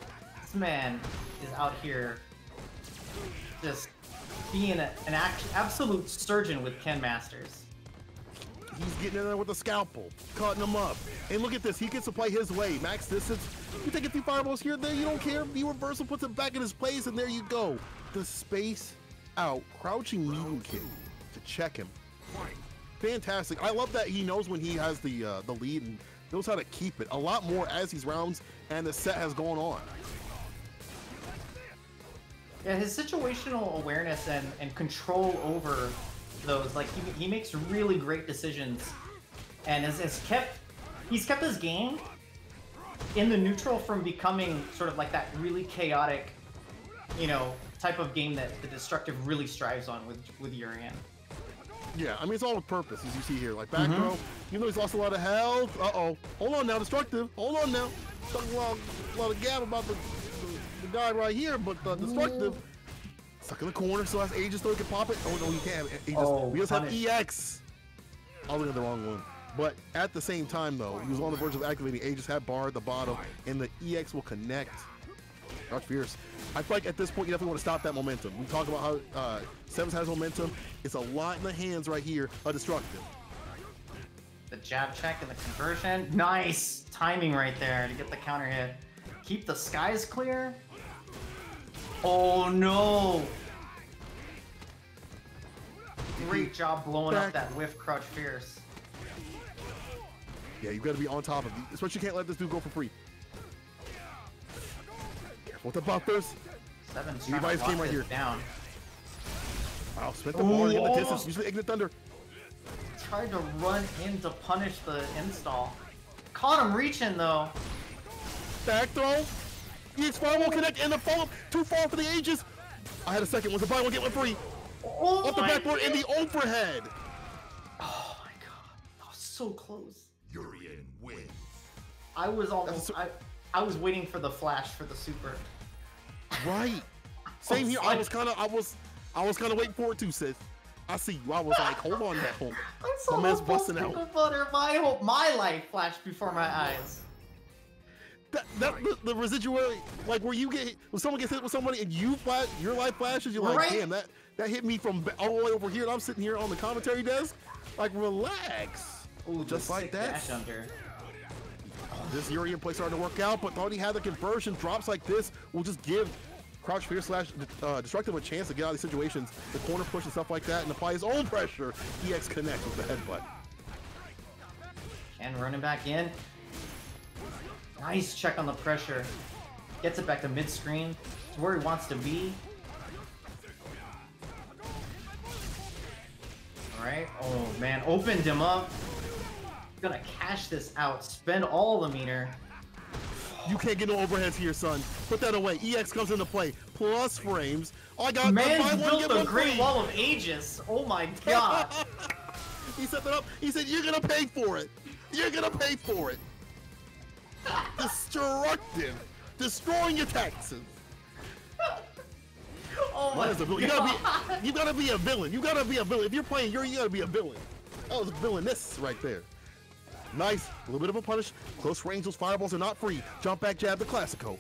This man is out here just being an absolute surgeon with Ken Masters. He's getting in there with a scalpel, cutting him up. And look at this, he gets to play his way. Max distance, you take a few fireballs here and there, you don't care. The reversal puts it back in his place, and there you go. The space out, crouching medium kick to check him. Fantastic. I love that he knows when he has the lead and knows how to keep it a lot more as these rounds and the set has gone on. Yeah, his situational awareness and control over those, like he makes really great decisions, and he's kept his game in the neutral from becoming sort of like that really chaotic, you know, type of game that the Destructive really strives on with Urian. Yeah, I mean, it's all with purpose, as you see here. Like back throw, even though he's lost a lot of health. Uh-oh. Hold on now, Destructive. Hold on now. Talking a lot of gab about the guy right here, but Destructive stuck in the corner, so has Aegis, so he can pop it. Oh, no, he can't. We just have EX. I was looking at the wrong one. But at the same time, though, he was on the verge of activating. Aegis had bar at the bottom, and the EX will connect. Crouch Fierce. I feel like at this point, you definitely want to stop that momentum. We talk about how Sevens has momentum. It's a lot in the hands right here of Destructive. The jab check and the conversion. Nice timing right there to get the counter hit. Keep the skies clear. Oh no! Great job blowing up that whiff, Crouch Fierce. Yeah, you've got to be on top of it. Especially you can't let this dude go for free. Careful with the buffers. Seven's Levi's came right here. Down. Wow, spent the ball to get the distance. Usually Ignite Thunder. Tried to run in to punish the install. Caught him reaching though. Back throw. EX fire won't connect and the follow. Too far for the Aegis. I had a second. Was the buy one get one free? Oh, off the backboard in the overhead. Oh my god. That was so close. Urian wins. I was almost I was waiting for the flash for the super. Right. Same here. I was kind of waiting for it too, sis. I see you. I was like, hold on now. I saw my man's busting out. Butter. My life flashed before my eyes. The residual, like where you get, when someone gets hit with somebody and you flash, your life flashes, you're like, damn, that hit me from all the way over here, and I'm sitting here on the commentary desk, like, relax. Ooh, just like that. Dash under. This Urian play starting to work out, but thought he had the conversion. Drops like this will just give Crouch Fierce slash Destructive a chance to get out of these situations. The corner push and stuff like that, and apply his own pressure. EX connects with the headbutt. And running back in. Nice check on the pressure. Gets it back to mid-screen. To where he wants to be. Alright. Oh, man. Opened him up. Gonna cash this out. Spend all the meter. You can't get no overheads here, son. Put that away. EX comes into play. Plus frames. Oh, I got man built a great wall of Aegis. Oh my god. He set that up. He said, you're gonna pay for it. You're gonna pay for it. Destructive. Destroying your taxes. Oh my god. You gotta be a villain. You gotta be a villain. If you're playing, you gotta be a villain. That was villainous right there. Nice. A little bit of a punish. Close range. Those fireballs are not free. Jump back jab, the Classico.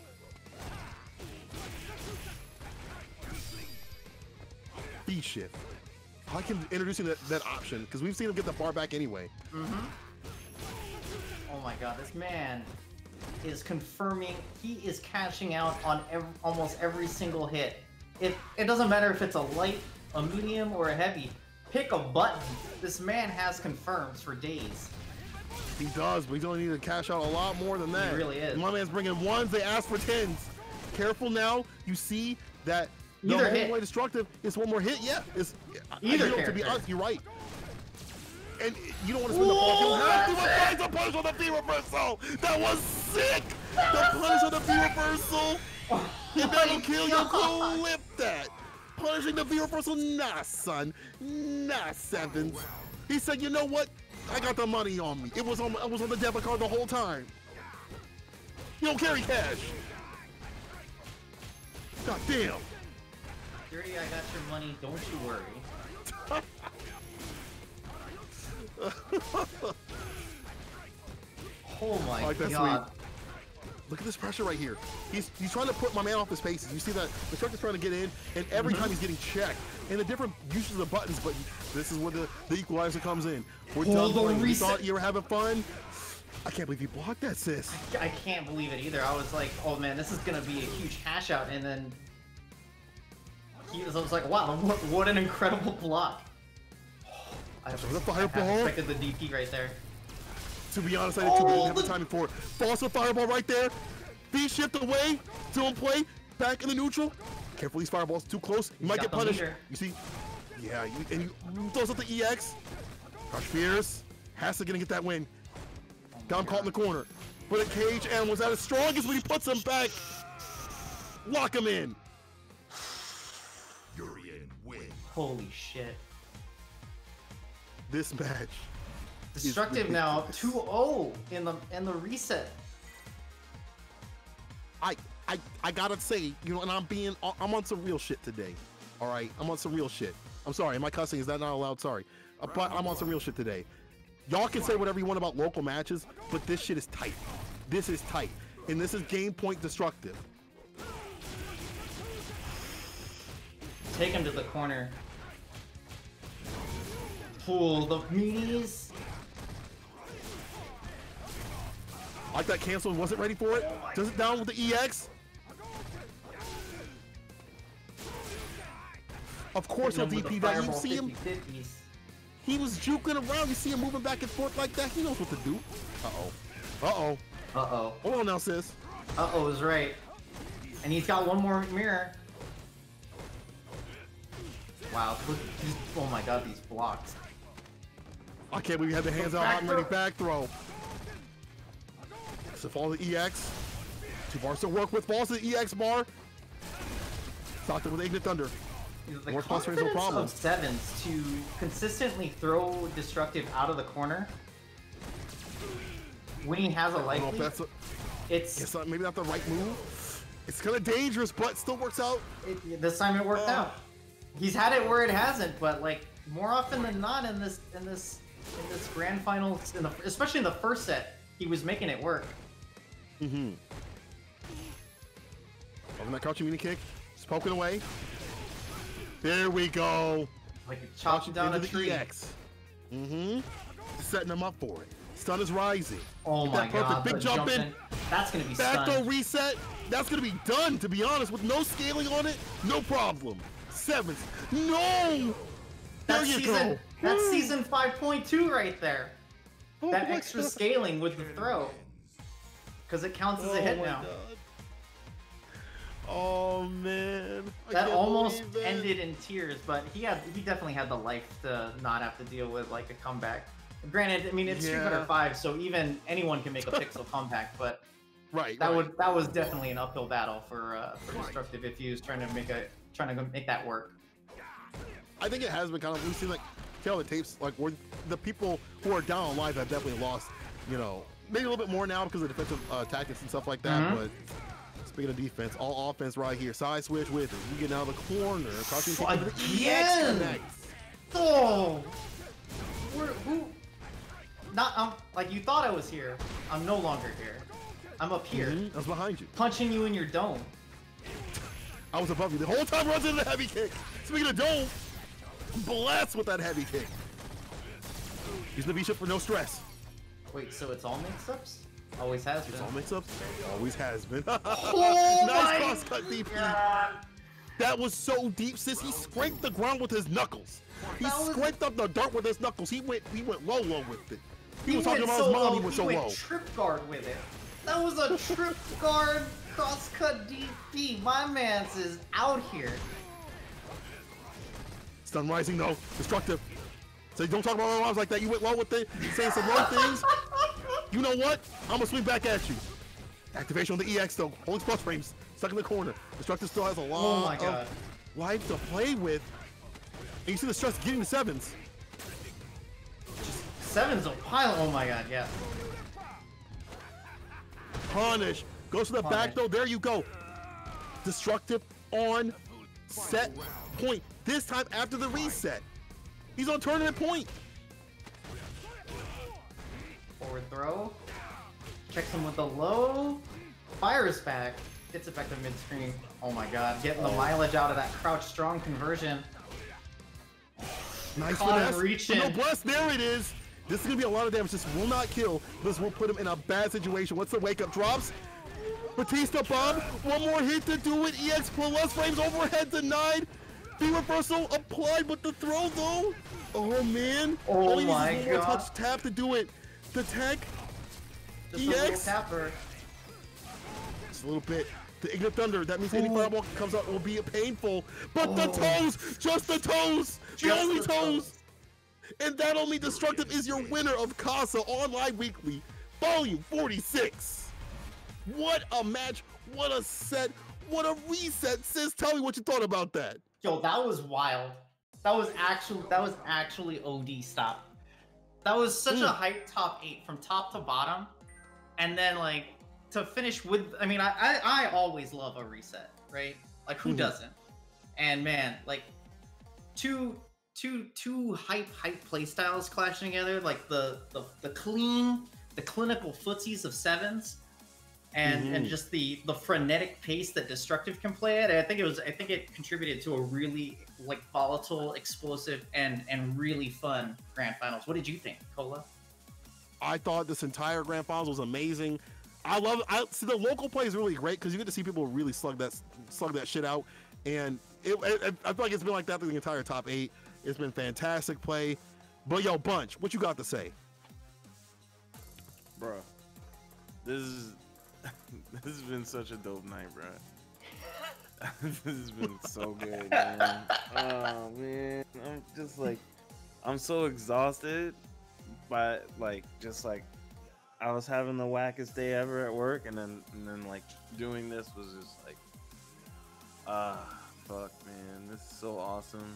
B shift. I like him introducing that option because we've seen him get the bar back anyway. Oh my god, this man is confirming he is cashing out on almost every single hit. It doesn't matter if it's a light, a medium, or a heavy. Pick a button. This man has confirms for days. He does, but he's only need to cash out a lot more than that. He really is. My man's bringing ones, they ask for tens. Careful now, you see that the Either whole hit. way Destructive is one more hit. Yeah, it's Either to be character. honest, you're right. And you don't want to spend the ball. You have to apply the punish on the V reversal. That was sick. The punish on the V reversal. And that will kill you. Clip that. Punishing the V reversal. Nah, son. Nah, Sevens. He said, you know what? I got the money on me. It was on the debit card the whole time. You don't carry cash. God damn. Dirty, I got your money. Don't you worry. Oh my I like that god. Look at this pressure right here. He's trying to put my man off his paces. You see that the truck is trying to get in, and every time he's getting checked. And the different uses of buttons, but this is where the equalizer comes in. We're done playing. You thought you were having fun? I can't believe you blocked that, sis. I can't believe it either. I was like, oh man, this is gonna be a huge hash out, and then I was like, wow, what an incredible block. I expected the DP right there. To be honest, I did too, but I didn't have the timing for it. False fireball right there. V-shift away. Still in play. Back in the neutral. Careful, these fireballs too close. You might get punished. You see? Yeah, and you throws up the EX. Crush Fierce. Hassa gonna get that win. Got him caught in the corner. But a cage and was at his strongest when he puts him back. Lock him in. Urian win. Holy shit. This match. Destructive now 2-0 in the reset. I gotta say, you know, and I'm on some real shit today. All right, I'm on some real shit. I'm sorry, am I cussing? Is that not allowed? Sorry, but I'm on some real shit today. Y'all can say whatever you want about local matches, but this shit is tight. This is tight, and this is game point destructive. Take him to the corner. Pull the knees. Like that cancel, wasn't ready for it. Does it down with the EX. Of course he'll DP that. You see him? He was juking around. You see him moving back and forth like that. He knows what to do. Uh-oh. Uh-oh. Uh-oh. Hold on now, sis. Uh-oh is right. And he's got one more mirror. Wow. Oh my god, these blocks. I can't believe you had the hands out hot and ready back throw. So follow the EX. 2 bars to work with. Falls to the EX bar. Stocked it with Ignite Thunder. The more confidence no problem. of Sevens to consistently throw Destructive out of the corner when he has a life lead, it's maybe not the right move. It's kind of dangerous, but still works out. This time it worked out. He's had it where it hasn't, but like more often than not in this grand final, especially in the first set, he was making it work. Mm-hmm. Open that crouching mini kick. It's poking away. There we go. Like you chopped down a tree. EX. Mm-hmm. Setting him up for it. Stun is rising. Oh my god. Big jump in. That's gonna be back throw reset. That's gonna be done, to be honest, with no scaling on it. No problem. Sevens. No! There you go. That's season 5.2 right there. That extra scaling with the throw. Because it counts as a hit now. God. Oh man. That almost ended in tears, but he definitely had the life to not have to deal with like a comeback. Granted, I mean it's Street Fighter 5, so even anyone can make a pixel comeback, but that was definitely an uphill battle for Destructive if he was trying to make that work. I think it has been kind of, we've seen like tail the tapes, like where the people who are down on live have definitely lost, you know, maybe a little bit more now because of defensive tactics and stuff like that, but speaking of defense, all offense right here. Side switch with it. You get out of the corner. Again! Oh! Like you thought I was here. I'm no longer here. I'm up here. I was behind you. Punching you in your dome. I was above you. The whole time runs into the heavy kick. Speaking of dome, blast with that heavy kick. He's the V-ship for no stress. Wait, so it's all mix-ups? Always has been. It's all mix-ups? Always has been. Oh nice cross-cut DP. God. That was so deep, sis. He scraped the ground with his knuckles. He scraped up the dirt with his knuckles. He went low with it. He was talking about his mom. He went so low. Trip guard with it. That was a trip guard cross-cut DP. My man's is out here. Stun rising though. Destructive. So don't talk about my moms like that. You went low with it, saying some low things. You know what? I'm gonna swing back at you. Activation on the EX though. Holding plus frames. Stuck in the corner. Destructive still has a lot of life to play with. And you see the stress getting the sevens. Sevens a pile. Oh my god, yeah. Punish. Goes to the back though. There you go. Destructive on set point. This time after the reset. He's on tournament point. Forward throw. Checks him with the low. Fire is back. It's effective mid-screen. Oh my god, getting the mileage out of that crouch strong conversion. Nice Caught him finesse. reaching. No bless, there it is. This is gonna be a lot of damage. This will not kill. This will put him in a bad situation. Once the wake up drops, Batista bomb. One more hit to do it. EX plus frames overhead denied. The reversal applied, but the throw though. Oh man. Oh Only my needs one more god. touch tap to do it. The tech. Just a little EX. tapper. Just a little bit. The Ignite Thunder. That means any fireball comes out will be painful. But the toes, just the toes. The only toes. And that only Destructive is your winner of Casa Online Weekly, Volume 46. What a match, what a set, what a reset, sis. Tell me what you thought about that. Yo, that was wild. That was actually OD stop. That was such a hype top 8 from top to bottom. And then like to finish with, I mean, I always love a reset, right? Like who doesn't? And man, like two hype playstyles clashing together, like the clean, the clinical footsies of sevens, and just the frenetic pace that Destructive can play at. I think it contributed to a really like volatile, explosive, and really fun grand finals. What did you think, Cola? I thought this entire grand finals was amazing. I see the local play is really great because you get to see people really slug that shit out, and I feel like it's been like that through the entire top 8. It's been fantastic play. But yo, Bunch, what you got to say? Bro, this has been such a dope night, bro. This has been so good, man. Oh man, I'm just like, I'm so exhausted, but like, just like, I was having the wackest day ever at work, and then like doing this was just like, fuck, man, this is so awesome.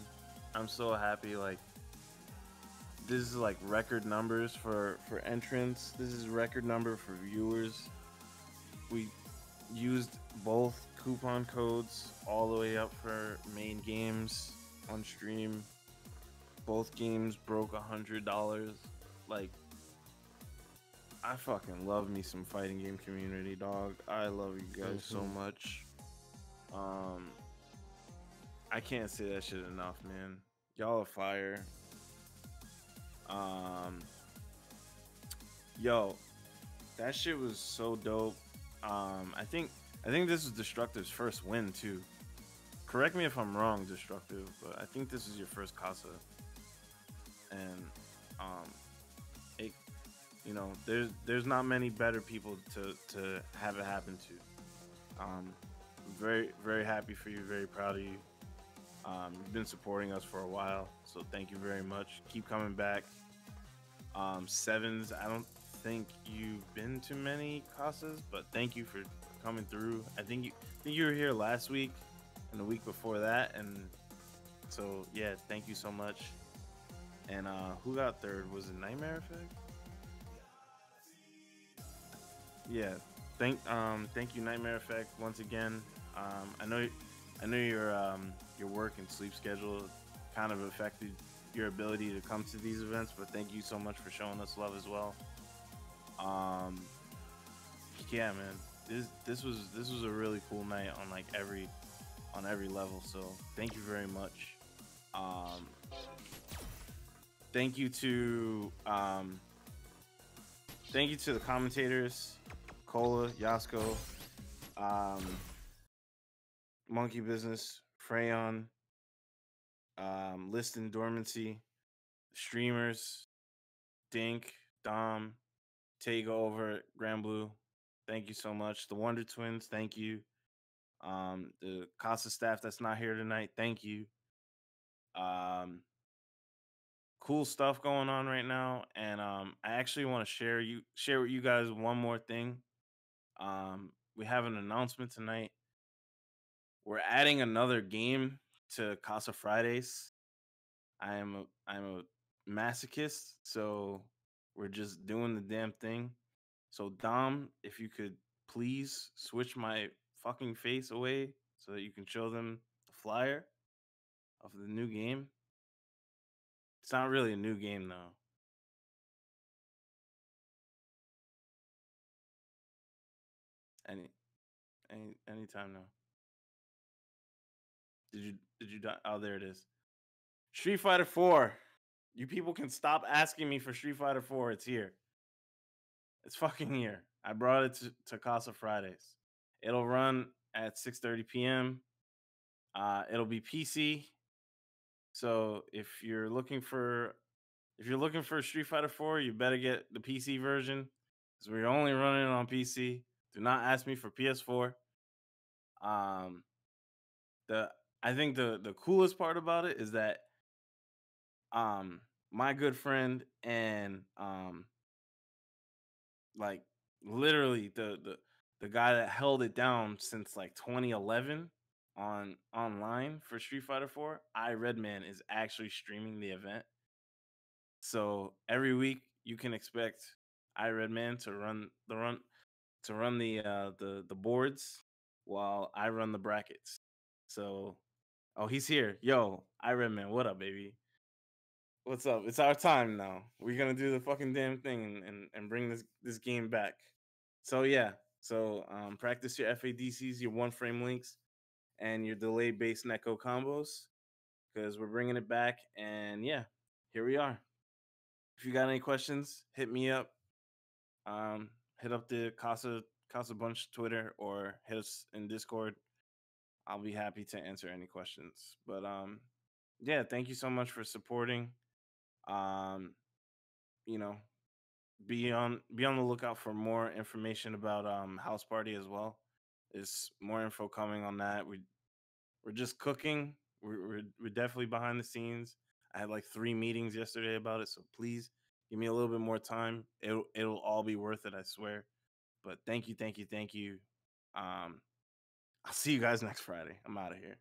I'm so happy. Like, this is like record numbers for entrants. This is record number for viewers. We used both coupon codes all the way up for main games on stream. Both games broke $100. Like, I fucking love me some fighting game community, dog. I love you guys so much. I can't say that shit enough, man. Y'all are fire. Yo, that shit was so dope. I think this is Destructive's first win too. Correct me if I'm wrong, Destructive, but I think this is your first Casa. And it, you know, there's not many better people to have it happen to. Very, very happy for you, very proud of you. You've been supporting us for a while, so thank you very much. Keep coming back. Sevens, I don't think you've been to many Casas, but thank you for coming through. I think you were here last week and the week before that, and so yeah, thank you so much. And who got third? Was it Nightmare Effect? Yeah, thank you, Nightmare Effect, once again. I know your work and sleep schedule kind of affected your ability to come to these events, but thank you so much for showing us love as well. Yeah, man, this was a really cool night on like every level. So thank you very much. Thank you to the commentators, Cola, Yasko, Monkey Business, Freyon, List in Dormancy, streamers, Dink, Dom, Take Over, Grand Blue, thank you so much. The Wonder Twins, thank you. The Casa staff that's not here tonight, thank you. Cool stuff going on right now, and I actually want to share with you guys one more thing. We have an announcement tonight. We're adding another game to Casa Fridays. I'm a masochist, so we're just doing the damn thing. So Dom, if you could please switch my fucking face away so that you can show them the flyer of the new game. It's not really a new game though. And anytime now. Did you die? Oh, there it is. Street Fighter 4. You people can stop asking me for Street Fighter 4. It's here. It's fucking here. I brought it to Casa Fridays. It'll run at 6:30 p.m. It'll be PC. So if you're looking for Street Fighter 4, you better get the PC version because we're only running it on PC. Do not ask me for PS4. I think the coolest part about it is that my good friend and like literally the guy that held it down since like 2011 online for Street Fighter 4, Redman is actually streaming the event. So every week you can expect Redman to run the boards while I run the brackets. So oh, he's here. Yo, Redman, what up, baby? What's up? It's our time now. We're gonna do the fucking damn thing and bring this game back. So yeah. So practice your FADCs, your one frame links, and your delay based netcode combos. Because we're bringing it back. And yeah, here we are. If you got any questions, hit me up. Hit up the Casa Bunch Twitter or hit us in Discord. I'll be happy to answer any questions. But yeah, thank you so much for supporting. You know, be on the lookout for more information about House Party as well. There's more info coming on that. We're just cooking. We're definitely behind the scenes. I had like 3 meetings yesterday about it, so please give me a little bit more time. It'll all be worth it, I swear. But thank you. I'll see you guys next Friday. I'm out of here.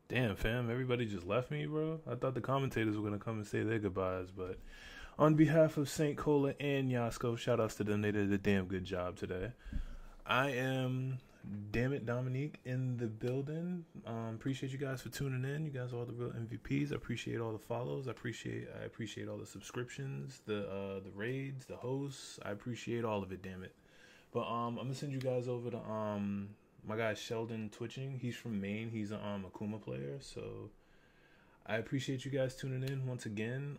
Damn, fam, everybody just left me, bro. I thought the commentators were gonna come and say their goodbyes, but on behalf of St. Cola and Yasko, shout outs to them. They did a damn good job today. I am, damn it, Dominique in the building. Appreciate you guys for tuning in. You guys are all the real MVPs. I appreciate all the follows. I appreciate all the subscriptions, the raids, the hosts. I appreciate all of it, damn it. But I'm gonna send you guys over to my guy Sheldon Twitching. He's from Maine. He's a Akuma player. So I appreciate you guys tuning in once again.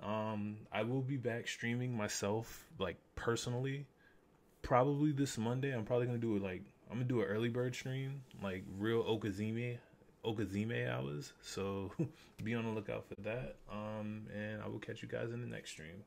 I will be back streaming myself, like personally, probably this Monday. I'm probably gonna do it I'm gonna do an early bird stream, like real Okazime hours. So be on the lookout for that. And I will catch you guys in the next stream.